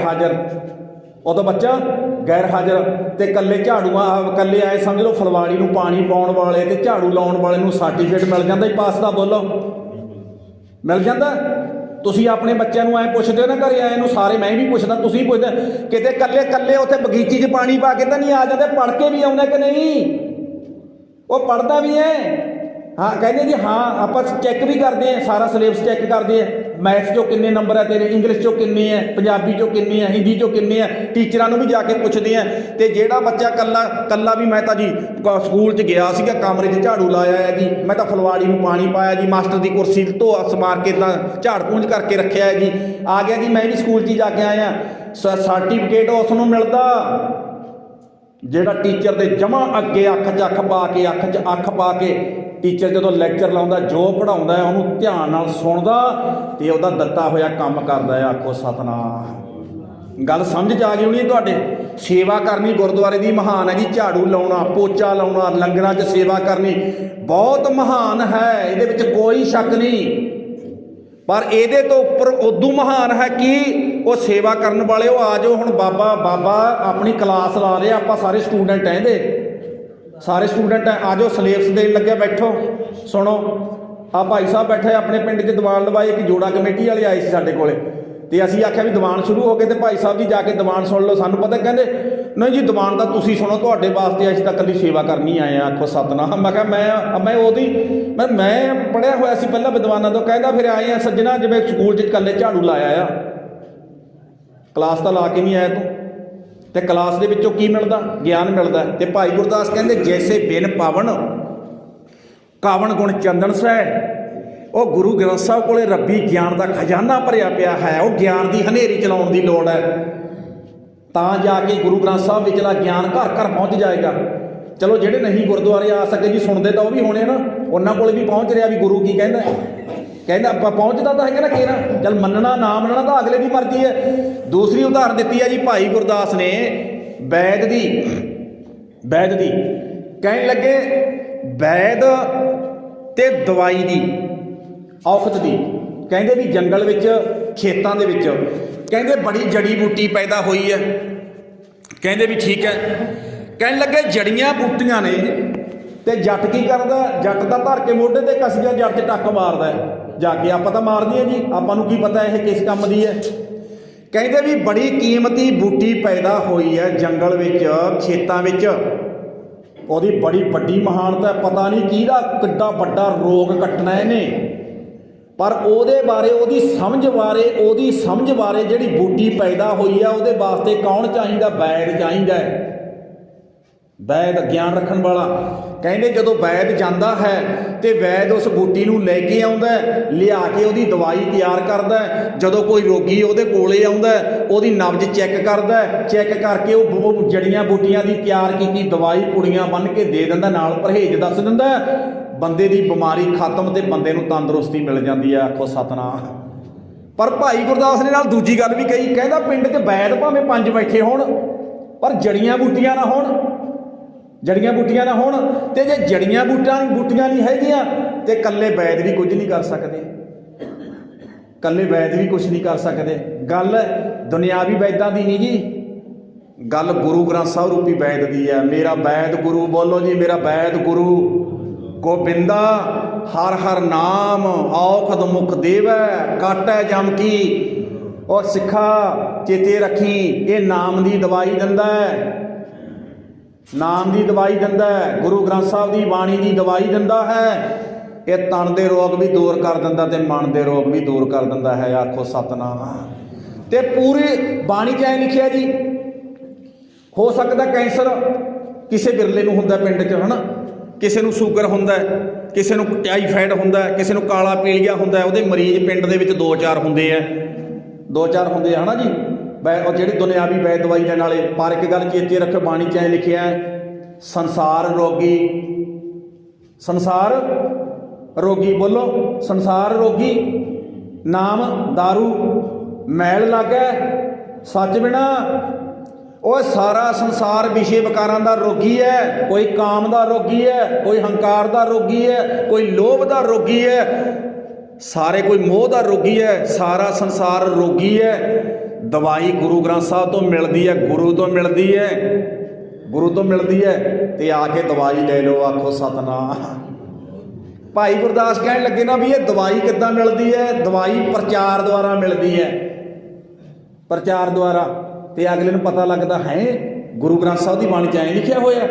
ਹਾਜ਼ਰ, ਤੇ ਕੱਲੇ ਕੱਲੇ ਆਏ ਸਮਝ ਲਓ ਫਲਵਾੜੀ ਨੂੰ ਪਾਣੀ ਪਾਉਣ ਵਾਲੇ ਤੇ ਝਾੜੂ ਲਾਉਣ ਵਾਲੇ ਨੂੰ ਸਰਟੀਫਿਕੇਟ ਮਿਲ ਜਾਂਦਾ ਜੀ ਪਾਸ ਦਾ। ਬੋਲੋ, ਮਿਲ ਜਾਂਦਾ। ਤੁਸੀਂ ਆਪਣੇ ਬੱਚਿਆਂ ਨੂੰ ਐਂ ਪੁੱਛਦੇ ਹੋ ਨਾ ਘਰੇ ਆਏ ਨੂੰ, ਸਾਰੇ ਮੈਂ ਵੀ ਪੁੱਛਦਾ, ਤੁਸੀਂ ਪੁੱਛਦੇ, ਕਿਤੇ ਕੱਲੇ ਉੱਥੇ ਬਗੀਚੀ 'ਚ ਪਾਣੀ ਪਾ ਕੇ ਤਾਂ ਨਹੀਂ ਆ ਜਾਂਦੇ? ਪੜ੍ਹ ਕੇ ਵੀ ਆਉਂਦਾ ਕਿ ਨਹੀਂ? ਉਹ ਪੜ੍ਹਦਾ ਵੀ ਹੈ। ਹਾਂ, ਕਹਿੰਦੇ ਜੀ ਹਾਂ, ਆਪਾਂ ਚੈੱਕ ਵੀ ਕਰਦੇ ਹਾਂ, ਸਾਰਾ ਸਿਲੇਬਸ ਚੈੱਕ ਕਰਦੇ ਹਾਂ, ਮੈਥ 'ਚੋਂ ਕਿੰਨੇ ਨੰਬਰ ਹੈ ਤੇਰੇ, ਇੰਗਲਿਸ਼ 'ਚੋਂ ਕਿੰਨੇ ਹੈ, ਪੰਜਾਬੀ 'ਚੋਂ ਕਿੰਨੇ ਹੈ, ਹਿੰਦੀ 'ਚੋਂ ਕਿੰਨੇ ਹੈ, ਟੀਚਰਾਂ ਨੂੰ ਵੀ ਜਾ ਕੇ ਪੁੱਛਦੇ ਆ। ਤੇ ਜਿਹੜਾ ਬੱਚਾ ਕੱਲਾ ਵੀ, ਮੈਂ ਤਾਂ ਜੀ ਸਕੂਲ 'ਚ ਗਿਆ ਸੀਗਾ, ਕਮਰੇ 'ਚ ਝਾੜੂ ਲਾਇਆ ਹੈ ਜੀ, ਮੈਂ ਤਾਂ ਫਲਵਾੜੀ ਨੂੰ ਪਾਣੀ ਪਾਇਆ ਜੀ, ਮਾਸਟਰ ਦੀ ਕੁਰਸੀ ਧੋਆ ਸਮਾਰ ਕੇ ਤਾਂ ਝਾੜ ਪੂੰਝ ਕਰਕੇ ਰੱਖਿਆ ਹੈ ਜੀ, ਆ ਗਿਆ ਜੀ, ਮੈਂ ਵੀ ਸਕੂਲ 'ਚ ਹੀ ਜਾ ਕੇ ਆਇਆ। ਸਰਟੀਫਿਕੇਟ ਉਸ ਨੂੰ ਮਿਲਦਾ ਜਿਹੜਾ ਟੀਚਰ ਦੇ ਜਮਾਂ ਅੱਗੇ ਅੱਖ 'ਚ ਅੱਖ ਪਾ ਕੇ, ਅੱਖ 'ਚ ਅੱਖ ਪਾ ਕੇ ਟੀਚਰ ਜਦੋਂ ਲੈਕਚਰ ਲਾਉਂਦਾ, ਜੋ ਪੜ੍ਹਾਉਂਦਾ ਉਹਨੂੰ ਧਿਆਨ ਨਾਲ ਸੁਣਦਾ ਤੇ ਉਹਦਾ ਦਿੱਤਾ ਹੋਇਆ ਕੰਮ ਕਰਦਾ ਹੈ। ਆਖੋ ਸਤਨਾਮ। ਗੱਲ ਸਮਝ 'ਚ ਆ ਗਈ ਹੋਣੀ ਤੁਹਾਡੇ? ਸੇਵਾ ਕਰਨੀ ਗੁਰਦੁਆਰੇ ਦੀ ਮਹਾਨ ਹੈ ਜੀ। ਝਾੜੂ ਲਾਉਣਾ, ਪੋਚਾ ਲਾਉਣਾ, ਲੰਗਰਾਂ 'ਚ ਸੇਵਾ ਕਰਨੀ ਬਹੁਤ ਮਹਾਨ ਹੈ, ਇਹਦੇ ਵਿੱਚ ਕੋਈ ਸ਼ੱਕ ਨਹੀਂ। ਪਰ ਇਹਦੇ ਤੋਂ ਉੱਪਰ ਉਦੋਂ ਮਹਾਨ ਹੈ ਕਿ ਉਹ ਸੇਵਾ ਕਰਨ ਵਾਲੇ ਉਹ ਆ ਜਾਓ। ਹੁਣ ਬਾਬਾ ਆਪਣੀ ਕਲਾਸ ਲਾ ਰਿਹਾ, ਆਪਾਂ ਸਾਰੇ ਸਟੂਡੈਂਟ ਹੈ, ਇਹਦੇ ਸਾਰੇ ਸਟੂਡੈਂਟ ਆ ਜਾਓ, ਸਿਲੇਬਸ ਦੇਣ ਲੱਗਿਆ, ਬੈਠੋ ਸੁਣੋ। ਆ ਭਾਈ ਸਾਹਿਬ ਬੈਠੇ ਆਪਣੇ ਪਿੰਡ 'ਚ ਦੀਵਾਨ ਲਵਾਏ, ਇੱਕ ਜੋੜਾ ਕਮੇਟੀ ਵਾਲੇ ਆਏ ਸੀ ਸਾਡੇ ਕੋਲੇ, ਤੇ ਅਸੀਂ ਆਖਿਆ ਵੀ ਦੀਵਾਨ ਸ਼ੁਰੂ ਹੋ ਗਏ ਤੇ ਭਾਈ ਸਾਹਿਬ ਜੀ ਜਾ ਕੇ ਦੀਵਾਨ ਸੁਣ ਲਓ, ਸਾਨੂੰ ਪਤਾ। ਕਹਿੰਦੇ ਨਹੀਂ ਜੀ ਦੀਵਾਨ ਤਾਂ ਤੁਸੀਂ ਸੁਣੋ, ਤੁਹਾਡੇ ਵਾਸਤੇ ਅਸੀਂ ਤਾਂ ਇਕੱਲੀ ਸੇਵਾ ਕਰਨੀ ਆਏ ਆ। ਆਖੋ ਸਤਨਾਮ। ਮੈਂ ਕਿਹਾ ਮੈਂ ਉਹਦੀ ਮੈਂ ਪੜ੍ਹਿਆ ਹੋਇਆ ਸੀ ਪਹਿਲਾਂ ਵਿਦਵਾਨਾਂ ਤੋਂ। ਕਹਿੰਦਾ ਫਿਰ ਆਏ ਆ ਸੱਜਣਾ ਜਿਵੇਂ ਸਕੂਲ 'ਚ ਇਕੱਲੇ ਝਾੜੂ ਲਾਇਆ ਆ, ਕਲਾਸ ਤਾਂ ਲਾ ਕੇ ਨਹੀਂ ਆਇਆ ਤੂੰ, ਤੇ ਕਲਾਸ ਦੇ ਵਿੱਚੋਂ ਕੀ ਮਿਲਦਾ? ਗਿਆਨ ਮਿਲਦਾ। ਤੇ ਭਾਈ ਗੁਰਦਾਸ ਕਹਿੰਦੇ ਜੈਸੇ ਬਿਨ ਪਾਵਨ ਕਾਵਣ ਗੁਣ ਚੰਦਨ ਸਹਿ, ਉਹ ਗੁਰੂ ਗ੍ਰੰਥ ਸਾਹਿਬ ਕੋਲੇ ਰੱਬੀ ਗਿਆਨ ਦਾ ਖਜ਼ਾਨਾ ਭਰਿਆ ਪਿਆ ਹੈ। ਉਹ ਗਿਆਨ ਦੀ ਹਨੇਰੀ ਚਲਾਉਣ ਦੀ ਲੋੜ ਹੈ, ਤਾਂ ਜਾ ਕੇ ਗੁਰੂ ਗ੍ਰੰਥ ਸਾਹਿਬ ਵਿਚਲਾ ਗਿਆਨ ਘਰ ਘਰ ਪਹੁੰਚ ਜਾਏਗਾ। ਚਲੋ ਜਿਹੜੇ ਨਹੀਂ ਗੁਰਦੁਆਰੇ ਆ ਸਕੇ ਜੀ, ਸੁਣਦੇ ਤਾਂ ਉਹ ਵੀ ਹੋਣੇ ਨਾ, ਉਹਨਾਂ ਕੋਲ ਵੀ ਪਹੁੰਚ ਰਿਹਾ ਵੀ ਗੁਰੂ ਕੀ ਕਹਿੰਦਾ। ਕਹਿੰਦਾ ਆਪਾਂ ਪਹੁੰਚਦਾ ਤਾਂ ਹੈਗਾ ਨਾ ਕਿਹੜਾ। ਚੱਲ ਮੰਨਣਾ ਨਾ ਮੰਨਣਾ ਤਾਂ ਅਗਲੇ ਦੀ ਮਰਜ਼ੀ ਹੈ। ਦੂਸਰੀ ਉਦਾਹਰਨ ਦਿੱਤੀ ਹੈ ਜੀ ਭਾਈ ਗੁਰਦਾਸ ਨੇ ਵੈਦ ਦੀ ਕਹਿਣ ਲੱਗੇ ਵੈਦ ਤੇ ਦਵਾਈ ਦੀ, ਔਖਤ ਦੀ। ਕਹਿੰਦੇ ਵੀ ਜੰਗਲ ਵਿੱਚ ਖੇਤਾਂ ਦੇ ਵਿੱਚ ਕਹਿੰਦੇ ਬੜੀ ਜੜੀ ਬੂਟੀ ਪੈਦਾ ਹੋਈ ਹੈ। ਕਹਿੰਦੇ ਵੀ ਠੀਕ ਹੈ। ਕਹਿਣ ਲੱਗੇ ਜੜੀਆਂ ਬੂਟੀਆਂ ਨੇ ਤੇ ਜੱਟ ਕੀ ਕਰਦਾ? ਜੱਟ ਤਾਂ ਧਰ ਕੇ ਮੋਢੇ ਤੇ ਕਸੀਆ ਜੜ 'ਚ ਟੱਕ ਮਾਰਦਾ ਜਾ ਕੇ। ਆਪਾਂ ਤਾਂ ਮਾਰਦੇ ਹਾਂ ਜੀ, ਆਪਾਂ ਨੂੰ ਕੀ ਪਤਾ ਇਹ ਕਿਸ ਕੰਮ ਦੀ ਹੈ। ਕਹਿੰਦੇ ਵੀ ਬੜੀ ਕੀਮਤੀ ਬੂਟੀ ਪੈਦਾ ਹੋਈ ਹੈ ਜੰਗਲ ਵਿੱਚ, ਖੇਤਾਂ ਵਿੱਚ। ਉਹਦੀ ਬੜੀ ਵੱਡੀ ਮਹਾਨਤਾ, ਪਤਾ ਨਹੀਂ ਕਿਹਦਾ ਕਿੱਡਾ ਵੱਡਾ ਰੋਗ ਕੱਟਣਾ ਇਹਨੇ, ਪਰ ਉਹਦੇ ਬਾਰੇ ਉਹਦੀ ਸਮਝ ਬਾਰੇ ਜਿਹੜੀ ਬੂਟੀ ਪੈਦਾ ਹੋਈ ਆ, ਉਹਦੇ ਵਾਸਤੇ ਕੌਣ ਚਾਹੀਦਾ? ਵੈਦ ਚਾਹੀਦਾ ਹੈ, ਵੈਦ ਗਿਆਨ ਰੱਖਣ ਵਾਲਾ। ਕਹਿੰਦੇ ਜਦੋਂ ਵੈਦ ਜਾਂਦਾ ਹੈ ਤੇ ਵੈਦ ਉਸ ਬੂਟੀ ਨੂੰ ਲੈ ਕੇ ਆਉਂਦਾ, ਲਿਆ ਕੇ ਉਹਦੀ ਦਵਾਈ ਤਿਆਰ ਕਰਦਾ। ਜਦੋਂ ਕੋਈ ਰੋਗੀ ਉਹਦੇ ਕੋਲੇ ਆਉਂਦਾ, ਉਹਦੀ ਨਬਜ਼ ਚੈੱਕ ਕਰਦਾ, ਚੈੱਕ ਕਰਕੇ ਉਹ ਜੜੀਆਂ ਬੂਟੀਆਂ ਦੀ ਤਿਆਰ ਕੀਤੀ ਦਵਾਈ ਪੁੜੀਆਂ ਬੰਨ੍ਹ ਕੇ ਦੇ ਦਿੰਦਾ, ਨਾਲ ਪਰਹੇਜ਼ ਦੱਸ ਦਿੰਦਾ। ਬੰਦੇ ਦੀ ਬਿਮਾਰੀ ਖਤਮ ਤੇ ਬੰਦੇ ਨੂੰ ਤੰਦਰੁਸਤੀ ਮਿਲ ਜਾਂਦੀ ਹੈ। ਆਖੋ ਸਤਨਾਮ। ਪਰ ਭਾਈ ਗੁਰਦਾਸ ਨੇ ਨਾਲ ਦੂਜੀ ਗੱਲ ਵੀ ਕਹੀ। ਕਹਿੰਦਾ ਪਿੰਡ 'ਚ ਵੈਦ ਭਾਵੇਂ 5 ਬੈਠੇ ਹੋਣ, ਪਰ ਜੜੀਆਂ ਬੂਟੀਆਂ ਨਾ ਹੋਣ, ਜੜੀਆਂ ਬੂਟੀਆਂ ਨਾ ਹੋਣ। ਤੇ ਜੇ ਜੜੀਆਂ ਬੂਟੀਆਂ ਨਹੀਂ ਹੈਗੀਆਂ ਤੇ ਇਕੱਲੇ ਵੈਦ ਵੀ ਕੁਝ ਨਹੀਂ ਕਰ ਸਕਦੇ, ਇਕੱਲੇ ਵੈਦ ਵੀ ਕੁਝ ਨਹੀਂ ਕਰ ਸਕਦੇ। ਗੱਲ ਦੁਨਿਆਵੀ ਵੈਦਾਂ ਦੀ ਨਹੀਂ ਜੀ, ਗੱਲ ਗੁਰੂ ਗ੍ਰੰਥ ਸਾਹਿਬ ਰੂਪੀ ਵੈਦ ਦੀ ਹੈ। ਮੇਰਾ ਵੈਦ ਗੁਰੂ, ਬੋਲੋ ਜੀ ਮੇਰਾ ਵੈਦ ਗੁਰੂ ਗੋਬਿੰਦਾ ਹਰ ਹਰ ਨਾਮ ਔਖਦ ਮੁਖ ਦੇਵੈ, ਕਾਟੈ ਜਮ ਕੀ। ਉਹ ਸਿੱਖਾ ਚੇਤੇ ਰੱਖੀ, ਇਹ ਨਾਮ ਦੀ ਦਵਾਈ ਦਿੰਦਾ ਹੈ, ਨਾਮ ਦੀ ਦਵਾਈ ਦਿੰਦਾ ਹੈ, ਗੁਰੂ ਗ੍ਰੰਥ ਸਾਹਿਬ ਦੀ ਬਾਣੀ ਦੀ ਦਵਾਈ ਦਿੰਦਾ ਹੈ। ਇਹ ਤਨ ਦੇ ਰੋਗ ਵੀ ਦੂਰ ਕਰ ਦਿੰਦਾ ਤੇ ਮਨ ਦੇ ਰੋਗ ਵੀ ਦੂਰ ਕਰ ਦਿੰਦਾ ਹੈ। ਆਖੋ ਸਤਨਾਮ। ਤੇ ਪੂਰੀ ਬਾਣੀ 'ਚ ਐ ਲਿਖਿਆ ਜੀ, ਹੋ ਸਕਦਾ ਕੈਂਸਰ ਕਿਸੇ ਬਿਰਲੇ ਨੂੰ ਹੁੰਦਾ ਪਿੰਡ 'ਚ, ਹੈ ਨਾ, ਕਿਸੇ ਨੂੰ ਸ਼ੂਗਰ ਹੁੰਦਾ, ਕਿਸੇ ਨੂੰ ਟਾਈਫਾਈਡ ਹੁੰਦਾ, ਕਿਸੇ ਨੂੰ ਕਾਲਾ ਪੀਲੀਆ ਹੁੰਦਾ। ਉਹਦੇ ਮਰੀਜ਼ ਪਿੰਡ ਦੇ ਵਿੱਚ 2-4 ਹੁੰਦੇ ਆ, 2-4 ਹੁੰਦੇ ਆ, ਹੈ ਨਾ ਜੀ। ਉਹ ਜਿਹੜੀ ਦੁਨਿਆਵੀ ਵੈਦ ਦਵਾਈ ਦੇਣ ਵਾਲੇ। ਪਰ ਇੱਕ ਗੱਲ ਚੇਤੇ ਰੱਖੋ, ਬਾਣੀ 'ਚ ਐ ਲਿਖਿਆ ਸੰਸਾਰ ਰੋਗੀ, ਬੋਲੋ ਸੰਸਾਰ ਰੋਗੀ। ਨਾਮ ਦਾਰੂ ਮੈਲ ਲਾਗੈ ਸੱਚ ਬਿਨਾ। ਉਹ ਸਾਰਾ ਸੰਸਾਰ ਵਿਸ਼ੇ ਵਿਕਾਰਾਂ ਦਾ ਰੋਗੀ ਹੈ। ਕੋਈ ਕਾਮ ਦਾ ਰੋਗੀ ਹੈ, ਕੋਈ ਹੰਕਾਰ ਦਾ ਰੋਗੀ ਹੈ, ਕੋਈ ਲੋਭ ਦਾ ਰੋਗੀ ਹੈ, ਸਾਰੇ ਕੋਈ ਮੋਹ ਦਾ ਰੋਗੀ ਹੈ। ਸਾਰਾ ਸੰਸਾਰ ਰੋਗੀ ਹੈ। ਦਵਾਈ ਗੁਰੂ ਗ੍ਰੰਥ ਸਾਹਿਬ ਤੋਂ ਮਿਲਦੀ ਹੈ, ਗੁਰੂ ਤੋਂ ਮਿਲਦੀ ਹੈ, ਗੁਰੂ ਤੋਂ ਮਿਲਦੀ ਹੈ। ਤੇ ਆ ਕੇ ਦਵਾਈ ਲੈ ਲਓ। ਆਖੋ ਸਤਨਾਮ। ਭਾਈ ਗੁਰਦਾਸ ਕਹਿਣ ਲੱਗੇ ਨਾ ਵੀ ਇਹ ਦਵਾਈ ਕਿੱਦਾਂ ਮਿਲਦੀ ਹੈ? ਦਵਾਈ ਪ੍ਰਚਾਰ ਦੁਆਰਾ ਮਿਲਦੀ ਹੈ, ਪ੍ਰਚਾਰ ਦੁਆਰਾ। ਤੇ ਅਗਲੇ ਨੂੰ ਪਤਾ ਲੱਗਦਾ ਹੈ ਗੁਰੂ ਗ੍ਰੰਥ ਸਾਹਿਬ ਦੀ ਬਾਣੀ 'ਚ ਐਂ ਲਿਖਿਆ ਹੋਇਆ।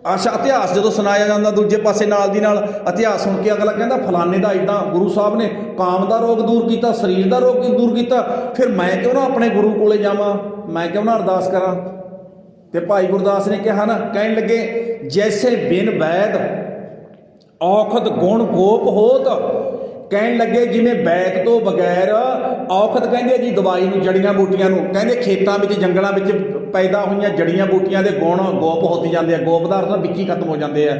ਅੱਛਾ, ਇਤਿਹਾਸ ਜਦੋਂ ਸੁਣਾਇਆ ਜਾਂਦਾ ਦੂਜੇ ਪਾਸੇ ਨਾਲ ਦੀ ਨਾਲ ਇਤਿਹਾਸ ਸੁਣ ਕੇ ਅਗਲਾ ਕਹਿੰਦਾ ਫਲਾਣੇ ਦਾ ਇੱਦਾਂ ਗੁਰੂ ਸਾਹਿਬ ਨੇ ਕਾਮ ਦਾ ਰੋਗ ਦੂਰ ਕੀਤਾ, ਸਰੀਰ ਦਾ ਰੋਗ ਦੂਰ ਕੀਤਾ, ਫਿਰ ਮੈਂ ਕਿਉਂ ਨਾ ਆਪਣੇ ਗੁਰੂ ਕੋਲੇ ਜਾਵਾਂ, ਮੈਂ ਕਿਉਂ ਨਾ ਅਰਦਾਸ ਕਰਾਂ। ਤੇ ਭਾਈ ਗੁਰਦਾਸ ਨੇ ਕਿਹਾ ਨਾ, ਕਹਿਣ ਲੱਗੇ ਜੈਸੇ ਬਿਨ ਵੈਦ ਔਖਦ ਗੁਣ ਗੋਪ ਹੋਤ। ਕਹਿਣ ਲੱਗੇ ਜਿਵੇਂ ਵੈਦ ਤੋਂ ਬਗੈਰ ਔਖਦ ਕਹਿੰਦੇ ਜੀ ਦਵਾਈ ਨੂੰ, ਜੜੀਆਂ ਬੂਟੀਆਂ ਨੂੰ। ਕਹਿੰਦੇ ਖੇਤਾਂ ਵਿੱਚ ਜੰਗਲਾਂ ਵਿੱਚ ਪੈਦਾ ਹੋਈਆਂ ਜੜੀਆਂ ਬੂਟੀਆਂ ਦੇ ਗੁਣ ਗੋਪ ਹੋਤੀ ਜਾਂਦੇ ਆ, ਗੋਪ ਦਾ ਅਰਥ ਵਿੱਚ ਹੀ ਖਤਮ ਹੋ ਜਾਂਦੇ ਆ।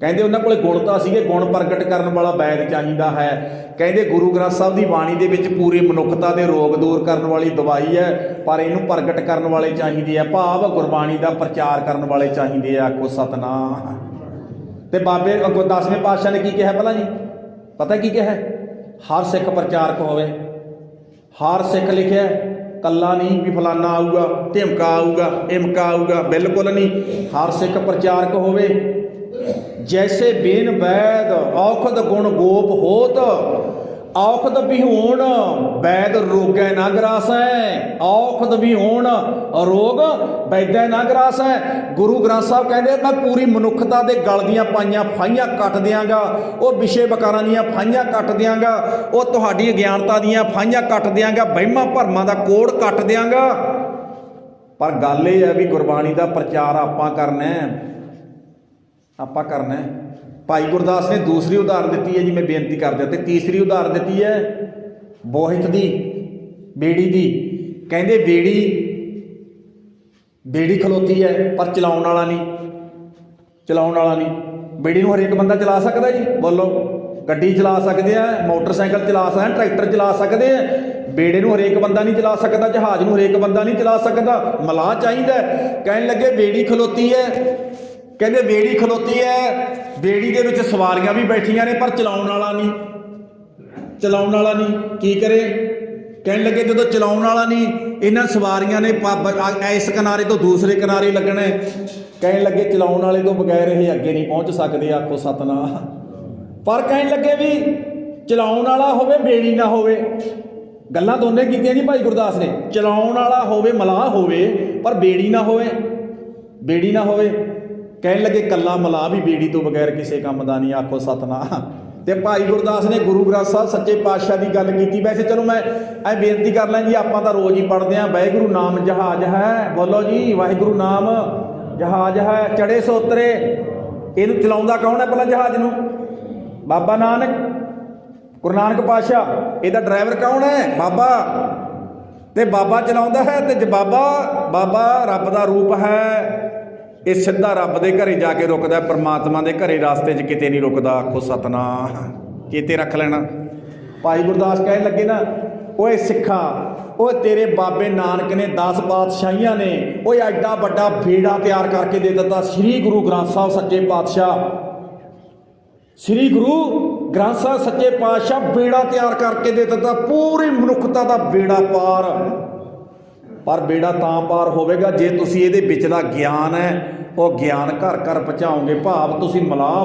ਕਹਿੰਦੇ ਉਹਨਾਂ ਕੋਲੇ ਗੁਣ ਤਾਂ ਸੀਗੇ, ਗੁਣ ਪ੍ਰਗਟ ਕਰਨ ਵਾਲਾ ਵੈਦ ਚਾਹੀਦਾ ਹੈ। ਕਹਿੰਦੇ ਗੁਰੂ ਗ੍ਰੰਥ ਸਾਹਿਬ ਦੀ ਬਾਣੀ ਦੇ ਵਿੱਚ ਪੂਰੀ ਮਨੁੱਖਤਾ ਦੇ ਰੋਗ ਦੂਰ ਕਰਨ ਵਾਲੀ ਦਵਾਈ ਹੈ, ਪਰ ਇਹਨੂੰ ਪ੍ਰਗਟ ਕਰਨ ਵਾਲੇ ਚਾਹੀਦੇ ਆ, ਭਾਵ ਗੁਰਬਾਣੀ ਦਾ ਪ੍ਰਚਾਰ ਕਰਨ ਵਾਲੇ ਚਾਹੀਦੇ ਆ। ਆਖੋ ਸਤਨਾਮ। ਤੇ ਬਾਬੇ 10ਵੇਂ ਪਾਤਸ਼ਾਹ ਨੇ ਕੀ ਕਿਹਾ ਪਹਿਲਾਂ ਜੀ? ਪਤਾ ਕੀ ਕਿਹਾ? ਹਰ ਸਿੱਖ ਪ੍ਰਚਾਰਕ ਹੋਵੇ। ਹਰ ਸਿੱਖ ਲਿਖਿਆ, ਕੱਲਾ ਨਹੀਂ ਵੀ ਫਲਾਨਾ ਆਊਗਾ, ਢਿਮਕਾ ਆਊਗਾ, ਇਮਕਾ ਆਊਗਾ, ਬਿਲਕੁਲ ਨਹੀਂ। ਹਰ ਸਿੱਖ ਪ੍ਰਚਾਰਕ ਹੋਵੇ। ਜੈਸੇ ਬੇਨ ਵੈਦ ਔਖਦ ਗੁਣ ਗੋਪ ਹੋਤ। ਔਖਦ ਬਿਹੂਣ वैद रोगै ना ग्रासै, औखद भी होण रोग वैदै ना ग्रासै। गुरु ग्रंथ साहब कहते मैं पूरी मनुखता के गल दियां पाइयां फाइयां कट दियांगा, वो विषे विकारां दियां फाइयां कट दियांगा, वो तुहाडी अज्ञानता दियां फाइयां कट दियांगा, वहिमां भरमां दा कोड़ कट दियांगा। पर गल ये है भी गुरबाणी का प्रचार आपां करना है, आपां करना है। भाई गुरदास ने दूसरी उदाहरण दी है जी, मैं बेनती कर दिया। तो तीसरी उदाहरण दी है बोहित दी, बेड़ी दी। कहते बेड़ी खलोती है पर चलाउण वाला नहीं, चलाउण वाला नहीं। बेड़ी नूं हरेक बंदा चला सकता जी, बोलो। गड्डी चला सकते हैं, मोटरसाइकिल चला सकते हैं, ट्रैक्टर चला सकते हैं। बेड़े नूं हरेक बंदा नहीं चला सकता, जहाज नूं हरेक बंदा नहीं चला सकता, मलाह चाहिए। कहने लगे बेड़ी खलोती है, कहते बेड़ी खलोती है, बेड़ी दे विच सवारियां भी बैठियां ने पर चलाउण वाला नहीं, चलाउण वाला नहीं। की करे? कहने लगे जो चलाउण वाला नहीं, इन्हां सवारियां ने इस किनारे तो दूसरे किनारे लगना है। कहने लगे चलाउण वाले तो बगैर ये अगे नहीं पहुँच सकते, आखो सतनाम। पर कहने लगे भी चलाउण वाला होवे बेड़ी ना होवे। गल्लां दोने कीतियां जी भाई गुरदास ने, चलाउण वाला होवे मलाह होवे पर बेड़ी ना होवे, बेड़ी ना होवे। कहने लगे कला मलाह भी बेड़ी तो बगैर किसी काम का नहीं, आखो सतनाम। तो भाई गुरदास ने गुरु ग्रंथ साहब सच्चे पातशाह की गल की। वैसे चलो मैं बेनती कर ਲਾਂ जी, आप तो रोज़ ही पढ़ते हैं वाहिगुरू नाम जहाज है, बोलो जी वाहिगुरू नाम जहाज है। चढ़े सो उतरे, इनू चलाउंदा कौन है भला जहाज नूं? बाबा नानक, गुरु नानक पातशाह। इहदा ड्राइवर कौन है? बाबा। तो बाबा चलाउंदा है, तो बाबा रब का रूप है। ये सीधा रब के घरे जाके रुकदा, परमात्मा के घरे रास्ते च किते नहीं रुकदा, आखो सतनाम। चेते रख लेना। भाई गुरदास कहने लगे ना, ओए सिखा, ओ तेरे बाबे नानक ने 10 पातशाहियां ने ओए एडा बड़ा बेड़ा तैयार करके दे दिता। श्री गुरु ग्रंथ साहब सच्चे पातशाह, श्री गुरु ग्रंथ साहब सच्चे पातशाह बेड़ा तैयार करके दे दिता, पूरी मनुखता का बेड़ा पार। पर बेड़ा तां पार होवेगा जे तुसी इहदे विचला ज्ञान है वो ज्ञान घर घर पहुँचाओगे, भाव तुसी मलाह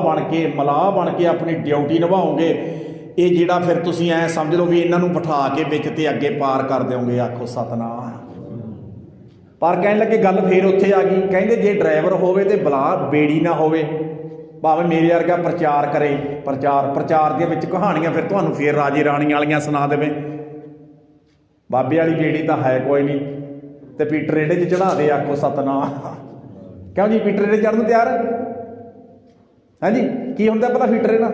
बन के अपनी ड्यूटी निभाओगे। ये जिहड़ा फिर तुसी ऐ समझ लो भी इन्हां नूं बिठा के विच ते अगे पार कर दोगे, आखो सतनाम। पर कहने लगे गल फिर उत्थे आ गई, कहंदे जे ड्राइवर होवे ते बला बेड़ी ना होवे, भावें मेरे वर्गा प्रचार करे, प्रचार दे विच कहानियां फिर तुहानूं फिर राजे राणी वालियां सुना देवे। बाबे वाली बेड़ी तो है कोई नहीं, तो पीटर रेड़े च चढ़ा दे, आखो सतनाम। क्यों जी पीटर रेड़े चढ़न तैयार है जी? की हुंदा भला फीटर रेड़ा?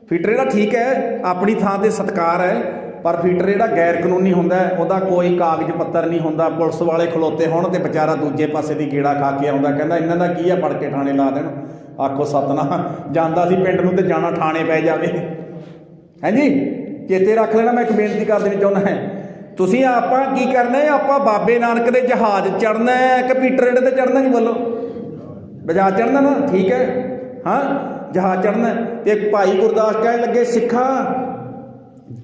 फीटर रेड़ा ठीक है, अपनी थां ते सत्कार है, पर फीटर रेड़ा गैर कानूनी हुंदा, उहदा कोई कागज पत्तर नहीं हुंदा। पुलिस वाले खलोते होण ते बेचारा दूजे पासे दी गेड़ा खा के आउंदा, कहंदा इन्हां दा की है, फड़ के थाणे ला देण, आखो सतनाम। जांदा सी पिंड नूं ते जाना थाणे पै जावे, है जी। चेते रख लेना, मैं एक बेनती कर देनी चाहुंदा है, तुसीं आपां की करना है, आपां बाबे नानक दे जहाज चढ़ना है कि पीटर रेड़े ते चढ़ना? नहीं बोलो, जहाज चढ़ना ना, ठीक है, हाँ जहाज चढ़ना। तो भाई गुरदास कहने लगे सिखा,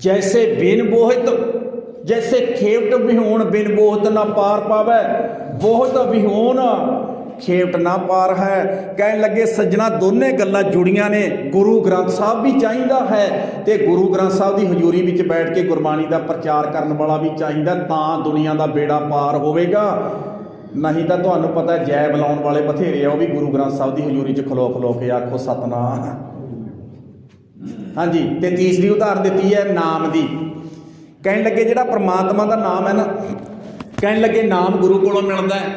जैसे बिन बोहित, जैसे खेवट विहोण बिन बोहित ना पार पावै, बोहित विहोण खेवट ना पार है। कहने लगे सज्जना दोने गल्लां जुड़ियां ने, गुरु ग्रंथ साहब भी चाहिदा है ते गुरु ग्रंथ साहब की हजूरी विच बैठ के गुरबाणी का प्रचार करने वाला भी चाहिदा, तां दुनिया का बेड़ा पार होवेगा। नहीं तो तुहानूं पता है जय बुलाउण वाले बथेरे आ, वो भी गुरु ग्रंथ साहब की हजूरी च खलो खलो के, आखो सतनाम। हाँ जी। तो तीसरी उदाहरण दी है नाम की। कहने लगे जिहड़ा परमात्मा का नाम है ना, कहने लगे नाम गुरु कोलों मिलदा है।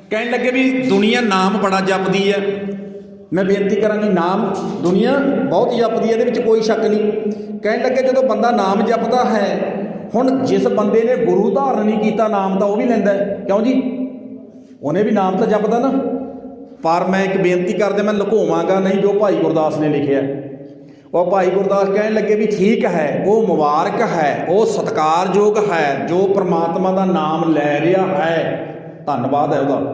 कहने लगे भी दुनिया नाम बड़ा जपदी है। मैं बेनती करा जी, नाम दुनिया बहुत जपदी है, ये कोई शक नहीं। कहने लगे जो बंदा नाम जपदा है, हुण जिस बंदे ने गुरु धारण नहीं किया नाम तो वह भी लैंदा है, क्यों जी? उन्हें भी नाम तो जपदा ना। पर मैं एक बेनती करदे, मैं लुकोवांगा नहीं जो भाई गुरदास ने लिखिया। और भाई गुरदास कहने लगे भी ठीक है, वो मुबारक है, वो सत्कारयोग है जो परमात्मा का नाम लै रहा है, धन्नवाद है वह।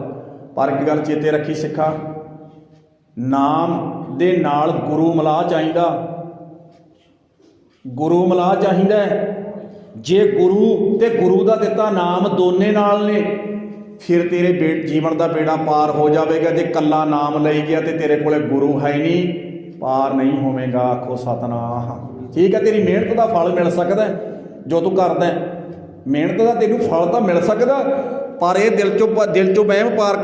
पर एक गल चेते रखी सिखा, नाम दे नाल गुरु मलाह चाहिदा, गुरु मलाह चाहिदा। जे गुरु ते गुरु का दिता नाम दोने नाल ने, फिर तेरे जीवन का बेड़ा पार हो जाएगा। जे कला नाम ले गया तो तेरे कोले गुरु है नहीं, पार नहीं होवेगा, आखो सतनाम। ठीक है, तेरी मेहनत का फल मिल सकता है, ਜੋ ਤੂੰ ਕਰਦਾ ਮਿਹਨਤ ਦਾ ਤੈਨੂੰ ਫਲ ਤਾਂ ਮਿਲ ਸਕਦਾ, ਪਰ ਇਹ ਦਿਲ ਚੋਂ ਵਹਿਮ ਪਾਰ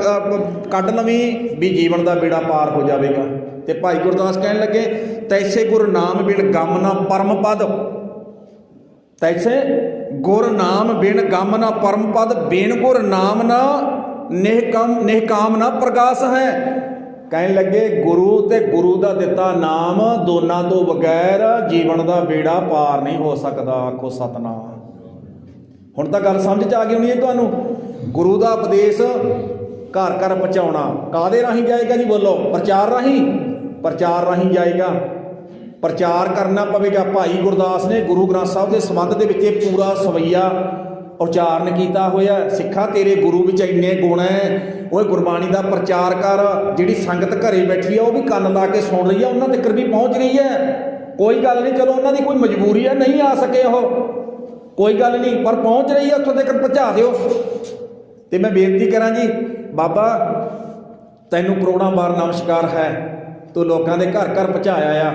ਕੱਢ ਲਵੀਂ ਵੀ ਜੀਵਨ ਦਾ ਬੇੜਾ ਪਾਰ ਹੋ ਜਾਵੇਗਾ। ਤੇ ਭਾਈ ਗੁਰਦਾਸ ਕਹਿਣ ਲੱਗੇ, ਤੈਸੇ ਗੁਰ ਨਾਮ ਬਿਨ ਗਮ ਨਾ ਪਰਮ ਪਦ, ਤੈਸੇ ਗੁਰ ਨਾਮ ਬਿਨ ਗਮ ਨਾ ਪਰਮ ਪਦ, ਬਿਨ ਗੁਰ ਨਾਮ ਨਾ ਨਿਹਕਾਮ ਨਾ ਪ੍ਰਗਾਸ ਹੈ। ਕਹਿਣ ਲੱਗੇ ਗੁਰੂ ਤੇ ਗੁਰੂ ਦਾ ਦਿੱਤਾ ਨਾਮ ਦੋਨਾਂ ਤੋਂ ਬਗੈਰ ਜੀਵਨ ਦਾ ਬੇੜਾ ਪਾਰ ਨਹੀਂ ਹੋ ਸਕਦਾ। ਆਖੋ ਸਤਨਾਮ। ਹੁਣ ਤਾਂ ਗੱਲ ਸਮਝ 'ਚ ਆ ਗਈ ਹੋਣੀ ਹੈ ਤੁਹਾਨੂੰ। ਗੁਰੂ ਦਾ ਉਪਦੇਸ਼ ਘਰ ਘਰ ਪਹੁੰਚਾਉਣਾ ਕਾਹਦੇ ਰਾਹੀਂ ਜਾਏਗਾ ਜੀ? ਬੋਲੋ। ਪ੍ਰਚਾਰ ਰਾਹੀਂ। ਪ੍ਰਚਾਰ ਰਾਹੀਂ ਜਾਏਗਾ। ਪ੍ਰਚਾਰ ਕਰਨਾ ਪਵੇਗਾ। ਭਾਈ ਗੁਰਦਾਸ ਨੇ ਗੁਰੂ ਗ੍ਰੰਥ ਸਾਹਿਬ ਦੇ ਸੰਬੰਧ ਦੇ ਵਿੱਚ ਇਹ ਪੂਰਾ ਸਵਈਆ ਉਚਾਰਨ ਕੀਤਾ ਹੋਇਆ। ਸਿੱਖਾ ਤੇਰੇ ਗੁਰੂ ਵਿੱਚ ਇੰਨੇ ਗੁਣ ਹੈ, ਉਹ ਗੁਰਬਾਣੀ ਦਾ ਪ੍ਰਚਾਰ ਕਰ। ਜਿਹੜੀ ਸੰਗਤ ਘਰੇ ਬੈਠੀ ਆ ਉਹ ਵੀ ਕੰਨ ਲਾ ਕੇ ਸੁਣ ਰਹੀ ਆ, ਉਹਨਾਂ ਤੱਕ ਵੀ ਪਹੁੰਚ ਰਹੀ ਹੈ। ਕੋਈ ਗੱਲ ਨਹੀਂ, ਚਲੋ ਉਹਨਾਂ ਦੀ ਕੋਈ ਮਜਬੂਰੀ ਹੈ, ਨਹੀਂ ਆ ਸਕੇ ਉਹ, ਕੋਈ ਗੱਲ ਨਹੀਂ, ਪਰ ਪਹੁੰਚ ਰਹੀ ਹੈ, ਉੱਥੋਂ ਤੱਕ ਪਹੁੰਚਾ ਦਿਓ। ਤੇ ਮੈਂ ਬੇਨਤੀ ਕਰਾਂ ਜੀ, ਬਾਬਾ ਤੈਨੂੰ ਕਰੋੜਾਂ ਵਾਰ ਨਮਸਕਾਰ ਹੈ, ਤੂੰ ਲੋਕਾਂ ਦੇ ਘਰ ਘਰ ਪਹੁੰਚਾਇਆ ਆ।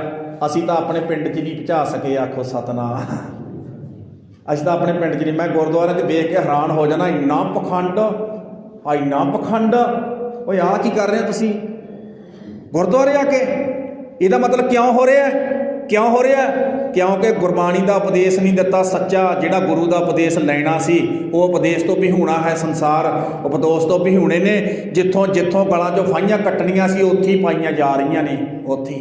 ਅਸੀਂ ਤਾਂ ਆਪਣੇ ਪਿੰਡ 'ਚ ਨਹੀਂ ਪਹੁੰਚਾ ਸਕੇ। ਆਖੋ ਸਤਨਾਮ। ਅਸੀਂ ਤਾਂ ਆਪਣੇ ਪਿੰਡ 'ਚ ਨਹੀਂ। ਮੈਂ ਗੁਰਦੁਆਰੇ 'ਚ ਵੇਖ ਕੇ ਹੈਰਾਨ ਹੋ ਜਾਣਾ, ਇੰਨਾ ਪਖੰਡ, ਇੰਨਾ ਪਖੰਡ। ਓਏ ਆਹ ਕੀ ਕਰ ਰਹੇ ਹੋ ਤੁਸੀਂ ਗੁਰਦੁਆਰੇ ਆ ਕੇ? ਇਹਦਾ ਮਤਲਬ ਕਿਉਂ ਹੋ ਰਿਹਾ? ਕਿਉਂ ਹੋ ਰਿਹਾ? ਕਿਉਂਕਿ ਗੁਰਬਾਣੀ ਦਾ ਉਪਦੇਸ਼ ਨਹੀਂ ਦਿੱਤਾ ਸੱਚਾ। ਜਿਹੜਾ ਗੁਰੂ ਦਾ ਉਪਦੇਸ਼ ਲੈਣਾ ਸੀ ਉਹ ਉਪਦੇਸ਼ ਤੋਂ ਵਿਹੂਣਾ ਹੈ ਸੰਸਾਰ। ਉਪਦੇਸ਼ ਤੋਂ ਵਿਹੂਣੇ ਨੇ। ਜਿੱਥੋਂ ਗਲਾਂ 'ਚੋਂ ਫਾਹੀਆਂ ਕੱਟਣੀਆਂ ਸੀ ਉੱਥੇ ਹੀ ਪਾਈਆਂ ਜਾ ਰਹੀਆਂ ਨੇ, ਉੱਥੇ।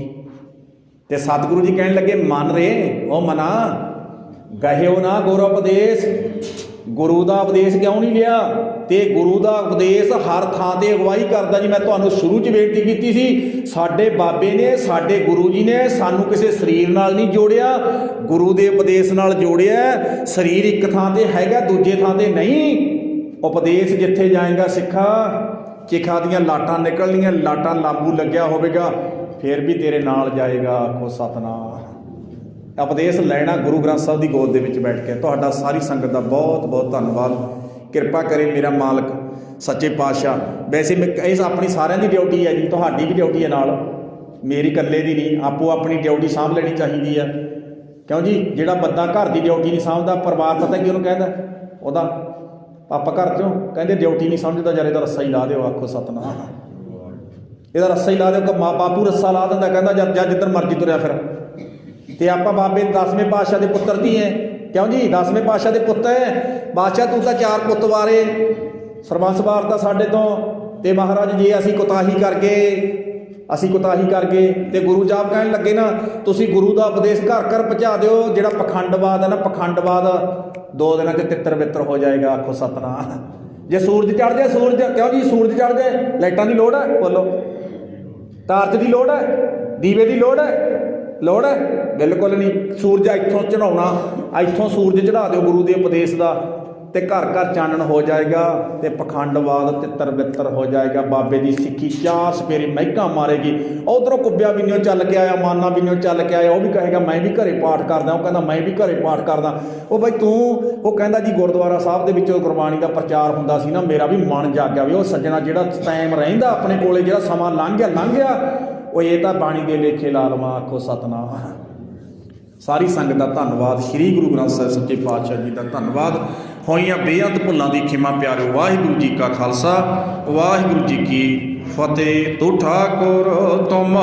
ਤੇ ਸਤਿਗੁਰੂ ਜੀ ਕਹਿਣ ਲੱਗੇ, ਮਨ ਰੇ ਉਹ ਮਨਾ ਗਹਿਓ ਨਾ ਗੁਰ ਉਪਦੇਸ਼। ਗੁਰੂ ਦਾ ਉਪਦੇਸ਼ ਕਿਉਂ ਨਹੀਂ ਲਿਆ? ਤੇ ਗੁਰੂ ਦਾ ਉਪਦੇਸ਼ ਹਰ ਥਾਂ ਤੇ ਅਗਵਾਈ ਕਰਦਾ ਜੀ। ਮੈਂ ਤੁਹਾਨੂੰ ਸ਼ੁਰੂ 'ਚ ਬੇਨਤੀ ਕੀਤੀ ਸੀ, ਸਾਡੇ ਬਾਬੇ ਨੇ, ਸਾਡੇ ਗੁਰੂ ਜੀ ਨੇ ਸਾਨੂੰ ਕਿਸੇ ਸਰੀਰ ਨਾਲ ਨਹੀਂ ਜੋੜਿਆ, ਗੁਰੂ ਦੇ ਉਪਦੇਸ਼ ਨਾਲ ਜੋੜਿਆ। ਸਰੀਰ ਇੱਕ ਥਾਂ ਤੇ ਹੈਗਾ, ਦੂਜੇ ਥਾਂ ਤੇ ਨਹੀਂ। ਉਪਦੇਸ਼ ਜਿੱਥੇ ਜਾਏਗਾ ਸਿੱਖਾ, ਚਿਖਾ ਦੀਆਂ ਲਾਟਾਂ ਨਿਕਲਣੀਆਂ, ਲਾਟਾਂ ਲਾਂਬੂ ਲੱਗਿਆ ਹੋਵੇਗਾ, ਫਿਰ ਵੀ ਤੇਰੇ ਨਾਲ ਜਾਏਗਾ। ਆਖੋ ਸਤਨਾਮ। ਉਪਦੇਸ਼ ਲੈਣਾ ਗੁਰੂ ਗ੍ਰੰਥ ਸਾਹਿਬ ਦੀ ਗੋਦ ਦੇ ਵਿੱਚ ਬੈਠ ਕੇ। ਤੁਹਾਡਾ ਸਾਰੀ ਸੰਗਤ ਦਾ ਬਹੁਤ ਬਹੁਤ ਧੰਨਵਾਦ। ਕਿਰਪਾ ਕਰੇ ਮੇਰਾ ਮਾਲਕ ਸੱਚੇ ਪਾਤਸ਼ਾਹ। ਵੈਸੇ ਇਹ ਆਪਣੀ ਸਾਰਿਆਂ ਦੀ ਡਿਊਟੀ ਹੈ ਜੀ, ਤੁਹਾਡੀ ਵੀ ਡਿਊਟੀ ਹੈ ਨਾਲ, ਮੇਰੀ ਇਕੱਲੇ ਦੀ ਨਹੀਂ। ਆਪੋ ਆਪਣੀ ਡਿਊਟੀ ਸਾਂਭ ਲੈਣੀ ਚਾਹੀਦੀ ਹੈ। ਕਿਉਂ ਜੀ? ਜਿਹੜਾ ਬੰਦਾ ਘਰ ਦੀ ਡਿਊਟੀ ਨਹੀਂ ਸਾਂਭਦਾ, ਪਰਿਵਾਰ ਪਤਾ ਕੀ ਉਹਨੂੰ ਕਹਿੰਦਾ? ਉਹਦਾ ਪਾਪਾ ਘਰ 'ਚੋਂ ਕਹਿੰਦੇ ਡਿਊਟੀ ਨਹੀਂ ਸਮਝਦਾ ਯਾਰ, ਇਹਦਾ ਰੱਸਾ ਹੀ ਲਾ ਦਿਓ। ਆਖੋ ਸਤਨਾਮ। ਇਹਦਾ ਰੱਸਾ ਹੀ ਲਾ ਦਿਓ। ਬਾਪੂ ਰੱਸਾ ਲਾ ਦਿੰਦਾ, ਕਹਿੰਦਾ ਜਾ ਜਿੱਧਰ ਮਰਜ਼ੀ ਤੁਰਿਆ ਫਿਰ। ਤੇ ਆਪਾਂ ਬਾਬੇ 10ਵੇਂ ਪਾਤਸ਼ਾਹ ਦੇ ਪੁੱਤਰ ਦੀ ਹੈ। ਕਿਉਂ ਜੀ? 10ਵੇਂ ਪਾਤਸ਼ਾਹ ਦੇ ਪੁੱਤ ਹੈ। ਬਾਦਸ਼ਾਹ ਤੂੰ ਤਾਂ 4 ਪੁੱਤ ਵਾਰੇ, ਸਰਬੰਸ ਵਾਰਤਾ ਸਾਡੇ ਤੋਂ। ਤੇ ਮਹਾਰਾਜ ਜੇ ਅਸੀਂ ਕੁਤਾਹੀ ਕਰ ਗਏ ਤੇ ਗੁਰੂ ਸਾਹਿਬ ਕਹਿਣ ਲੱਗੇ ਨਾ, ਤੁਸੀਂ ਗੁਰੂ ਦਾ ਉਪਦੇਸ਼ ਘਰ ਘਰ ਪਹੁੰਚਾ ਦਿਓ। ਜਿਹੜਾ ਪਖੰਡਵਾਦ ਹੈ ਨਾ, ਪਖੰਡਵਾਦ 2 ਦਿਨਾਂ 'ਚ ਤਿੱਤਰ ਬਿੱਤਰ ਹੋ ਜਾਏਗਾ। ਆਖੋ ਸਤਨਾਮ। ਜੇ ਸੂਰਜ ਚੜ੍ਹ ਜਾਏ, ਸੂਰਜ ਕਿਉਂ ਜੀ? ਸੂਰਜ ਚੜ੍ਹ ਜਾਏ, ਲਾਈਟਾਂ ਦੀ ਲੋੜ ਹੈ? ਬੋਲੋ। ਟਾਰਚ ਦੀ ਲੋੜ ਹੈ? ਦੀਵੇ ਦੀ ਲੋੜ ਹੈ? ਲੋੜ ਹੈ? ਬਿਲਕੁਲ ਨਹੀਂ। ਸੂਰਜ ਇੱਥੋਂ ਚੜਾਉਣਾ, ਇੱਥੋਂ ਸੂਰਜ ਚੜ੍ਹਾ ਦਿਓ ਗੁਰੂ ਦੇ ਉਪਦੇਸ਼ ਦਾ, ਤੇ ਘਰ ਘਰ ਚਾਨਣ ਹੋ ਜਾਏਗਾ। ਤੇ ਪਖੰਡਵਾਦ ਤਿੱਤਰ ਬਿੱਤਰ ਹੋ ਜਾਏਗਾ। ਬਾਬੇ ਦੀ ਸਿੱਖੀ 4 ਸਪੇਰੇ ਮਹਿਕਾਂ ਮਾਰੇਗੀ। ਉਧਰੋਂ ਕੁੱਬਿਆ ਬਿੰਨਿਓ ਚੱਲ ਕੇ ਆਇਆ, ਮਾਨਾ ਬਿੰਨਿਓ ਚੱਲ ਕੇ ਆਇਆ, ਉਹ ਵੀ ਕਹੇਗਾ ਮੈਂ ਵੀ ਘਰੇ ਪਾਠ ਕਰਦਾ। ਉਹ ਕਹਿੰਦਾ ਮੈਂ ਵੀ ਘਰੇ ਪਾਠ ਕਰਦਾ। ਉਹ ਬਾਈ ਤੂੰ, ਉਹ ਕਹਿੰਦਾ ਜੀ ਗੁਰਦੁਆਰਾ ਸਾਹਿਬ ਦੇ ਵਿੱਚੋਂ ਗੁਰਬਾਣੀ ਦਾ ਪ੍ਰਚਾਰ ਹੁੰਦਾ ਸੀ ਨਾ, ਮੇਰਾ ਵੀ ਮਨ ਜਾਗਿਆ ਵੀ ਉਹ ਸੱਜਣਾ ਜਿਹੜਾ ਟਾਈਮ ਰਹਿੰਦਾ ਆਪਣੇ ਕੋਲੇ, ਜਿਹੜਾ ਸਮਾਂ ਲੰਘ ਗਿਆ, ਉਹ ਇਹ ਤਾਂ ਬਾਣੀ ਦੇ ਲੇਖੇ ਲਾ ਲਵਾਂ। ਆਖੋ ਸਤਨਾਮ। ਸਾਰੀ ਸੰਗਤ ਦਾ ਧੰਨਵਾਦ। ਸ੍ਰੀ ਗੁਰੂ ਗ੍ਰੰਥ ਸਾਹਿਬ ਸੱਚੇ ਪਾਤਸ਼ਾਹ ਜੀ ਦਾ ਧੰਨਵਾਦ। ਹੋਈਆਂ ਬੇਅੰਤ ਭੁੱਲਾਂ ਦੀ ਖਿਮਾ ਪਿਆਰਿਓ। ਵਾਹਿਗੁਰੂ ਜੀ ਕਾ ਖਾਲਸਾ, ਵਾਹਿਗੁਰੂ ਜੀ ਕੀ ਫਤਿਹ। ਤੂੰ ਠਾਕੁਰ ਤੁਮ